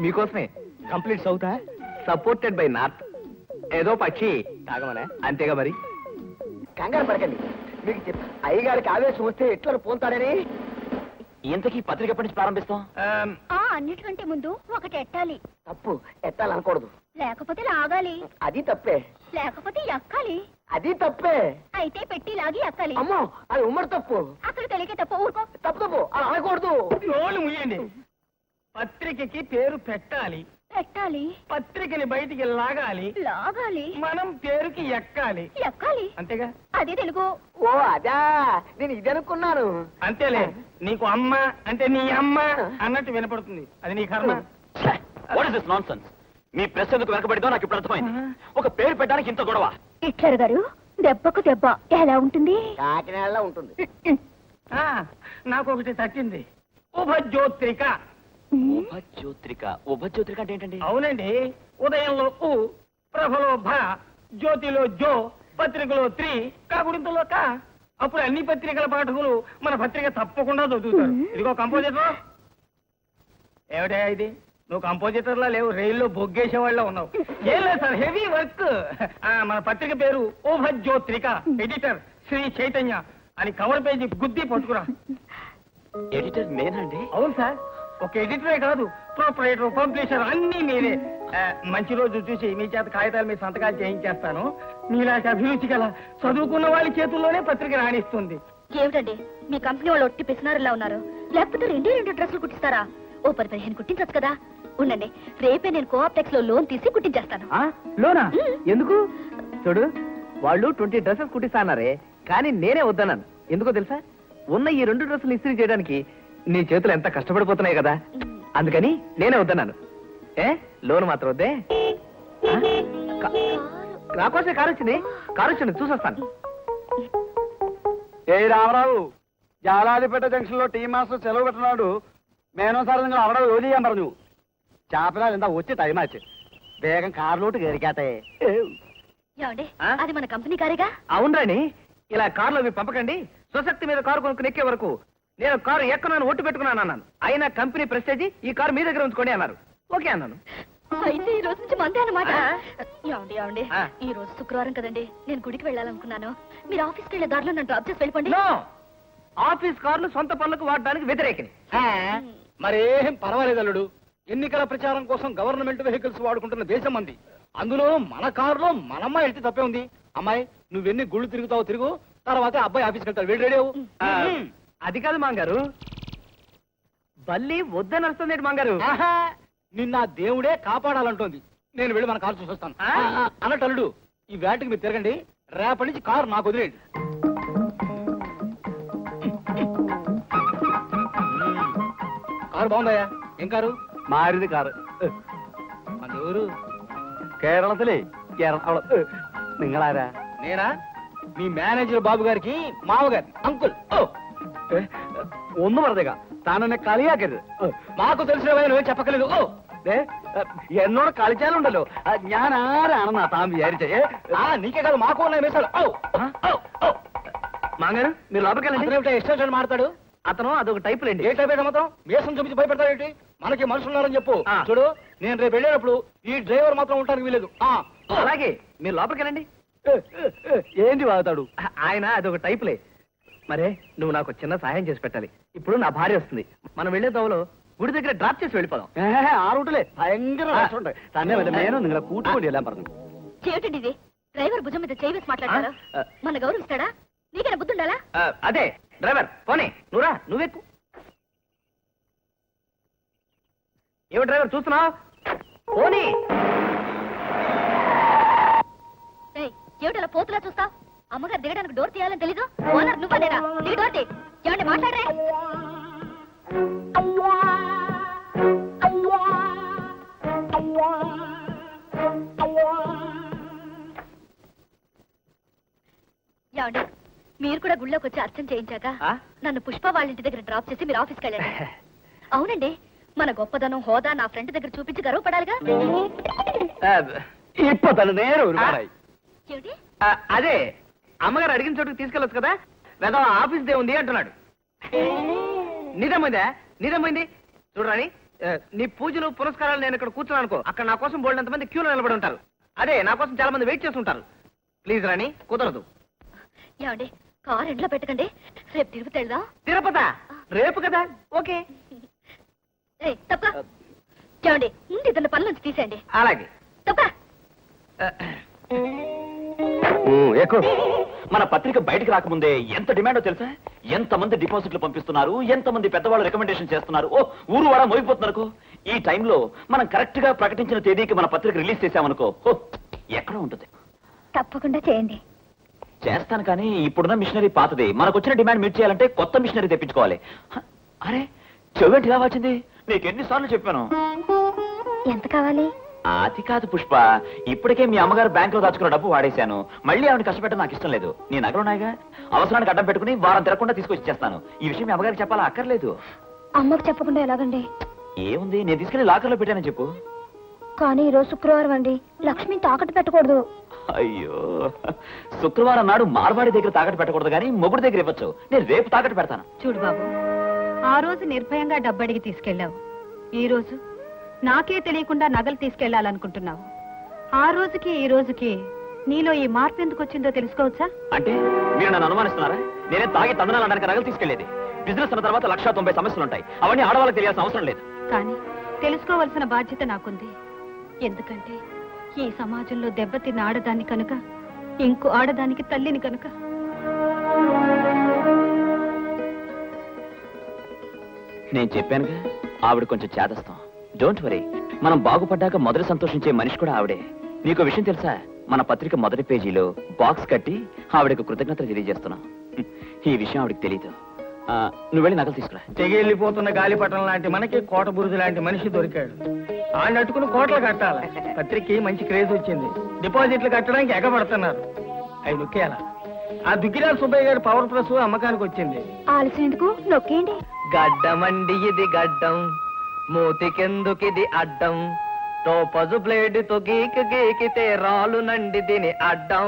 Speaker 4: మీకోసమే.
Speaker 3: కంప్లీట్ అవుతా
Speaker 4: సపోర్టెడ్ బై నార్త్. ఏదో పక్షి తాగమనే, అంతేగా మరి.
Speaker 11: కంగారు పడకండి, మీకు చెప్పి అయ్యగారికి ఆవేశం వస్తే ఎట్లా పోతాడని. ఇంతకీ పత్రిక ఎప్పటి నుంచి ప్రారంభిస్తాం?
Speaker 6: అన్నిటికంటే ముందు ఒకటి ఎట్టాలి.
Speaker 11: తప్పు, ఎత్తాలనకూడదు.
Speaker 6: లేకపోతే లాగాలి.
Speaker 11: అది తప్పే.
Speaker 6: లేకపోతే ఎక్కాలి.
Speaker 11: అది తప్పే.
Speaker 6: అయితే పెట్టి లాగి ఎక్కాలి.
Speaker 11: అమ్మో, అది ఉమ్మడి తప్పు.
Speaker 6: అక్కడ తెలియక తప్ప ఊరుకో.
Speaker 11: తప్పు అలా అనకూడదు.
Speaker 3: నోళ్ళు ముయ్యండి. పత్రికకి పేరు పెట్టాలి,
Speaker 6: పెట్టాలి.
Speaker 3: పత్రికని బయటికి లాగాలి,
Speaker 6: లాగాలి.
Speaker 3: మనం పేరుకి ఎక్కాలి.
Speaker 6: ఎక్కాలి.
Speaker 3: అంతేగా?
Speaker 6: అదే తెలుగు.
Speaker 11: ఓ అదా, నేను ఇది అనుకున్నాను.
Speaker 3: అంతేలే, నీకు అమ్మ అంటే నీ అమ్మ అన్నట్టు వినపడుతుంది. అది నీ కర్మ.
Speaker 8: What is this nonsense? Me press ఎందుకు వెనకబడిందో నాకు ఇప్పుడు అర్థమైంది. ఒక పేరు పెట్టడానికి ఇంత గొడవ.
Speaker 6: హిట్లర్ గారు దెబ్బకు దెబ్బ ఎలా ఉంటుంది?
Speaker 11: కాకినాడలో ఉంటుంది.
Speaker 3: నాకు ఒకటి తట్టింది. ఉభజ్యోత్రిక.
Speaker 8: ఉపజ్యోత్రిక. ఉపజ్యోత్రిక అంటే ఏంటండి?
Speaker 3: అవునండి, ఉదయంలో ఉ, ప్రభలో భ, జ్యోతిలో జో, పత్రికలో త్రి, కాకుడింతలో కా. అప్పుడు అన్ని పత్రికల పాఠకులు మన పత్రిక తప్పకుండా చదువుతారు. ఇదిగో కంపోజిటర్. ఏమిటా ఇది? నువ్వు కంపోజిటర్లా లేవు, రైల్లో బొగ్గేసే వాళ్ళ ఉన్నావు. ఏం లేదు సార్, హెవీ వర్క్. మన పత్రిక పేరు ఉభజ్యోత్రిక. ఎడిటర్ శ్రీ చైతన్య అని కవర్ పేజీ గుద్ది పట్టుకురా.
Speaker 8: ఎడిటర్ నేనండి?
Speaker 3: అవును సార్, ఒక ఎడిటరే కాదు, ప్రొపరేటర్, పబ్లిషర్ అన్నీ మీరే. మంచి రోజు చూసి మీ చేత కాగితాల మీద సంతకాలు చేయించేస్తాను. మీలాంటి అభిరుచి గల చదువుకున్న వాళ్ళ చేతుల్లోనే పత్రిక రాణిస్తుంది.
Speaker 7: ఏమిటండి మీ కంపెనీ వాళ్ళు ఒట్టి పిసినారులా ఉన్నారు? లేకపోతే రెండు డ్రెస్సులు కుట్టిస్తారా? ఓ 10-15 కుట్టించచ్చు కదా. ఉండండి, రేపే నేను కోఆప్టెక్స్ లో లోన్ తీసి కుట్టించేస్తాను.
Speaker 4: లోనా? ఎందుకు? చూడు, వాళ్ళు 20 డ్రెస్సెస్ కుట్టిస్తానారే, కానీ నేనే వద్దన్నాను. ఎందుకో తెలుసా? ఉన్న ఈ 2 డ్రెస్సులు ఇస్త్రీ చేయడానికి నీ చేతులు ఎంత కష్టపడిపోతున్నాయి కదా, అందుకని నేనే వద్దన్నాను. లోన్ మాత్రం వద్దే. నాకోసే కారు వచ్చింది, చూసొస్తాను.
Speaker 3: ఏ రామరావు, జాలాదిపేట జంక్షన్ లో టీ మాస్టర్ సెలవు పెట్టినాడు. మేనోసారంగా అవడం ఓదియమ్మరు నువ్వు. చేపలు ఇంత వచ్చి టైం వచ్చి వేగం కారులోటు గరికాతే.
Speaker 7: ఏమండి, అది మన కంపెనీ కారేగా?
Speaker 4: అవునరాని, ఇలా కారులో అవి పంపకండి. స్వశక్తి మీద కారు కొనుక్కుని ఎక్కే వరకు నేను కారు ఎక్కనని ఒట్టు పెట్టుకున్నాను అన్నాను. అయినా కంపెనీ ప్రెస్టేజీ ఈ కారు మీ దగ్గర ఉంచుకోండి అన్నారు. ఓకే అన్నాను.
Speaker 7: అయితే ఈ రోజు నుంచి మందే అన్నమాట. ఏమండి, ఈ రోజు శుక్రవారం కదండి, నేను గుడికి వెళ్ళాలనుకున్నాను. మీరు ఆఫీస్కి వెళ్ళే దారిలో నన్ను డ్రాప్ చేసి వెళ్ళిపోండి.
Speaker 4: ఆఫీస్ కార్లు సొంత పనులకు వాడడానికి వ్యతిరేకం.
Speaker 3: మరేం పర్వాలేదు అల్లుడు. ఎన్నికల ప్రచారం కోసం గవర్నమెంట్ వెహికల్స్ వాడుకుంటున్న దేశం మంది. అందులో మన కారులో మనమ్మాయి వెళ్తే తప్పే ఉంది. అమ్మాయి, నువ్వెన్ని గుళ్ళు తిరుగుతావు తిరుగు, తర్వాత అబ్బాయి ఆఫీస్కి వెళ్తావు. వెళ్ళి రెడీ అవ్వు.
Speaker 4: అది కాదు మాంగారు, బల్లి వద్దని వస్తుంది మాంగారు.
Speaker 3: నిన్న దేవుడే కాపాడాలంటోంది. నేను వెళ్ళి మన కారు చూసొస్తాను. అన్నట్టు అల్లుడు, ఈ వేటకి మీరు తిరగండి. రేపటి నుంచి కారు నాకు వదిలేయండి. కారు బాగుందయ్యా. ఏం కారు?
Speaker 10: മാരുതി കാറ്.
Speaker 3: మన ఊరు
Speaker 10: കേരളത്തിലെ നിങ്ങളാരാ?
Speaker 3: నేనా? మీ మేనేజర్ బాబు గారికి మామగారు అంకుల్.
Speaker 10: ഒന്നും പറഞ്ഞേക്കാം, താനെന്നെ കളിയാക്കരുത്.
Speaker 3: మాకు తెలిసిన నువ్వేం చెప్పకలేదు. ఓ
Speaker 10: ദേ, എന്നോട് കളിച്ചാലുണ്ടല്ലോ ഞാൻ ആരാണെന്നാ താൻ വിചാരിച്ചേ?
Speaker 3: నీకే కాదు మాకు ఉన్నాయి మీసాలు.
Speaker 4: మాంగారు మీరు లోపలికి వెళ్ళండి.
Speaker 3: అతను ఎక్స్టెన్షన్ మాడతాడు.
Speaker 4: అతను అదొక టైప్ లేండి.
Speaker 3: ఏ టైప్ అయితే మాత్రం మీసం చూపించి భయపెడతాడేంటి? మనకి మనుషులు ఉన్నారని చెప్పు. చూడు, నేను రేపు వెళ్ళేటప్పుడు ఈ డ్రైవర్ మాత్రం ఉండడానికి వీలేదు.
Speaker 4: అలాగే మీరు లోపలికి వెళ్ళండి.
Speaker 10: ఏంటి వాగుతాడు?
Speaker 4: ఆయన అదొక టైపులే. మరే నువ్వు నాకు చిన్న సహాయం చేసి పెట్టాలి. ఇప్పుడు నా భార్య వస్తుంది. మనం వెళ్లే దోవలో గుడి దగ్గర డ్రాప్ చేసి వెళ్ళిపోదాం.
Speaker 10: ആ റൂട്ടിലെ ഭയങ്കര രസമുണ്ട്. തന്നെ വല്ല മേനോ നിങ്ങളെ കൂട്ടുകൊണ്ടി എല്ലാം പറഞ്ഞു.
Speaker 7: చేయండి ఇది. డ్రైవర్ భుజం మీద చేయి వేసి మాట్లాడతారా? మన గౌరవిస్తాడా? నీకైనా బుద్ధి ఉండాలా?
Speaker 4: అదే డ్రైవర్ పోనీ నువ్వురా, నువ్వెక్కు. ఏమో డ్రైవర్ చూస్తున్నావు? పోనీ.
Speaker 7: ఏమిటలా పోతులా చూస్తా? అమ్మగారు దిగడానికి డోర్ తీయాలని తెలీదు? ఓనర్ నువ్వనేరా? నీ డోర్ తీ. ఏమండి మాట్లాడరే? ఏమండి, మీరు కూడా గుళ్ళోకి వచ్చి అర్చన చేయించాక నన్ను పుష్ప వాళ్ళ ఇంటి దగ్గర డ్రాప్ చేసి మీరు ఆఫీస్కి వెళ్ళండి. అవునండి, మన గొప్పదనం హోదా నా ఫ్రెండ్ దగ్గర చూపించి గర్వపడాలిగా.
Speaker 10: ఇప్ప తను నేరు ఉరుమారాయి.
Speaker 7: ఏమిటి?
Speaker 4: అదే అమ్మగారు అడిగిన చోటుకి తీసుకెళ్ళొచ్చు కదా. లేదా ఆఫీస్ దే ఉంది అంటున్నాడు. నిజమైందా? నిజమైంది. చూడరాని, నీ పూజలు పురస్కారాలు నేను ఇక్కడ కూర్చున్నాను అనుకో, అక్కడ నా కోసం బోల్డ్ ఎంతమంది క్యూలో నిలబడి ఉంటారు. అదే నా కోసం చాలా మంది వెయిట్ చేస్తుంటారు. ప్లీజ్ రాణి, కుదరదు.
Speaker 7: ఏమండి, కారు ఎండ్లో పెట్టకండి, రేపు తిరుపతి వెళ్దాం.
Speaker 4: తిరుపతా? రేపు కదా. ఓకే.
Speaker 7: తప్ప. ఏమండి, ముందు ఇతని పనుల నుంచి తీసేయండి.
Speaker 4: అలాగే.
Speaker 7: తప్ప.
Speaker 8: మన పత్రిక బయటికి రాకముందే ఎంత డిమాండో తెలుసా? ఎంతమంది డిపాజిట్లు పంపిస్తున్నారు, ఎంతమంది పెద్దవాళ్ళు రికమెండేషన్ చేస్తున్నారు. ఓ ఊరు వాడా మోగిపోతున్నారు. ఈ టైంలో మనం కరెక్ట్ గా ప్రకటించిన తేదీకి మన పత్రిక రిలీజ్ చేసామనుకో, ఎక్కడ ఉంటుంది?
Speaker 7: తప్పకుండా చేయండి.
Speaker 8: చేస్తాను, కానీ ఇప్పుడున్న మిషనరీ పాతది. మనకు వచ్చిన డిమాండ్ మీట్ చేయాలంటే కొత్త మిషనరీ తెప్పించుకోవాలి. అరే చెవేంటి ఇలా వచ్చింది? నీకు ఎన్నిసార్లు చెప్పాను.
Speaker 7: ఎంత కావాలి?
Speaker 8: అది కాదు పుష్ప, ఇప్పటికే మీ అమ్మగారు బ్యాంక్ లో దాచుకున్న డబ్బు వాడేశాను. మళ్ళీ ఆవిడ కష్టపెట్టడం నాకు ఇష్టం లేదు. నీ నగలున్నాయిగా, అవసరానికి అడ్డం పెట్టుకుని వారం తిరగకుండా తీసుకొచ్చి ఇచ్చేస్తాను. ఈ విషయం మీ అమ్మగారికి చెప్పాలా? అక్కర్లేదు.
Speaker 7: అమ్మకు చెప్పకుండా ఎలాగండి?
Speaker 8: ఏముంది, నేను తీసుకెళ్లి లాకర్ లో పెట్టానని చెప్పు.
Speaker 7: కానీ ఈరోజు శుక్రవారం అండి, లక్ష్మిని తాకట్టు పెట్టకూడదు.
Speaker 8: అయ్యో, శుక్రవారం నాడు మార్వాడి దగ్గర తాకట్టు పెట్టకూడదు, కానీ మొగుడి దగ్గర ఇవ్వచ్చు. నేను రేపు తాకట్టు పెడతాను.
Speaker 9: చూడు బాబు, ఆ రోజు నిర్భయంగా డబ్బు అడిగి తీసుకెళ్ళావు. ఈ రోజు నాకే తెలియకుండా నగలు తీసుకెళ్లాలనుకుంటున్నావు. ఆ రోజుకి ఈ రోజుకి నీలో ఈ మార్పు ఎందుకు వచ్చిందో తెలుసుకోవచ్చా?
Speaker 8: అంటే మీరు నన్ను అనుమానిస్తున్నారా? నేనే తాగి తందనాలు అనడానికి నగలు తీసుకెళ్లేది. బిజినెస్ అన్న తర్వాత 190 సమస్యలు ఉంటాయి. అవన్నీ ఆడవాళ్ళకి తెలియాల్సిన అవసరం లేదు.
Speaker 9: కానీ తెలుసుకోవాల్సిన బాధ్యత నాకుంది. ఎందుకంటే ఈ సమాజంలో దెబ్బతిన్న ఆడదాన్ని కనుక, ఇంకో ఆడదానికి తల్లిని కనుక.
Speaker 8: నేను చెప్పానుగా, ఆవిడ కొంచెం చేదస్తాం. డోంట్ వరీ, మనం బాగుపడ్డాక మొదటి సంతోషించే మనిషి కూడా ఆవిడే. నీకు విషయం తెలుసా? మన పత్రిక మొదటి పేజీలో బాక్స్ కట్టి ఆవిడకు కృతజ్ఞతలు తెలియజేస్తున్నాం. ఈ విషయం ఆవిడకి తెలీదు. నువ్వు వెళ్ళి నగలు తీసుకురా.
Speaker 3: తెగిళ్ళిపోతున్న గాలిపటం లాంటి మనకి కోట బురుజు లాంటి మనిషి దొరికాడు. ఆయన అట్టుకుని కోట్లు కట్టాలి. పత్రికకి మంచి క్రేజ్ వచ్చింది. డిపాజిట్లు కట్టడానికి ఎగబడుతున్నారు. అవి నొక్కేయాల. ఆ దుగ్గిరాల సుబ్బయ్య గారి పవర్ ప్లస్ అమ్మకానికి వచ్చింది.
Speaker 7: ఆలస్యం ఎందుకు, నొక్కేయండి.
Speaker 4: గడ్డమండి ఇది గడ్డం, మూతికెందుకిది అడ్డం, టోపజు బ్లేడ్తో గీకితే రాలునండి దీని అడ్డం.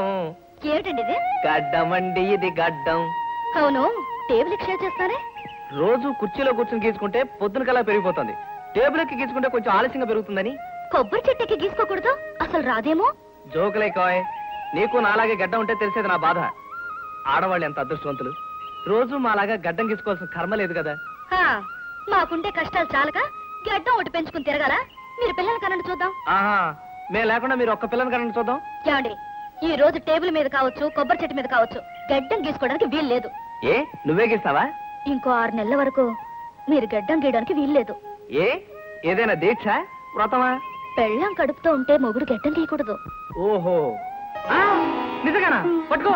Speaker 7: ఏమిటండి ఇది?
Speaker 4: గడ్డమండి ఇది గడ్డం.
Speaker 7: అవును, టేబుల్ ఎక్స్చేంజ్ చేస్తానే.
Speaker 4: రోజు కుర్చీలో కూర్చొని గీసుకుంటే పొద్దున కల్లా పెరిగిపోతుంది. టేబుల్ ఎక్కి గీసుకుంటే కొంచెం ఆలస్యంగా పెరుగుతుందని.
Speaker 7: కొబ్బరి చెట్టుకి గీసుకోకూడదు, అసలు రాదేమో.
Speaker 4: జోకులే కాయ్, నీకు నాలాగే గడ్డం ఉంటే తెలిసేది నా బాధ. ఆడవాళ్ళు ఎంత అదృష్టవంతులు. రోజు మాలాగా గడ్డం గీసుకోవాల్సిన కర్మ లేదు కదా.
Speaker 7: మాకుండే కష్టాలు చాలక గడ్డం ఒకటి పెంచుకుని తిరగాల. మీరు పిల్లలు కనండి చూద్దాం.
Speaker 4: మేము లేకుండా మీరు ఒక్క పిల్లని కనండి చూద్దాం.
Speaker 7: ఏమండి, ఈ రోజు టేబుల్ మీద కావచ్చు, కొబ్బరి చెట్టు మీద కావచ్చు, గడ్డం గీసుకోవడానికి వీలు లేదు.
Speaker 4: ఏ నువ్వే గీస్తావా?
Speaker 7: ఇంకో 6 నెలల వరకు మీరు గడ్డం గీయడానికి వీలు లేదు.
Speaker 4: ఏ ఏదైనా దీక్ష, వ్రతమా?
Speaker 7: పెళ్ళం కడుపుతో ఉంటే మొగుడు గడ్డం గీయకూడదు.
Speaker 4: ఓహో, నిజంగానా? పట్టుకో.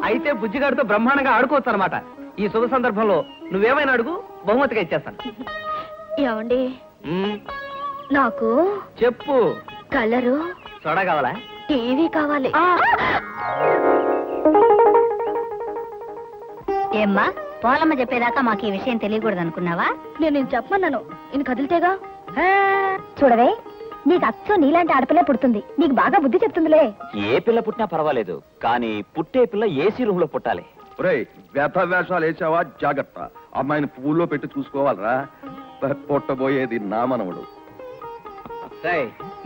Speaker 4: అయితే బుజ్జిగాడితో బ్రహ్మాండంగా ఆడుకోవచ్చు అనమాట. ఈ శుభ సందర్భంలో నువ్వేమైనా అడుగు, బహుమతిగా ఇచ్చేస్తాను.
Speaker 7: ఏమండి నాకు
Speaker 4: చెప్పు.
Speaker 7: కలరు
Speaker 4: సోడా కావాలా?
Speaker 7: టీవీ కావాలి.
Speaker 6: ఏమ్మా పోలమ్మ చెప్పేదాకా మాకు ఈ విషయం తెలియకూడదు అనుకున్నావా?
Speaker 7: నేను చెప్పమన్నాను, ఈయన కదిలితేగా.
Speaker 6: చూడవే, నీకు అచ్చం నీలాంటి ఆడపిల్ల పుడుతుంది. నీకు బాగా బుద్ధి చెప్తుందిలే.
Speaker 8: ఏ పిల్ల పుట్టినా పర్వాలేదు, కానీ పుట్టే పిల్ల ఏసీ రూమ్ లో పుట్టాలి.
Speaker 5: వ్యథ వేషాలు వేసావా జాగ్రత్త. అమ్మాయిని పువ్వుల్లో పెట్టి చూసుకోవాలరా. పొట్టబోయేది నా మనవడు.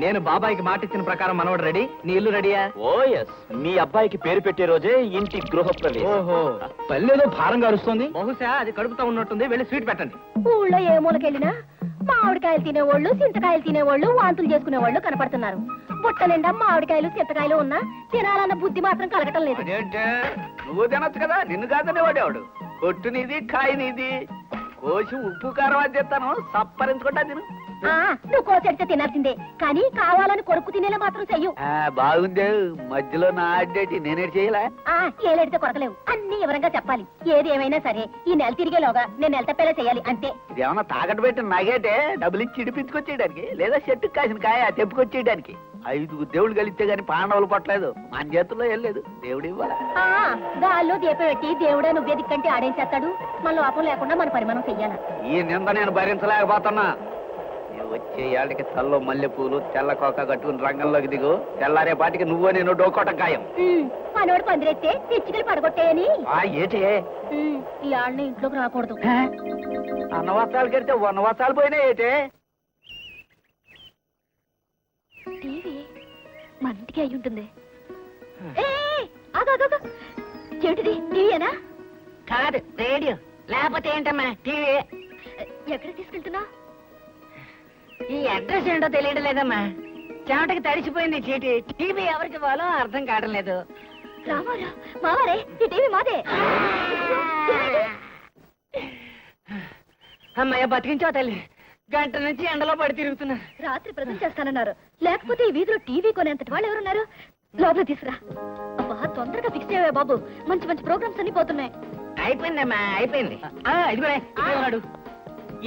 Speaker 4: నేను బాబాయికి మాట ఇచ్చిన ప్రకారం మనవడు రెడీ. నీ ఇల్లు రెడీయా?
Speaker 8: ఓ ఎస్, మీ అబ్బాయికి పేరు పెట్టే రోజే ఇంటి గృహప్రవేశం.
Speaker 4: ఓహో,
Speaker 11: పల్లెదో భారంగా అరుస్తోంది.
Speaker 4: బహుశా అది కడుపుతా ఉన్నట్టుంది. వెళ్ళి స్వీట్ పెట్టండి.
Speaker 6: ఊళ్ళో ఏ మూలకెళ్ళినా మామిడికాయలు తినేవాళ్ళు, చింతకాయలు తినేవాళ్ళు, వాంతులు చేసుకునేవాళ్ళు కనపడుతున్నారు. బుట్ట నిండా మామిడికాయలు, చింతకాయలు ఉన్నా తినాలన్న బుద్ధి మాత్రం కలగటం లేదు.
Speaker 4: నువ్వు తినొచ్చు కదా, నిన్ను కాదనే వాడేవాడు. కొట్టు నీది, కాయ నీది. కోసి ఉప్పు కారం అని చెప్తాను, సప్పరించుకుంటా తిను.
Speaker 6: నువ్వు కోసెడితే తినాల్సిందే, కానీ కావాలని కొరుకు తినేలా మాత్రం చెయ్యు.
Speaker 4: బాగుందే, మధ్యలో నా అడ్డేటి నేనే చేయలే.
Speaker 6: ఏలేడితే కొరకలేవు, అన్ని వివరంగా చెప్పాలి. ఏది ఏమైనా సరే ఈ నెల తిరిగేలోగా నేను నెల తప్పేలా చేయాలి, అంతే.
Speaker 4: ఇదేమన్నా తాకట్టు పెట్టిన నగేటే డబ్బులు ఇచ్చి ఇడిపించుకొచ్చేయడానికి, లేదా చెట్టుకు కాసిన కాయ తెప్పుకొచ్చేయడానికి. 5 దేవుళ్ళు కలిస్తే గాని పాండవులు పట్టలేదు. మన చేతుల్లో ఏం లేదు, దేవుడు ఇవ్వాలి.
Speaker 6: గాల్లో దీపం పెట్టి దేవుడే నువ్వే దిక్కంటే ఆడేం చేస్తాడు. మన లోపం లేకుండా మన పరిమాణం చెయ్యాలి.
Speaker 4: ఈ నింద నేను భరించలేకపోతున్నా. వచ్చే ఏళ్ళకి తల్లో మల్లెపూలు, తెల్ల కోక కట్టుకుని రంగంలోకి దిగు. తెల్లారే పాటికి నువ్వు నేను డోకోట ఖాయం.
Speaker 6: మనోడు పందిరెత్తే పిచ్చికలు పడగొట్టేయని.
Speaker 4: ఏటే
Speaker 6: ఈ ఆళ్ళని ఇంట్లోకి రాకూడదు.
Speaker 4: అన్నవస్త్రాలు కడితే వనవస్త్రాలు పోయినా ఏటే.
Speaker 7: టీవీ మన ఇంటికి అయి ఉంటుంది. చెవిటిది టీవీనా?
Speaker 6: కాదు, రేడియో. లేకపోతే ఏంటమ్మా టీవీ.
Speaker 7: ఎక్కడ తీసుకెళ్తున్నా?
Speaker 6: ఈ అడ్రస్ ఏంటో తెలియడం లేదమ్మా. చెమటకి తడిసిపోయింది చీటి. టీవీ ఎవరికి ఇవ్వాలో అర్థం కావడం లేదు.
Speaker 7: రామారా, మావారే, ఈ టీవీ మాదే.
Speaker 6: అమ్మాయ బతికించావు తల్లి. గంట నుంచి ఎండలో పడి తిరుగుతున్నా.
Speaker 7: రాత్రి ప్రజెంట్ చేస్తానన్నారు, లేకపోతే ఈ వీధిలో టీవీ కొనేంతటి వాళ్ళు ఎవరున్నారు? లోపల తీసురా. అబ్బా, తొందరగా ఫిక్స్ చేయవే బాబు, మంచి మంచి ప్రోగ్రామ్స్ అన్ని పోతున్నాయి.
Speaker 6: అయిపోయిందమ్మా, అయిపోయింది. ఇదిగోడు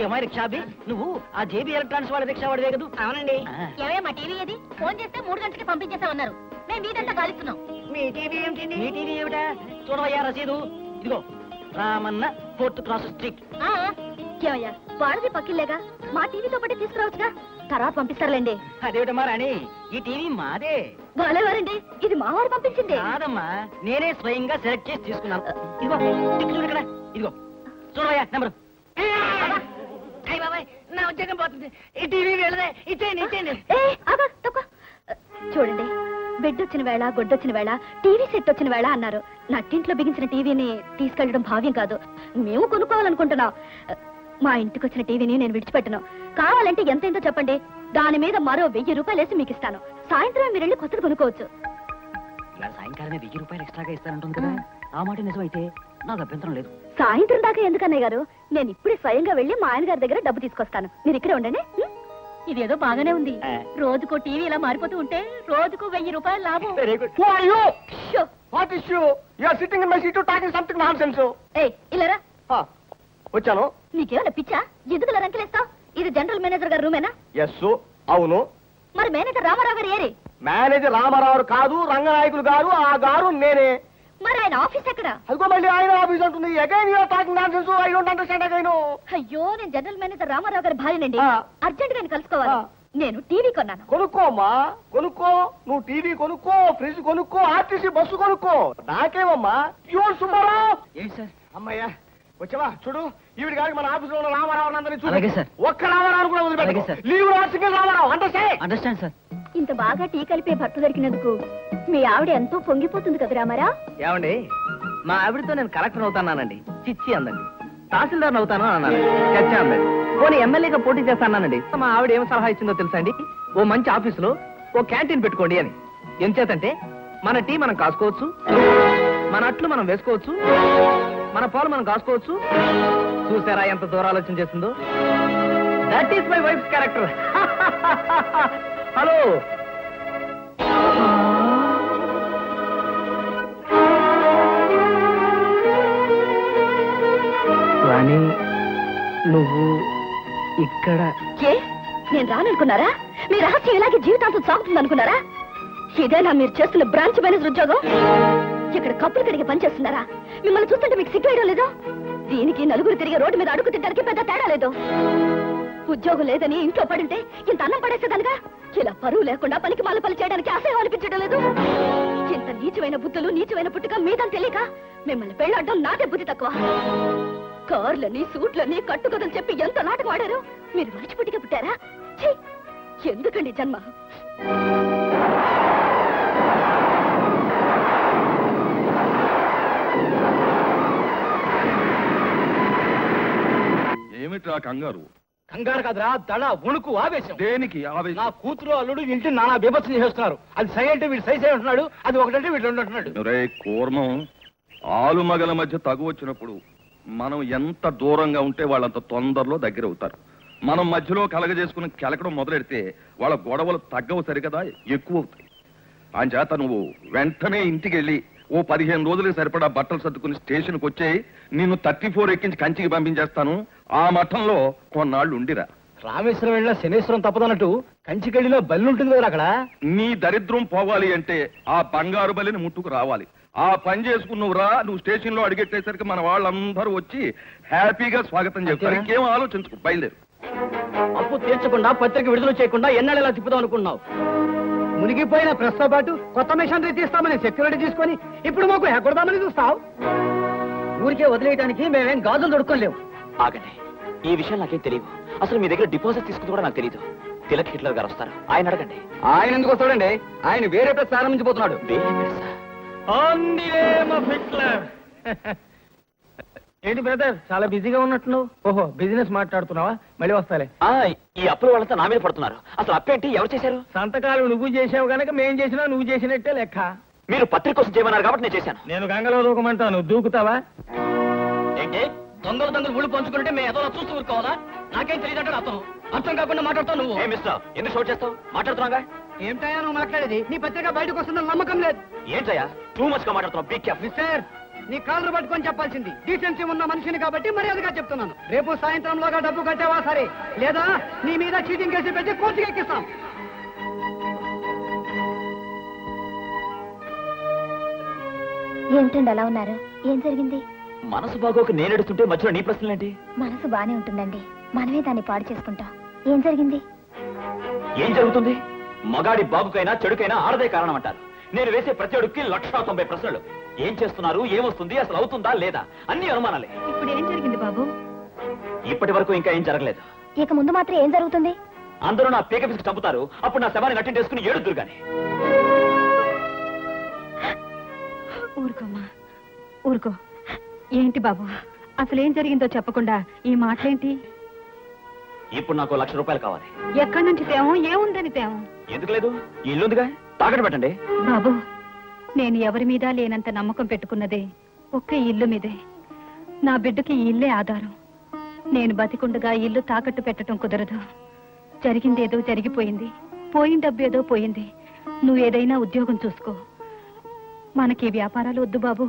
Speaker 6: ఏమై రిక్షాబి, నువ్వు ఆ జేబీ ఎలక్ట్రానిక్స్ వాళ్ళ రిక్షా వాడివే కదా? అవునండి. ఏమేమా టీవీ ఏది? ఫోన్ చేస్తే 3 గంటలకి పంపించేసామన్నారు. మేము వీధంతా కాలిస్తున్నాం. మీ టీవీ ఏమిటి? మీ టీవీ ఏమిటా? చూడవయ్యా రసీదు. ఇదిగో, రామన్న 4th క్రాస్ స్ట్రీట్.
Speaker 7: ఏమయ్యా, వాడిది పక్కిల్లేగా, మా టీవీతో పాటు తీసుకురావచ్చుగా. తర్వాత పంపిస్తారులేండి.
Speaker 6: అదేమిటమ్మా రాణి, ఈ టీవీ మాదే.
Speaker 7: బాలేవారండి, ఇది మా వారు పంపించింది.
Speaker 6: కాదమ్మా, నేనే స్వయంగా సెలెక్ట్ చేసి తీసుకున్నాను. ఇదిగో టిక్ చూడు ఇక్కడ. ఇదిగో చూడవయ్యా నెంబరు. అయ్య బాబాయ్, నా ఉద్యోగం పోతుంది. ఈ టీవీ వెళ్ళదే. ఇచ్చేయండి, ఇచ్చేయండి.
Speaker 7: చూడండి, బెడ్ వచ్చిన వేళ, గొడ్డొచ్చిన వేళ, టీవీ సెట్ వచ్చిన వేళ అన్నారు. నట్టింట్లో బిగించిన టీవీని తీసుకెళ్లడం భావ్యం కాదు. మేము కొనుక్కోవాలనుకుంటున్నాం. మా ఇంటికి వచ్చిన టీవీని నేను విడిచిపెట్టను. కావాలంటే ఎంతైందో చెప్పండి, దాని మీద మరో 1000 రూపాయలు వేసి మీకు ఇస్తాను. సాయంత్రం మీరు వెళ్ళి కొత్తది కొనుక్కోవచ్చు.
Speaker 6: ఇలా సాయంకాలమే 1000 రూపాయలు ఎక్స్ట్రాగా ఇస్తానంటుంది కదా. ఆ మాట నిజమైతే నాకు అభ్యంతరం లేదు.
Speaker 7: సాయంత్రం దాకా ఎందుకన్నయ్య గారు, నేను ఇప్పుడే స్వయంగా వెళ్ళి మా ఆయన గారి దగ్గర డబ్బు తీసుకొస్తాను. మీరు ఇక్కడే ఉండండి. ఇదేదో బాగానే ఉంది. రోజుకో టీవీ ఇలా మారిపోతూ ఉంటే రోజుకు 1000 రూపాయలు లాభం.
Speaker 3: Very good. Who are you? What is you? You are sitting in my seat talking something nonsense.
Speaker 7: ఇలారా.
Speaker 3: వచ్చాను.
Speaker 7: నీకేమైనా పిచ్చా? ఎందుకు ఇలా రంకెలేస్తావు? ఇది జనరల్ మేనేజర్ గారి రూమేనా?
Speaker 3: ఎస్, అవును.
Speaker 7: మరి మేనేజర్ రామారావు గారు ఏరి?
Speaker 3: మేనేజర్ రామారావు కాదు, రంగనాయకులు గారు. ఆ గారు నేనే.
Speaker 7: మరి ఆయన ఆఫీస్ ఎక్కడ?
Speaker 3: అదిగో మళ్ళీ ఆయన ఆఫీస్ అంటుంది. Again you are talking nonsense. I don't understand again.
Speaker 7: అయ్యో, నేను జనరల్ మేనేజర్ రామారావు గారి భార్యనండి. అర్జెంట్ గా కలుసుకోవాలి. నేను టీవీ కొన్నాను.
Speaker 3: కొనుక్కోమ్మా, కొనుక్కో. నువ్వు టీవీ కొనుక్కో, ఫ్రిడ్జ్ కొనుక్కో, ఆర్టీసీ బస్సు కొనుక్కో. నాకేమమ్మా. ప్యూర్ సుబ్బారావు.
Speaker 11: ఏంటి సార్?
Speaker 3: అమ్మయ్యా, వచ్చావా? చూడు, ఈవిడ గారికి మన ఆఫీస్ లో ఉన్న రామారావు అందరినీ చూడు.
Speaker 11: అలాగే సార్.
Speaker 3: ఒక్క రామారావు కూడా
Speaker 11: అలాగే
Speaker 3: వదిలిపెట్టు.
Speaker 11: సార్.
Speaker 3: లీవ్ రాసింగ్ రామారావు.
Speaker 11: Understand sir.
Speaker 7: ఇంత బాగా టీ కలిపే భర్త దొరికినందుకు మీ ఆవిడ ఎంతో పొంగిపోతుంది కదా రామారావు.
Speaker 4: ఏమండి, మా ఆవిడతో నేను కలెక్టర్ అవుతానండి. చిచ్చి అందండి. తహసీల్దార్ అవుతాను అన్నాను. చర్చ అందండి. పోనీ ఎమ్మెల్యేగా పోటీ చేస్తానండి. మా ఆవిడ ఏం సలహా ఇచ్చిందో తెలుసా అండి? ఓ మంచి ఆఫీసులో ఓ క్యాంటీన్ పెట్టుకోండి అని. ఎంచేతంటే మన టీ మనం కాసుకోవచ్చు, మన అట్లు మనం వేసుకోవచ్చు, మన పాలు మనం కాసుకోవచ్చు. చూసారా ఎంత దూరాలోచన చేస్తుందో? That is my wife character. Hello,
Speaker 3: నువ్వు ఇక్కడ
Speaker 7: ఏ నేను రాననుకున్నారా? మీ రహస్యం ఇలాగే జీవితాంతం సాగుతుంది అనుకున్నారా? ఇదేనా మీరు చేస్తున్న బ్రాంచ్ మేనేజర్ ఉద్యోగం? ఇక్కడ కప్పులు కడిగి పనిచేస్తున్నారా? మిమ్మల్ని చూస్తుంటే మీకు సిగ్గేయడం లేదు? దీనికి నలుగురు తిరిగే రోడ్డు మీద అడుగు తిట్టడానికి పెద్ద తేడా లేదు. ఉద్యోగం లేదని ఇంట్లో పడింటే ఇంత అన్నం పడేసేదానిగా ఇలా పరువు లేకుండా పనికి మాల పని చేయడానికి అసహ్యం అనిపించడం లేదు. ఇంత నీచమైన బుద్ధులు నీచమైన పుట్టుక మీదని తెలియక మిమ్మల్ని పెళ్ళాడడం నాదే బుద్ధి తక్కువ. కార్లని సూట్లని కట్టుకథలు చెప్పి ఎంత నాటకం ఆడారు. మీరు మర్చిపుట్టిగా పుట్టారా? ఛీ! ఎందుకండి జన్మ?
Speaker 5: ఏమిట్రా కంగారు?
Speaker 3: కంగారు కదరా, దడ, వణుకు, ఆవేశం.
Speaker 5: దేనికి ఆవేశం?
Speaker 3: నా కూతురు అల్లుడు ఇంటి నానా బీభత్సం చేస్తున్నారు. అది సై అంటే వీడు సై సై ఉంటున్నాడు, అది ఒకటంటే వీడు రెండు అంటున్నాడు.
Speaker 5: రే కూర్మం, ఆలు మగల మధ్య తగు వచ్చినప్పుడు మనం ఎంత దూరంగా ఉంటే వాళ్ళంత తొందరలో దగ్గర అవుతారు. మనం మధ్యలో కలగజేసుకుని కెలకడం మొదలెడితే వాళ్ళ గొడవలు తగ్గవు సరికదా, ఎక్కువ అవుతాయి. అంచేత నువ్వు వెంటనే ఇంటికి వెళ్ళి ఓ 15 రోజులకి సరిపడా బట్టలు సర్దుకుని స్టేషన్కి వచ్చేయి. నిన్ను 34 ఎక్కించి కంచికి పంపించేస్తాను. ఆ మఠంలో కొన్నాళ్ళు ఉండిరా.
Speaker 3: రామేశ్వరం వెళ్ళిన శనేశ్వరం తప్పదన్నట్టు కంచికెళ్ళిలో బలి ఉంటుంది కదా అక్కడ.
Speaker 5: నీ దరిద్రం పోవాలి అంటే ఆ బంగారు బలిని ముట్టుకు రావాలి. ఆ పని చేసుకున్నావురా, నువ్వు స్టేషన్ లో అడిగెట్టేసరికి మన వాళ్ళందరూ వచ్చి హ్యాపీగా స్వాగతం చెప్తారు. ఇంకేం ఆలోచించుకో, బయలుదేరు.
Speaker 11: అప్పు తీర్చకుండా పత్రిక విడుదల చేయకుండా ఎన్నాళ్ళు ఇలా తిప్పుదాం అనుకున్నావు?
Speaker 3: మునిగిపోయిన ప్రెస్ తో పాటు కొత్త మిషనరీ తీస్తామని సెక్యూరిటీ తీసుకొని ఇప్పుడు మాకు ఎక్కడదామని చూస్తావు.
Speaker 11: ఊరికే వదిలేయడానికి మేమేం గాజులు దొడుకోలేము.
Speaker 8: ఆగండి, ఈ విషయం నాకేం తెలియదు. అసలు మీ దగ్గర డిపాజిట్ తీసుకుంది కూడా నాకు తెలియదు. తిలక్ హిట్లర్ గారు వస్తారు, ఆయన అడగండి.
Speaker 10: ఆయన ఎందుకు వస్తాడండి? ఆయన వేరే ప్రెస్ ప్రారంభించబోతున్నాడు.
Speaker 3: ఏంటి బ్రదర్, చాలా బిజీగా ఉన్నట్టున్నావు? ఓహో, బిజినెస్ మాట్లాడుతున్నావా? మళ్ళీ వస్తాలే.
Speaker 8: ఈ అప్పుల వాళ్ళంతా నా మీద పడుతున్నారు. అసలు అప్పేంటి, ఎవరు చేశారు?
Speaker 3: సంతకాలు నువ్వు చేసావు కనుక మేం చేసినా నువ్వు చేసినట్టే లెక్క.
Speaker 8: మీరు పత్రిక కోసం చేయమన్నారు కాబట్టి నేను చేశాను.
Speaker 3: నేను గంగలో దూకమంటాను, దూకుతావా?
Speaker 11: ఏంటి దొంగలు ఊళ్ళు పంచుకుంటే మేము ఏదో చూస్తూ ఊరుకోవాలా? నాకేం తెలియదంటే అర్థం కాకుండా మాట్లాడుతావు నువ్వు.
Speaker 8: ఏ మిస్టర్, ఎందుకు షోట్ చేస్తావు? మాట్లాడుతున్నాగా.
Speaker 3: ఏమిటయా నువ్వు మాట్లాడేది? నీ పత్రిక బయటకు వస్తుందని నమ్మకం లేదు.
Speaker 8: ఏంటయ్యా టూ మచ్ గా మాట్లాడుతున్నావు? Be careful.
Speaker 3: మిస్టర్, నీ కాళ్ళు పట్టుకొని చెప్పాల్సింది. డీసెన్సీ ఉన్న మనిషిని కాబట్టి మర్యాదగా చెప్తున్నాను. రేపు సాయంత్రంలోగా డబ్బు కట్టావా సరే, లేదా నీ మీద చీటింగ్ కేసు పెట్టి కోర్టుకి ఎక్కిస్తాం.
Speaker 6: ఏమిటండి అలా ఉన్నారు? ఏం జరిగింది?
Speaker 8: మనసు బాగోక నేను ఎడుతుంటే మధ్యలో నీ ప్రశ్నలేంటి?
Speaker 6: మనసు బానే ఉంటుందండి, మనమే దాన్ని పాడు చేసుకుంటాం. ఏం జరిగింది?
Speaker 8: ఏం జరుగుతుంది? మగాడి బాగుకైనా చెడుకైనా ఆడదే కారణం అంటారు. నేను వేసే ప్రతి అడుగుకి 190 ప్రశ్నలు. ఏం చేస్తున్నారు, ఏమొస్తుంది, అసలు అవుతుందా లేదా, అన్ని అనుమానాలే.
Speaker 9: ఇప్పుడు ఏం జరిగింది బాబు?
Speaker 8: ఇప్పటి వరకు ఇంకా ఏం జరగలేదు.
Speaker 6: ఇక ముందు మాత్రం ఏం జరుగుతుంది?
Speaker 8: అందరూ నా పీక పిసికి చంపుతారు. అప్పుడు నా శవాన్ని నటింటేసుకుని ఏడుదురు గాని.
Speaker 9: ఊరుకోమ్మా, ఊరుకో. ఏంటి బాబు, అసలు ఏం జరిగిందో చెప్పకుండా ఈ మాటలేంటి?
Speaker 8: ఇప్పుడు నాకు 1,00,000 రూపాయలు కావాలి.
Speaker 9: ఎక్కడి నుంచి తేమో, ఏముందని తేమో?
Speaker 8: ఎందుకు లేదు? ఈ ఇల్లుందిగా, తాకట్టు పెట్టండి.
Speaker 9: బాబు, నేను ఎవరి మీద లేనంత నమ్మకం పెట్టుకున్నదే ఒక్క ఇల్లు మీదే. నా బిడ్డకి ఈ ఇల్లే ఆధారం. నేను బతికుండగా ఇల్లు తాకట్టు పెట్టడం కుదరదు. జరిగిందేదో జరిగిపోయింది, పోయిన డబ్బు ఏదో పోయింది. నువ్వు ఏదైనా ఉద్యోగం చూసుకో. మనకి వ్యాపారాలు వద్దు బాబు.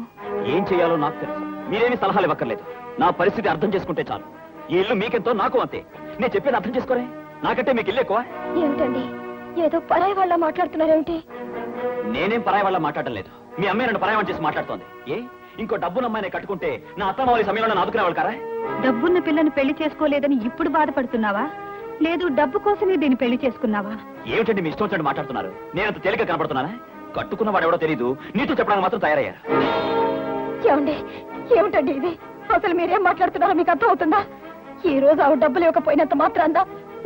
Speaker 8: ఏం చేయాలో నాకు తెలుసు. మీరేమి సలహాలు ఇవ్వక్కర్లేదు. నా పరిస్థితి అర్థం చేసుకుంటే చాలు. ఈ ఇల్లు మీకెంతో నాకు అంతే. నేను చెప్పేది అర్థం చేసుకోరే. నాకంటే మీకు ఇల్లు ఎక్కువ.
Speaker 6: ఏమిటండి, ఏదో పరాయి వాళ్ళ మాట్లాడుతున్నారేమిటి?
Speaker 8: నేనేం పరాయి వాళ్ళ మాట్లాడడం లేదు. మీ అమ్మాయి నన్ను పరాయి చేసి మాట్లాడుతోంది. ఏ ఇంకో డబ్బున్న అమ్మాయిని కట్టుకుంటే నా అత్తమావళి సమయంలో నన్ను ఆదుకునేవాళ్ళు కారా?
Speaker 9: డబ్బున్న పిల్లని పెళ్లి చేసుకోలేదని ఇప్పుడు బాధపడుతున్నావా, లేదు డబ్బు కోసమే దీన్ని పెళ్లి చేసుకున్నావా?
Speaker 8: ఏమిటండి మీ ఇష్టం వచ్చినట్టు మాట్లాడుతున్నారు? నేనంత తేలిక కనపడుతున్నానా? కట్టుకున్న వాడు ఎవడో తెలీదు, నీతో చెప్పడానికి మాత్రం తయారయ్యారు.
Speaker 7: ఏమండి, ఏమిటండి ఇది? అసలు మీరేం మాట్లాడుతున్నారో మీకు అర్థం అవుతుందా? ఈ రోజు ఆవిడ డబ్బులు ఇవ్వకపోయినంత మాత్రాందా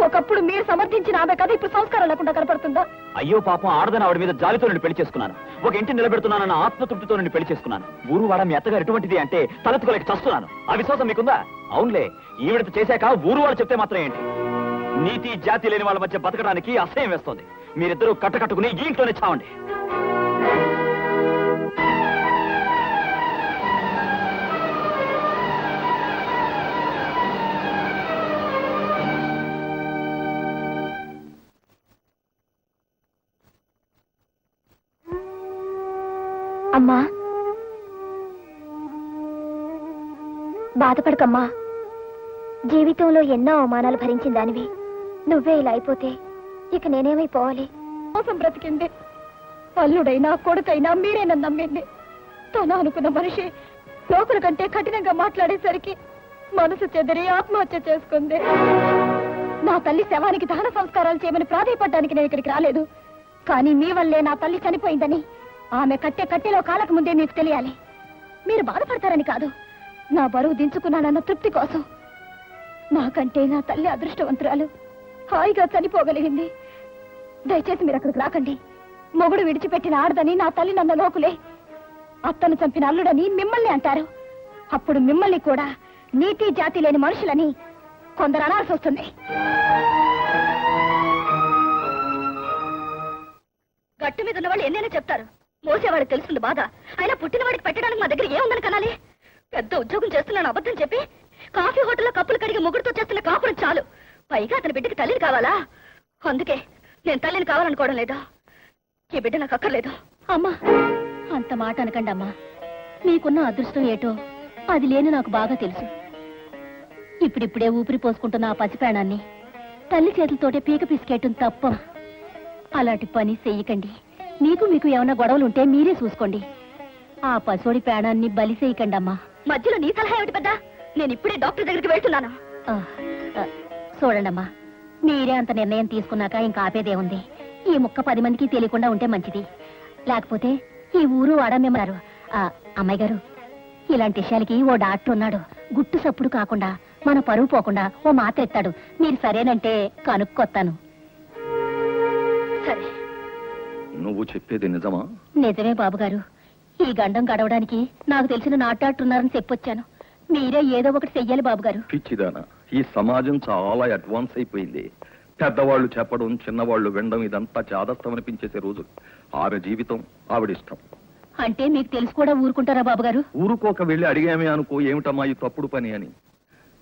Speaker 7: ఒకప్పుడు మీరు సమర్థించిన ఆమె కదా ఇప్పుడు సంస్కారం లేకుండా కనపడుతుందా?
Speaker 8: అయ్యో పాపం, ఆడదని ఆవిడ మీద జాలితో నేను పెళ్లి చేసుకున్నాను. ఒక ఇంటిని నిలబెడుతున్నానన్న ఆత్మతృప్తితో నేను పెళ్లి చేసుకున్నాను. ఊరు వాడ మీ అత్తగారు ఎటువంటిది అంటే తలెత్తుకోలేక చస్తున్నాను. ఆ విశ్వాసం మీకుందా? అవునులే, ఈవిడతో చేశాక ఊరు వాడు చెప్తే మాత్రం ఏంటి? నీతి జాతి లేని వాళ్ళ మధ్య బతకడానికి అసహ్యం వేస్తోంది. మీరిద్దరూ కట్టకట్టుకుని ఈ ఇంట్లోనే చావండి.
Speaker 6: అమ్మా, బాధపడకమ్మా. జీవితంలో ఎన్నో అవమానాలు భరించిన దానివి నువ్వే ఇలా అయిపోతే ఇక నేనేమైపోవాలి?
Speaker 9: కోసం బ్రతికింది అల్లుడైనా కొడుకైనా మీరే నన్ను నమ్మింది. తను అనుకున్న మనిషి లోకుల కంటే కఠినంగా మాట్లాడేసరికి మనసు చెదిరి ఆత్మహత్య చేసుకుంది. నా తల్లి శవానికి దహన సంస్కారాలు చేయమని ప్రాధాయపడడానికి నేను ఇక్కడికి రాలేదు. కానీ మీ వల్లే నా తల్లి చనిపోయిందని ఆమె కట్టెలో కాలక ముందే మీకు తెలియాలి. మీరు బాధపడతారని కాదు, నా బరువు దించుకున్నానన్న తృప్తి కోసం. నాకంటే నా తల్లి అదృష్టవంతురాలు, హాయిగా చనిపోగలిగింది. దయచేసి మీరు అక్కడికి రాకండి. మొగుడు విడిచిపెట్టిన ఆడదని నా తల్లి నన్న లోకులే, అత్తను చంపిన అల్లుడని మిమ్మల్ని అంటారు. అప్పుడు మిమ్మల్ని కూడా నీతి జాతి లేని మనుషులని కొందరు అనాల్సి వస్తుంది. గట్టు మీద ఉన్న వాళ్ళు ఎన్నైనా చెప్తారు, మోసేవాడికి తెలుస్తుంది బాధ. అయినా పుట్టిన వాడికి పెట్టడానికి మా దగ్గర ఏముందని కనాలి? పెద్ద ఉద్యోగం చేస్తున్నాను అబద్ధం చెప్పి కాఫీ హోటల్లో కప్పులు కడిగి ముగ్గురుతో చేస్తున్న కాపురం చాలు. పైగా అతని బిడ్డకి తల్లిని కావాలా? అందుకే నేను తల్లిని కావాలనుకోవడం లేదా. ఈ బిడ్డ నాకు అక్కర్లేదు. అమ్మా, అంత మాట అనకండి అమ్మా. మీకున్న అదృష్టం ఏటో అది లేని నాకు బాగా తెలుసు. ఇప్పుడిప్పుడే ఊపిరి పోసుకుంటున్న ఆ పసిపేణాన్ని తల్లి చేతులతోటే పీక పిసికేయటం తప్ప. అలాంటి పని చెయ్యకండి. మీకు ఏమైనా గొడవలు ఉంటే మీరే చూసుకోండి. ఆ పసోడి ప్రాణాన్ని బలి చేయకండి అమ్మా. మధ్యలో నీ సలహా ఏమిటి పెద్ద? నేను ఇప్పుడే డాక్టర్ దగ్గరికి వెళ్తున్నాను. చూడండమ్మా, మీరే అంత నిర్ణయం తీసుకున్నాక ఇంకా ఆపేదేముంది. ఈ ముక్క 10 మందికి తెలియకుండా ఉంటే మంచిది. లేకపోతే ఈ ఊరు వాడమేమన్నారు. అమ్మాయి గారు, ఇలాంటి విషయాలకి ఓ డాక్టర్ ఉన్నాడు. గుట్టు సప్పుడు కాకుండా మన పరువు పోకుండా ఓ మాత్ర ఎత్తాడు. మీరు సరేనంటే కనుక్కొత్తాను. సరే,
Speaker 5: నువ్వు చెప్పేది నిజమా?
Speaker 9: నిజమే బాబుగారు. ఈ గండం గడవడానికి నాకు తెలిసిన నాటాడుతున్నారని చెప్పొచ్చాను. మీరే ఏదో ఒకటి చెయ్యాలి బాబుగారు.
Speaker 5: పిచ్చిదానా, ఈ సమాజం చాలా అడ్వాన్స్ అయిపోయింది. పెద్దవాళ్ళు చెప్పడం, చిన్నవాళ్ళు వినడం ఇదంతా చాదస్తం అనిపించేసే రోజు. ఆమె జీవితం ఆవిడిష్టం.
Speaker 9: అంటే మీకు తెలిసి కూడా ఊరుకుంటారా బాబుగారు?
Speaker 5: ఊరుకోక వెళ్ళి అడిగామే అనుకో, ఏమిటమ్మా ఈ తప్పుడు పని అని.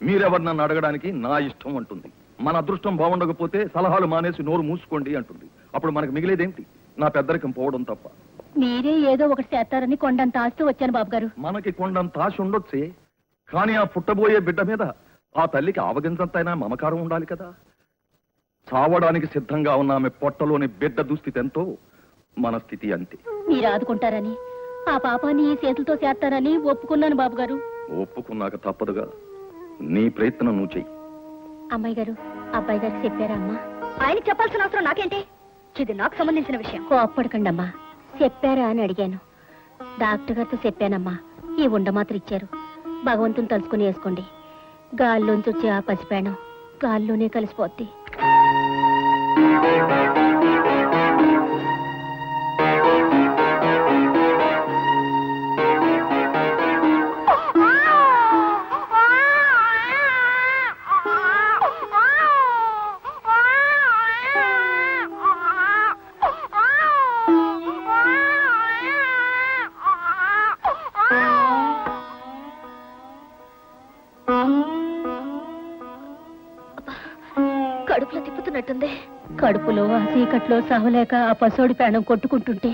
Speaker 5: మీరెవరు నన్ను అడగడానికి నా ఇష్టం అంటుంది. మన అదృష్టం బాగుండకపోతే సలహాలు మానేసి నోరు మూసుకోండి అంటుంది. అప్పుడు మనకు మిగిలేదేంటి? నా పెద్దరికం పోవడం తప్ప.
Speaker 9: మీరే ఏదో ఒకటి చేస్తారని కొండంత ఆస్తూ వచ్చాను బాబుగారు.
Speaker 5: మనకి కొండంత ఆశ ఉండొచ్చే, కానీ ఆ పుట్టబోయే బిడ్డ మీద ఆ తల్లికి ఆవగించంతైనా మమకారం ఉండాలి కదా. చావడానికి సిద్ధంగా ఉన్న ఆమె పొట్టలోని బిడ్డ దుస్థితి ఎంతో మన స్థితి అంతే.
Speaker 9: మీరు ఆదుకుంటారని, ఆ పాపాన్ని ఈ చేతులతో చేస్తారని ఒప్పుకున్నాను బాబుగారు.
Speaker 5: ఒప్పుకున్నాక తప్పదుగా. నీ ప్రయత్నం నువ్వు చెయ్యి.
Speaker 9: అమ్మాయి గారు, అబ్బాయి గారికి చెప్పారా అమ్మా? ఆయన చెప్పాల్సిన అవసరం నాకేంటి? ఇది నాకు సంబంధించిన విషయం. కోప్పడకండి అమ్మా. చెప్పారా అని అడిగాను. డాక్టర్ గారితో చెప్పానమ్మా. ఈ ఉండమాత్ర ఇచ్చారు. భగవంతుని తలుచుకుని వేసుకోండి. గాల్లోంచి వచ్చే ఆ పసిపేణం గాల్లోనే కలిసిపోద్ది. కడుపులో తిప్పుతున్నట్టుంది. కడుపులో ఆ చీకట్లో సహలేక ఆ పసోడి ప్రాణం కొట్టుకుంటుంటే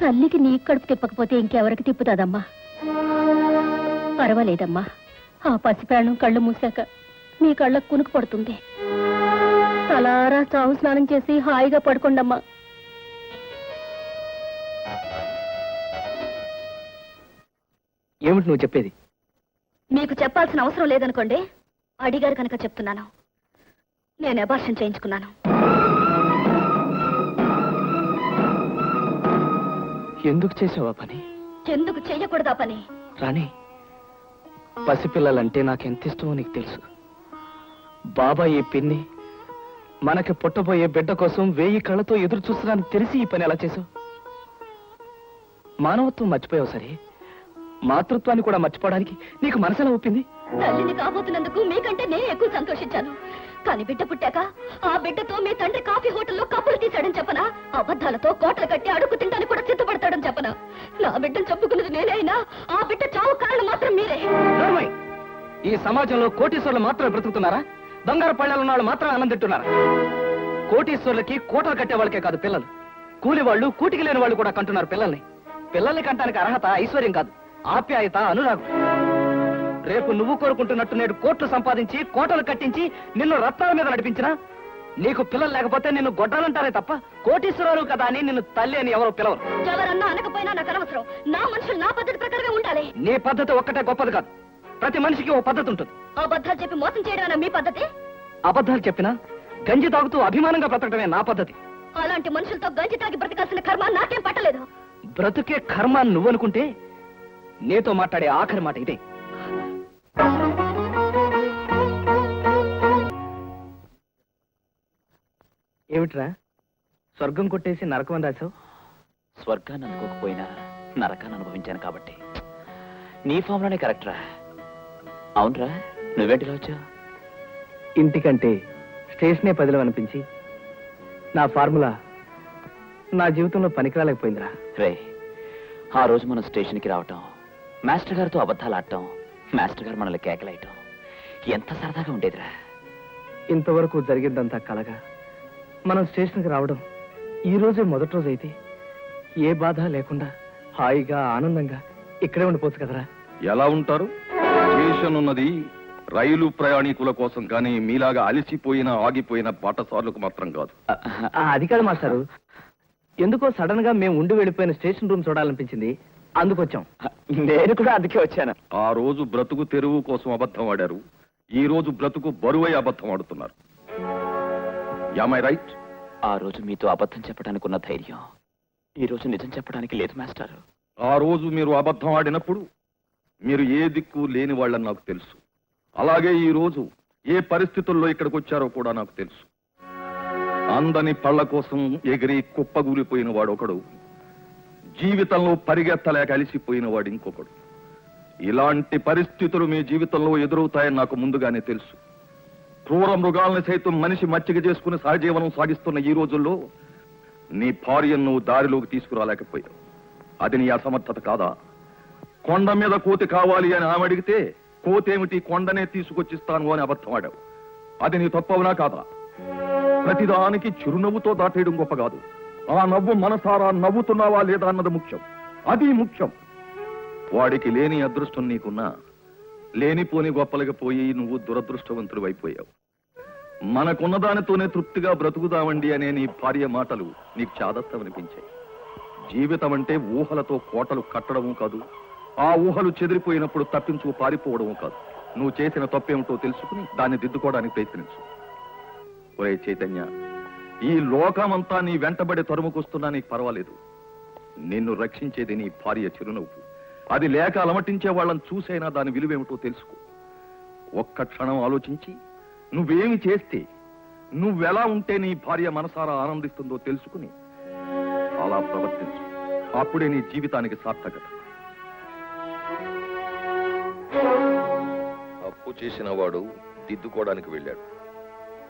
Speaker 9: తల్లికి నీ కడుపు తిప్పకపోతే ఇంకెవరికి తిప్పుతాదమ్మా? పర్వాలేదమ్మా, ఆ పసి ప్రాణం కళ్ళు మూసాక నీ కళ్ళకు కునుకు పడుతుంది. తలారా చావు స్నానం చేసి హాయిగా పడుకోండమ్మా.
Speaker 4: ఏమిటి నువ్వు చెప్పేది?
Speaker 9: మీకు చెప్పాల్సిన అవసరం లేదనుకోండి. అడిగారు కనుక చెప్తున్నాను. నేను అబార్షన్ చేయించుకున్నాను.
Speaker 4: ఎందుకు చేసావా పని?
Speaker 9: ఎందుకు చెయ్యకూడదా పని?
Speaker 4: రాణి, పసిపిల్లలంటే నాకెంత ఇష్టమో నీకు తెలుసు. బాబాయ్ ఈ పిన్ని మనకి పుట్టబోయే బిడ్డ కోసం 1000 కళ్ళతో ఎదురు చూస్తున్నాను తెలిసి ఈ పని ఎలా చేసావు? మానవత్వం మర్చిపోయావు సరే, మాతృత్వాన్ని కూడా మర్చిపోవడానికి నీకు మనసులా ఒప్పింది?
Speaker 9: తల్లిని కాబోతున్నందుకు మీకంటే నేను ఎక్కువ సంతోషించాను. కానీ బిడ్డ పుట్టాక ఆ బిడ్డతో మీ తండ్రి కాఫీ హోటల్లో కప్పులు తీశాడని చెప్పనా? అబద్ధాలతో కోటలు కట్టి అడుగు తింటానికి కూడా సిద్ధపడతాడని చెప్పనా? నా బిడ్డను చెప్పుకున్నది నేనే అయినా ఆ బిడ్డ చావు కారణం మాత్రం మీరే.
Speaker 4: ఈ సమాజంలో కోటీశ్వర్లు మాత్రమే బ్రతుకుతున్నారా? బంగారు పళ్ళాలు ఉన్న వాళ్ళు మాత్రం ఆనందింటున్నారా? కోటీశ్వర్లకి కోటలు కట్టే వాళ్ళకే కాదు పిల్లలు, కూలి వాళ్ళు, కూటికి లేని వాళ్ళు కూడా కంటున్నారు పిల్లల్ని. పిల్లల్ని కంటానికి అర్హత ఐశ్వర్యం కాదు, ఆప్యాయత, అనురాగం. రేపు నువ్వు కోరుకుంటున్నట్టు నేడు కోట్లు సంపాదించి కోటలు కట్టించి నిన్ను రత్నాల మీద నడిపించినా నీకు పిల్లలు లేకపోతే నిన్ను గొడ్డాలంటారే తప్ప కోటీశ్వరాలు కదా అని నిన్ను తల్లి అని ఎవరో పిలవరు.
Speaker 7: ఎవరన్నా అనకపోయినా నాకు అనవసరం. నా మనుషులు నా పద్ధతి ప్రకారమే ఉండాలి.
Speaker 4: నీ పద్ధతి ఒక్కటే గొప్పది కాదు. ప్రతి మనిషికి ఓ పద్ధతి ఉంటుంది.
Speaker 7: అబద్ధాలు చెప్పి మోసం చేయడం మీ పద్ధతి.
Speaker 4: అబద్ధాలు చెప్పినా గంజి తాగుతూ అభిమానంగా బ్రతకడమే నా పద్ధతి.
Speaker 7: అలాంటి మనుషులతో గంజి తాగి బ్రతకాల్సిన కర్మ నాకేం పట్టలేదు.
Speaker 4: బ్రతుకే కర్మ నువ్వనుకుంటే నీతో మాట్లాడే ఆఖరి మాట ఇదే. ఏమిట్రా స్వర్గం కొట్టేసి నరకం అని రాసావు?
Speaker 8: స్వర్గాన్ని అనుకోకపోయినా నరకాన్ని అనుభవించాను కాబట్టి నీ ఫామ్లోనే కరెక్ట్రా. అవునరా, నువ్వేంటిలా వచ్చావు?
Speaker 4: ఇంటికంటే స్టేషనే పదిలో అనిపించి నా ఫార్ములా నా జీవితంలో పనికిరాలేకపోయిందిరా.
Speaker 8: రే, ఆ రోజు మనం స్టేషన్కి రావటం, మాస్టర్ గారితో అబద్ధాలు ఆడటం, మాస్టర్ గారు మనల్ని కేకలేయటం ఎంత సరదాగా ఉండేదిరా.
Speaker 4: ఇంతవరకు జరిగిందంతా కలగా మనం స్టేషన్కి రావడం ఈ రోజే మొదటి రోజు అయితే ఏ బాధ లేకుండా హాయిగా ఆనందంగా ఇక్కడే ఉండిపోవచ్చు కదరా.
Speaker 5: ఎలా ఉంటారు? స్టేషన్ ఉన్నది రైలు ప్రయాణికుల కోసం, కానీ మీలాగా అలసిపోయిన ఆగిపోయిన బాటసార్లకు మాత్రం కాదు.
Speaker 4: అది కాదు మాస్టారు, ఎందుకో సడన్ గా మేము ఉండి వెళ్ళిపోయిన స్టేషన్ రూమ్ చూడాలనిపించింది, అందుకొచ్చాం.
Speaker 8: నేను కూడా అందుకే వచ్చాను.
Speaker 5: ఆ రోజు బ్రతుకు తెరువు కోసం అబద్ధం ఆడారు, ఈ రోజు బ్రతుకు బరువై అబద్ధం ఆడుతున్నారు. Am I right?
Speaker 8: ఆ రోజు మీతో అబద్ధం చెప్పడానికి ఉన్న ధైర్యం ఈ రోజు నిజం చెప్పడానికి లేదు మాస్టర్.
Speaker 5: ఆ రోజు మీరు అబద్ధం ఆడినప్పుడు మీరు ఏ దిక్కు లేని వాళ్ళని నాకు తెలుసు. అలాగే ఈ రోజు ఏ పరిస్థితుల్లో ఇక్కడికి వచ్చారో కూడా నాకు తెలుసు. అందని పళ్ళ కోసం ఎగిరి కుప్పగూలిపోయిన వాడు ఒకడు, జీవితంలో పరిగెత్తలేక అలిసిపోయిన వాడు ఇంకొకడు. ఇలాంటి పరిస్థితులు మీ జీవితంలో ఎదురవుతాయని నాకు ముందుగానే తెలుసు. క్రూర మృగాలను సైతం మనిషి మచ్చిక చేసుకుని సహజీవనం సాగిస్తున్న ఈ రోజుల్లో నీ భార్యను నువ్వు దారిలోకి తీసుకురాలేకపోయావు. అది నీ అసమర్థత కాదా? కొండ మీద కోతి కావాలి అని ఆమె అడిగితే కోతేమిటి, కొండనే తీసుకొచ్చిస్తాను అని అబద్ధం ఆడావు. అది నీ తప్పవునా కాదా? ప్రతిదానికి చిరునవ్వుతో దాటేయడం గొప్ప కాదు, ఆ నవ్వు మనసారా నవ్వుతున్నావా లేదా అన్నది ముఖ్యం. అది ముఖ్యం. వాడికి లేని అదృష్టం నీకున్నా లేనిపోని గొప్పలకి పోయి నువ్వు దురదృష్టవంతుడు అయిపోయావు. మనకున్న దానితోనే తృప్తిగా బ్రతుకుదామండి అనే నీ భార్య మాటలు నీకు చాదస్తమనిపించాయి. జీవితం అంటే ఊహలతో కోటలు కట్టడము కాదు, ఆ ఊహలు చెదిరిపోయినప్పుడు తప్పించుకు పారిపోవడము కాదు. నువ్వు చేసిన తప్పేమిటో తెలుసుకుని దాన్ని దిద్దుకోవడానికి ప్రయత్నించు. ఒరే చైతన్య, ఈ లోకమంతా నీ వెంటబడి తరుముకొస్తున్నా నీకు పర్వాలేదు. నిన్ను రక్షించేది నీ భార్య చిరునవ్వు. అది లేక అలమటించే వాళ్ళని చూసైనా దాని విలువేమిటో తెలుసుకో. ఒక్క క్షణం ఆలోచించి నువ్వేమి చేస్తే, నువ్వెలా ఉంటే నీ భార్య మనసారా ఆనందిస్తుందో తెలుసుకుని అలా ప్రవర్తించు. అప్పుడే నీ జీవితానికి సార్థకత. తప్పు చేసిన వాడు దిద్దుకోవడానికి వెళ్ళాడు.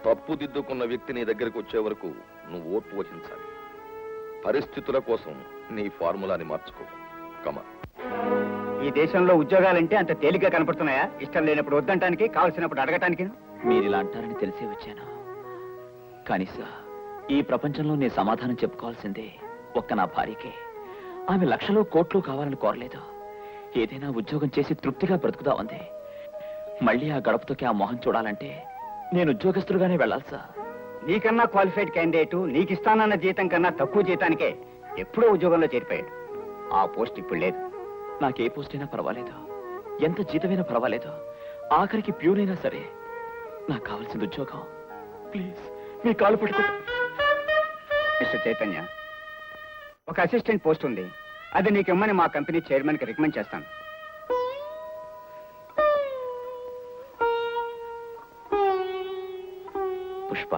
Speaker 5: తప్పు దిద్దుకున్న వ్యక్తి నీ దగ్గరికి వచ్చే వరకు నువ్వు ఓర్పు వహించాలి. పరిస్థితుల కోసం నీ ఫార్ములాని మార్చుకో. కమా.
Speaker 10: ఈ దేశంలో ఉద్యోగాలంటే అంత తేలిగ్గా కనపడుతున్నాయా? ఇష్టం లేనప్పుడు వద్దంటానికి, కావలసినప్పుడు అడగటానికి.
Speaker 8: మీరు ఇలా అంటారని తెలిసే వచ్చాను. కానీ సార్, ఈ ప్రపంచంలో నేను సమాధానం చెప్పుకోవాల్సిందే ఒక్క నా భార్యకే. ఆమె లక్షలు కోట్లు కావాలని కోరలేదు. ఏదైనా ఉద్యోగం చేసి తృప్తిగా బ్రతుకుదామంది. మళ్ళీ ఆ గడపతోకి ఆ మొహం చూడాలంటే నేను ఉద్యోగస్తులుగానే వెళ్ళాలి సార్.
Speaker 10: నీకన్నా క్వాలిఫైడ్ క్యాండిడేటు నీకిస్తానన్న జీతం కన్నా తక్కువ జీతానికే ఎప్పుడో ఉద్యోగంలో చేరిపోయాడు. ఆ పోస్ట్ ఇప్పుడు లేదు.
Speaker 8: నాకే పోస్ట్ అయినా పర్వాలేదు, ఎంత జీతమైనా పర్వాలేదు, ఆఖరికి ప్యూనైనా సరే. నాకు కావాల్సింది ఉద్యోగం. ప్లీజ్ మీ కాలు పట్టుకో.
Speaker 10: మిస్టర్ చైతన్య, ఒక అసిస్టెంట్ పోస్ట్ ఉంది. అది నీకిమ్మని మా కంపెనీ చైర్మన్ కి రికమెండ్ చేస్తాను.
Speaker 8: పుష్ప,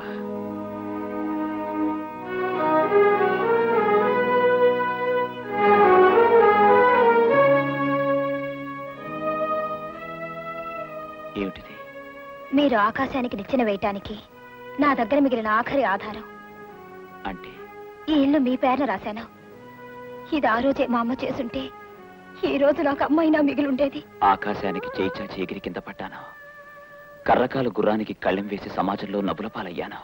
Speaker 8: ఏమిటిది?
Speaker 6: మీరు ఆకాశానికి నిచ్చెన వేయటానికి నా దగ్గర మిగిలిన ఆఖరి ఆధారం.
Speaker 8: అంటే
Speaker 6: ఈ ఇల్లు మీ పేరున రాశాను. ఇది ఆ రోజే మా అమ్మ చేసుంటే ఈ రోజు నాకు అమ్మైనా మిగిలుండేది.
Speaker 8: ఆకాశానికి చేయి చాచి ఎగిరి కింద పడ్డాను. కర్రకాలు గుర్రానికి కళ్ళెం వేసి సమాజంలో నవ్వుల పాలయ్యాను.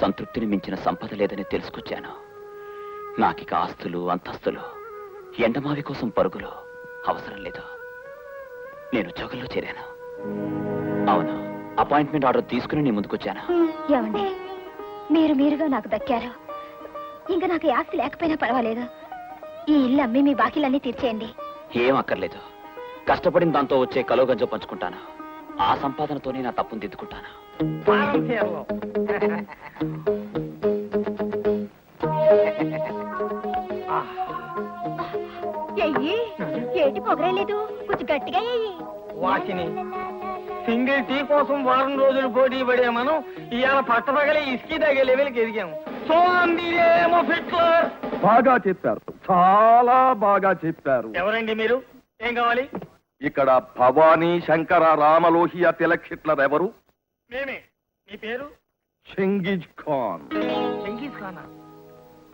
Speaker 8: సంతృప్తిని మించిన సంపద లేదని తెలుసుకొచ్చాను. నాకిక ఆస్తులు, అంతస్తులు, ఎండమావి కోసం పరుగులు అవసరం లేదు. నేను ఉద్యోగంలో చేరాను. అవును, అపాయింట్మెంట్ ఆర్డర్ తీసుకుని నీ ముందుకొచ్చాను.
Speaker 7: ఏమండి, మీరుగా నాకు దక్కారు. ఇంకా నాకు ఈ ఆస్తి లేకపోయినా పర్వాలేదు. ఈ ఇల్లు అమ్మి మీ బాకీలన్నీ తీర్చేయండి.
Speaker 8: ఏం అక్కర్లేదు. కష్టపడిన దాంతో వచ్చే కలోగంజో పంచుకుంటాను. ఆ సంపాదనతోనే నా తప్పును దిద్దుకుంటాను.
Speaker 6: ఏటి పొగరేలేదు, కొంచెం గట్టిగా ఎయ్యి.
Speaker 12: వాసిని సింగిల్ టీ కోసం వారం రోజులు పోటీ పడే మనం ఇవాళ పట్టపగలే ఇసుకి తగే లెవెల్కి ఎదిగాము.
Speaker 5: బాగా చెప్పారు, చాలా బాగా చెప్పారు.
Speaker 12: ఎవరండి మీరు? ఏం కావాలి?
Speaker 5: ఇక్కడ భవానీ శంకర రామలోహియ తిలక్ హిట్లర్ ఎవరు?
Speaker 12: మేమే. మీ పేరు?
Speaker 5: చెంగిజ్ ఖాన్.
Speaker 12: చెంగీజ్ ఖానా?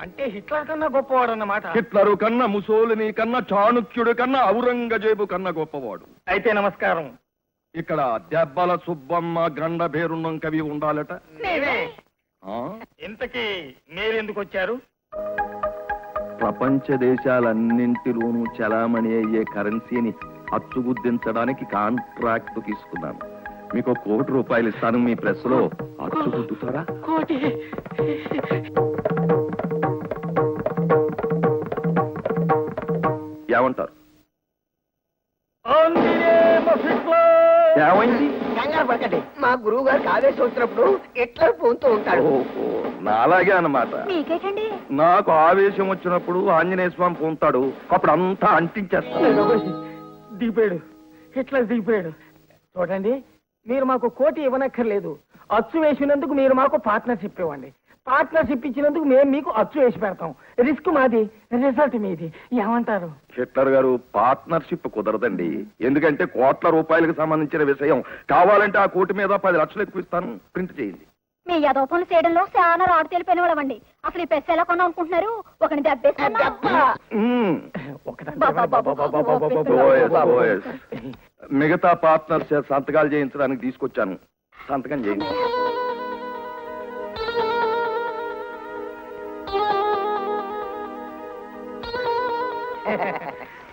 Speaker 12: అంటే హిట్లర్ కన్నా గొప్పవాడు అన్నమాట.
Speaker 5: హిట్లరు కన్నా, ముసోలిని కన్నా, చాణుక్యుడు కన్నా, ఔరంగజేబు కన్నా గొప్పవాడు.
Speaker 12: అయితే నమస్కారం.
Speaker 5: ఇక్కడ దెబ్బల సుబ్బమ్మ గండ పేరున్నం కవి ఉండాలట.
Speaker 12: ఇంతకీ మీరెందుకు వచ్చారు?
Speaker 5: ప్రపంచ దేశాలన్నింటిలోనూ చలామణి అయ్యే కరెన్సీని అచ్చుగుద్దించడానికి కాంట్రాక్ట్ తీసుకున్నాను. మీకు ₹1,00,00,000 ఇస్తాను. మీ ప్రెస్ లో అచ్చుగుద్దుతారా?
Speaker 12: కోటి.
Speaker 5: ఏమంటారు?
Speaker 3: ఏమైంది? కంగారు పడకండి. మా గురువు గారికి ఆవేశం వచ్చినప్పుడు హిట్లర్ పోతూ ఉంటాడు.
Speaker 5: ఓహో, నాలాగే అన్నమాట.
Speaker 6: మీకేటండి?
Speaker 5: నాకు ఆవేశం వచ్చినప్పుడు ఆంజనేయ స్వామి పొంతాడు. అప్పుడు అంతా అంటించేస్తాడు.
Speaker 12: దిగిపోయాడు, హిట్లర్ దిగిపోయాడు. చూడండి, మీరు మాకు కోటి ఇవ్వనక్కర్లేదు. అచ్చు వేసినందుకు మీరు మాకు పార్ట్నర్షిప్ ఇవ్వండి. పార్ట్నర్షిప్ ఇచ్చినందుకు మేము మీకు అచ్చు వేసి పెడతాం. రిస్క్ మాది, రిజల్ట్ మీది. ఏమంటారు?
Speaker 5: హిట్లర్ గారు, పార్ట్నర్షిప్ కుదరదండి. ఎందుకంటే ₹1,00,00,000 సంబంధించిన విషయం. కావాలంటే ఆ కోటి మీద 10 లక్షలు ఎక్కువ ఇస్తాను. ప్రింట్ చేయండి.
Speaker 6: మీ యదోపనులు చేయడంలో చాలా రాడు తెలిపోయిన వాళ్ళమండి. అసలు ఈ పెద్ద ఎలా కొన్నా అనుకుంటున్నారు? ఒకని
Speaker 5: మిగతా పార్ట్నర్స్ సంతకాలు చేయించడానికి తీసుకొచ్చాను. సంతకం చేయండి.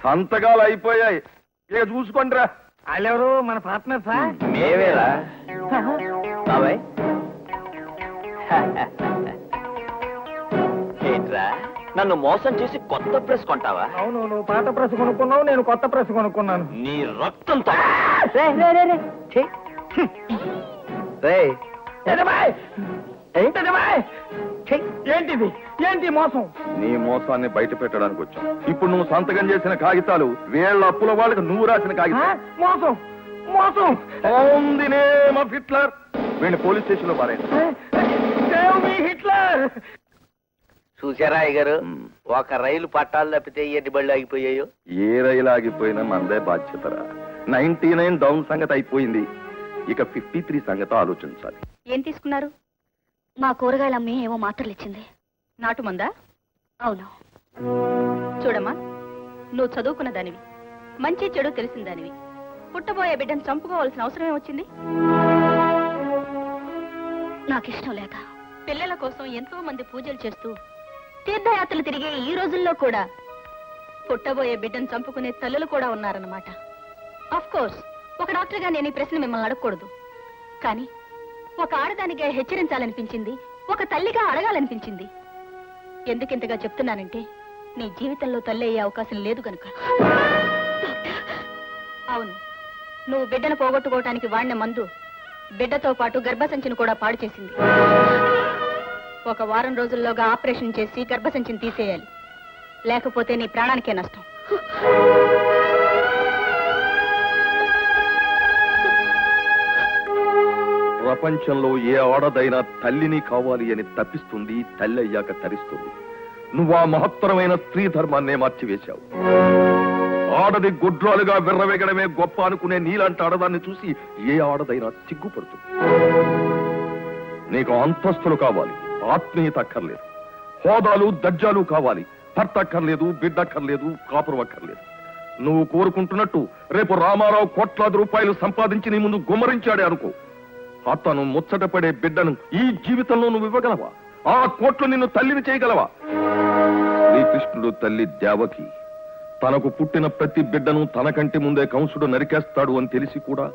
Speaker 5: సంతకాలు అయిపోయాయి. ఇక చూసుకోండి రా.
Speaker 12: వాళ్ళెవరు? మన పార్ట్నర్సా?
Speaker 8: మేవేరా బాబాయ్? ఏంట్రా, నన్ను మోసం చేసి కొత్త ప్రెస్ కొంటావా?
Speaker 12: అవును, నువ్వు పాత ప్రెస్ కొనుక్కున్నావు, నేను కొత్త ప్రెస్ కొనుక్కున్నాను.
Speaker 8: నీ రక్తంతో
Speaker 12: ఏంటిది? ఏంటి మోసం?
Speaker 5: నీ మోసాన్ని బయట పెట్టడానికి వచ్చాను. ఇప్పుడు నువ్వు సంతకం చేసిన కాగితాలు వీళ్ళ అప్పుల వాళ్ళకి నువ్వు రాసిన కాగితాలు.
Speaker 12: మోసం, మోసం.
Speaker 5: ఉంది నేమ్ ఆఫ్ హిట్లర్. వీళ్ళని పోలీస్ స్టేషన్ లో పారేయండి.
Speaker 12: హిట్లర్.
Speaker 4: చూసారా అయ్యగారు, ఒక రైలు పట్టాలు తప్పితే ఎన్ని బళ్ళు ఆగిపోయాయో.
Speaker 5: ఏ రైలు ఆగిపోయినా మనదే బాధ్యతరా. 99 డౌన్ సంగతి అయిపోయింది. ఇక 53 సంగతి ఆలోచించాలి.
Speaker 7: ఏం తీసుకున్నారు? మా కూరగాయల అమ్మి ఏమో మాత్రలు ఇచ్చింది.
Speaker 9: నాటు మందా?
Speaker 7: అవును.
Speaker 9: చూడమ్మా, నువ్వు చదువుకున్న దానివి, మంచి చెడు తెలిసిన దానివి. పుట్టబోయే బిడ్డను చంపుకోవాల్సిన అవసరం ఏమొచ్చింది?
Speaker 7: నాకిష్టం లేక.
Speaker 9: పిల్లల కోసం ఎంతో మంది పూజలు చేస్తూ తీర్థయాత్రలు తిరిగే ఈ రోజుల్లో కూడా పుట్టబోయే బిడ్డను చంపుకునే తల్లులు కూడా ఉన్నారన్నమాట. ఆఫ్ కోర్స్, ఒక డాక్టర్గా నేను ఈ ప్రశ్న మిమ్మల్ని అడగకూడదు. కానీ ఒక ఆడదానిగా హెచ్చరించాలనిపించింది, ఒక తల్లిగా అడగాలనిపించింది. ఎందుకింతగా చెప్తున్నానంటే నీ జీవితంలో తల్లి అయ్యే అవకాశం లేదు గనుక. అవును, నువ్వు బిడ్డను పోగొట్టుకోవటానికి వాడిన మందు బిడ్డతో పాటు గర్భసంచిని కూడా పాడు చేసింది. ఒక వారం రోజుల్లోగా ఆపరేషన్ చేసి గర్భసంచిని తీసేయాలి, లేకపోతే నీ ప్రాణానికే నష్టం.
Speaker 5: ప్రపంచంలో ఏ ఆడదైనా తల్లిని కావాలి అని తప్పిస్తుంది, తల్లి అయ్యాక తరిస్తుంది. నువ్వు ఆ మహత్తరమైన స్త్రీ ధర్మాన్నే మార్చివేశావు. ఆడది గుడ్రాలుగా విర్రవేగడమే గొప్ప అనుకునే నీలాంటి ఆడదాన్ని చూసి ఏ ఆడదైనా సిగ్గుపడుతుంది. నీకు అంతస్తులు కావాలి, ఆత్మీయత అక్కర్లేదు. హోదాలు దర్జాలు కావాలి, భర్త అక్కర్లేదు, బిడ్డ అక్కర్లేదు, కాపురం అక్కర్లేదు. నువ్వు కోరుకుంటున్నట్టు రేపు రామారావు ₹1,00,000 సంపాదించి నీ ముందు గుమ్మరించాడే అనుకో. అతను ముచ్చటపడే బిడ్డను ఈ జీవితంలో నువ్వు ఇవ్వగలవా? ఆ కోట్లు నిన్ను తల్లిని చేయగలవా? శ్రీకృష్ణుడు తల్లి దేవకి, తనకు పుట్టిన ప్రతి బిడ్డను తన కంటి ముందే కంసుడు నరికేస్తాడు అని తెలిసి కూడా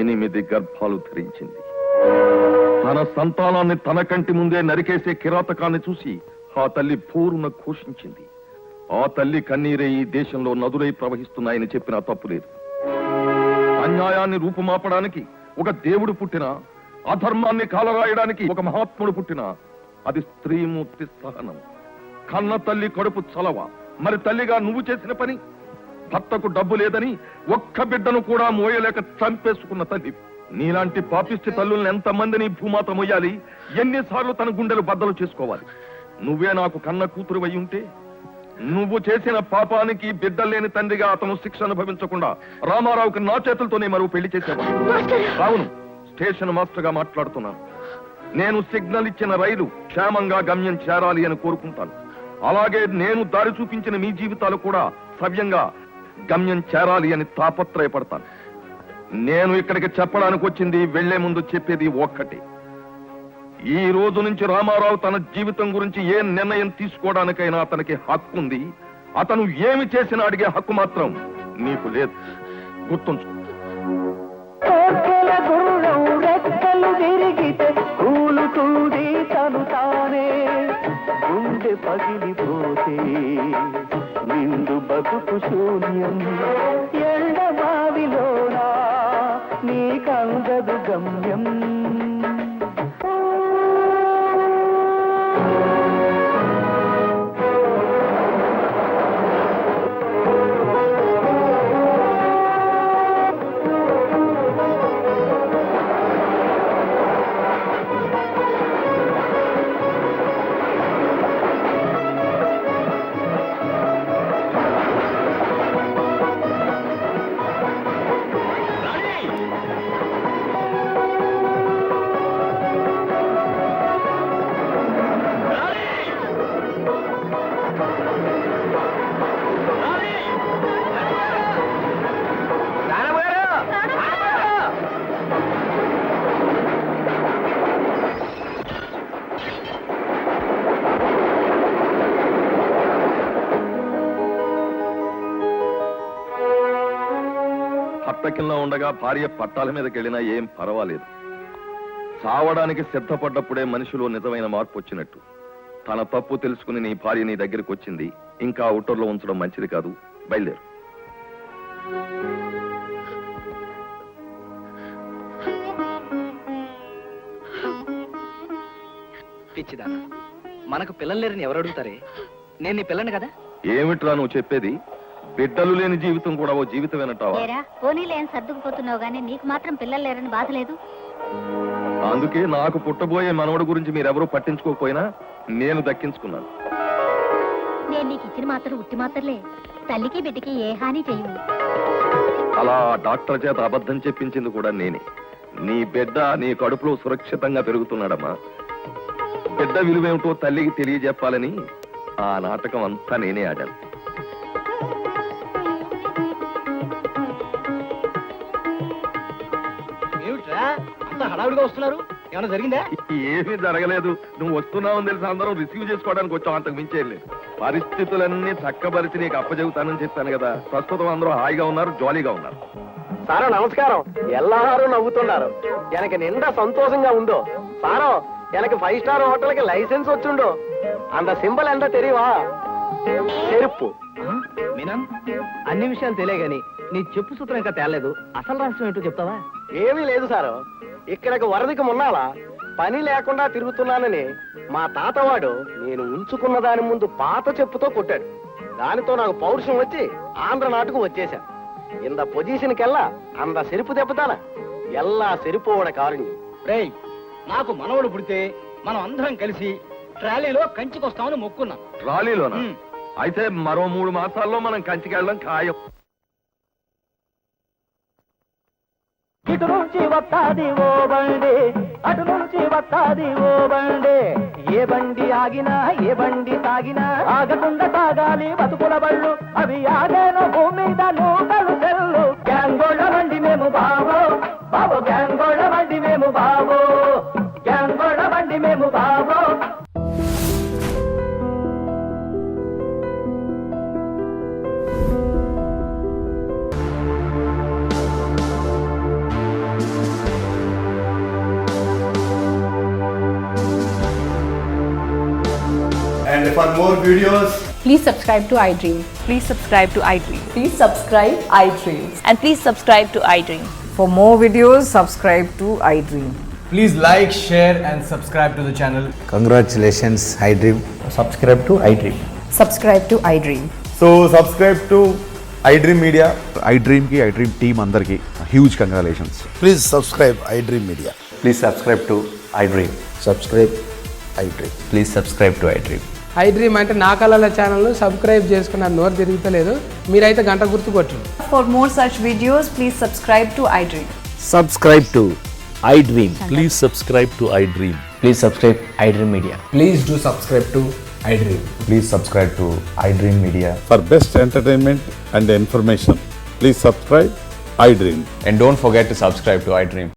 Speaker 5: 8 గర్భాలు ధరించింది. తన సంతానాన్ని తన కంటి ముందే నరికేసే కిరాతకాన్ని చూసి ఆ తల్లి పూర్ణ ఘోషించింది. ఆ తల్లి కన్నీరే ఈ దేశంలో నదులై ప్రవహిస్తున్నాయని చెప్పినా తప్పులేదు. అన్యాయాన్ని రూపుమాపడానికి ఒక దేవుడు పుట్టినా, అధర్మాన్ని కాలరాయడానికి ఒక మహాత్ముడు పుట్టినా అది స్త్రీమూర్తి సహనం. కన్న తల్లి కడుపు చలవ. మరి తల్లిగా నువ్వు చేసిన పని? భర్తకు డబ్బు లేదని ఒక్క బిడ్డను కూడా మోయలేక చంపేసుకున్న తల్లి. నీలాంటి పాపిష్టి తల్లుల్ని ఎంతమందిని భూమాత మొయ్యాలి? ఎన్నిసార్లు తన గుండెలు బద్దలు చేసుకోవాలి? నువ్వే నాకు కన్న కూతురు అయి ఉంటే నువ్వు చేసిన పాపానికి బిడ్డలేని తండ్రిగా అతను శిక్ష అనుభవించకుండా రామారావుకి నా చేతులతోనే మరో పెళ్లి చేసేవాడు. అవును, స్టేషన్ మాస్టర్ గా మాట్లాడుతున్నాను. నేను సిగ్నల్ ఇచ్చిన రైలు క్షేమంగా గమ్యం చేరాలి అని కోరుకుంటాను. అలాగే నేను దారి చూపించిన మీ జీవితాలు కూడా సవ్యంగా గమ్యం చేరాలి అని తాపత్రయపడతాను. నేను ఇక్కడికి చెప్పడానికి వచ్చింది, వెళ్లే ముందు చెప్పేది ఒక్కటే. ఈ రోజు నుంచి రామారావు తన జీవితం గురించి ఏ నిర్ణయం తీసుకోవడానికైనా అతనికి హక్కు ఉంది. అతను ఏమి చేసినా అడిగే హక్కు మాత్రం నీకు లేదు. గుర్తుంచు.
Speaker 13: రెక్కలు విరిగితే కూలుతుంది తను తానే, గుండె పగిలిపోతే నిండు బతుకు శూన్యం. ఎండమావిలోనా నీకందదు గమ్యం.
Speaker 5: పట్టకిల్లా ఉండగా భార్య పట్టాల మీదకి వెళ్ళినా ఏం పర్వాలేదు. చావడానికి సిద్ధపడ్డప్పుడే మనిషిలో నిజమైన మార్పు వచ్చినట్టు. తన తప్పు తెలుసుకుని నీ భార్య నీ దగ్గరికి వచ్చింది. ఇంకా అవుటర్లో ఉంచడం మంచిది కాదు. బయలుదేరు.
Speaker 4: పిచ్చిదానా, మనకు పిల్లలు లేరని ఎవరు అడుగుతారే? నేను నీ పిల్లని కదా.
Speaker 5: ఏమిట్రా నువ్వు చెప్పేది? బిడ్డలు లేని జీవితం కూడా ఓ జీవితమేనంటావా?
Speaker 6: పోనీలే అని సర్దుకుపోతున్నావు గానీ నీకు మాత్రం పిల్లలు లేరని బాధ లేదు.
Speaker 5: అందుకే నాకు పుట్టబోయే మనవడు గురించి మీరెవరూ పట్టించుకోకపోయినా నేను దక్కించుకున్నాను.
Speaker 6: నేను నీకు ఇచ్చిన మాత్రం ఉట్టి మాత్రలే, తల్లికి బిడ్డకి ఏ హాని చెయ్యవు.
Speaker 5: అలా డాక్టర్ చేత అబద్ధం చెప్పించింది కూడా నేనే. నీ బిడ్డ నీ కడుపులో సురక్షితంగా పెరుగుతున్నాడమ్మా. బిడ్డ విలువేమిటో తల్లికి తెలియజెప్పాలని ఆ నాటకం అంతా నేనే ఆడాను.
Speaker 3: ఏమిట్రా అంత హడావుడిగా వస్తున్నారు? ఏమైనా జరిగిందా?
Speaker 5: ఏమీ జరగలేదు. నువ్వు వస్తున్నావని తెలిసి అందరం రిసీవ్ చేసుకోవడానికి వచ్చాం. అంతకు మించేం లేదు. పరిస్థితులన్నీ చక్కబరిచి నీకు అప్పచెబుతానని చెప్పాను కదా. ప్రస్తుతం అందరూ హాయిగా ఉన్నారు, జాలీగా ఉన్నారు.
Speaker 12: సారో నమస్కారం. ఎల్లహారు నవ్వుతున్నారు. ఎనకి నిండా సంతోషంగా ఉందో. సారో ఎనకి 5 స్టార్ హోటల్కి లైసెన్స్ వచ్చుండో. అంత సింబల్ ఎంత తెలియవా? చెరుపు.
Speaker 4: మీనన్, అన్ని విషయాలు తెలియగాని నీ చెప్పు సూత్రం ఇంకా తేలేదు. అసలు రాష్ట్రం ఏంటో చెప్తావా?
Speaker 12: ఏమీ లేదు సారు. ఇక్కడికి వరదకి మున్నాలా పని లేకుండా తిరుగుతున్నానని మా తాతవాడు నేను ఉంచుకున్న దాని ముందు పాత చెప్పుతో కొట్టాడు. దానితో నాకు పౌరుషం వచ్చి ఆంధ్ర నాటుకు వచ్చేశాను. ఇంత పొజిషన్కెల్లా అంత సెరుపు దెబ్బతాన ఎల్లా సెరుపోవడ కారుణ్యం.
Speaker 3: రేయ్, నాకు మనవడు పుడితే మనం అందరం కలిసి ట్రాలీలో కంచికొస్తామని మొక్కున్నాం.
Speaker 5: ట్రాలీలోనా? అయితే మరో 3 మాసాల్లో మనం కంచికి వెళ్ళడం ఖాయం.
Speaker 13: ఇటు నుంచి వస్తాది ఓ బండి, అటు నుంచి వస్తాది ఓ బండి. ఏ బండి ఆగినా ఏ బండి తాగినా ఆగకుండా సాగాలి బతుకుల బళ్ళు. అవి ఆగేను భూమి మీద నూకలు చెల్లు. గ్యాంగోళ్ళ బండి మేము బావో బావో, గ్యాంగోళ్ళ బండి మేము బావో, గ్యాంగోళ్ళ బండి మేము బావో.
Speaker 14: For more videos,
Speaker 9: Please subscribe to iDream.
Speaker 15: Please subscribe to iDream.
Speaker 9: Please subscribe iDream.
Speaker 15: And please subscribe to iDream.
Speaker 9: For more videos, subscribe to iDream.
Speaker 14: please like, share and subscribe to the channel.
Speaker 16: Congratulations, iDream.
Speaker 14: Subscribe to iDream.
Speaker 9: Subscribe to iDream.
Speaker 14: So subscribe to iDream Media.
Speaker 16: iDream ki iDream team andarki huge congratulations. Please subscribe iDream Media.
Speaker 14: Please subscribe to iDream.
Speaker 16: Subscribe iDream.
Speaker 14: Please subscribe to iDream.
Speaker 12: iDream అంటే నా కళల channel subscribe చేసుకున్న నోరు తిరుగుతలేదు, మీరైతే గంట గుర్తు కొట్టండి.
Speaker 15: For more such videos, please subscribe to iDream.
Speaker 8: Subscribe to iDream.
Speaker 16: Please subscribe to iDream.
Speaker 14: Please subscribe iDream Media. Please do subscribe to iDream.
Speaker 16: Please subscribe to iDream Media. For best entertainment and information, please subscribe iDream.
Speaker 14: And don't forget to subscribe to iDream.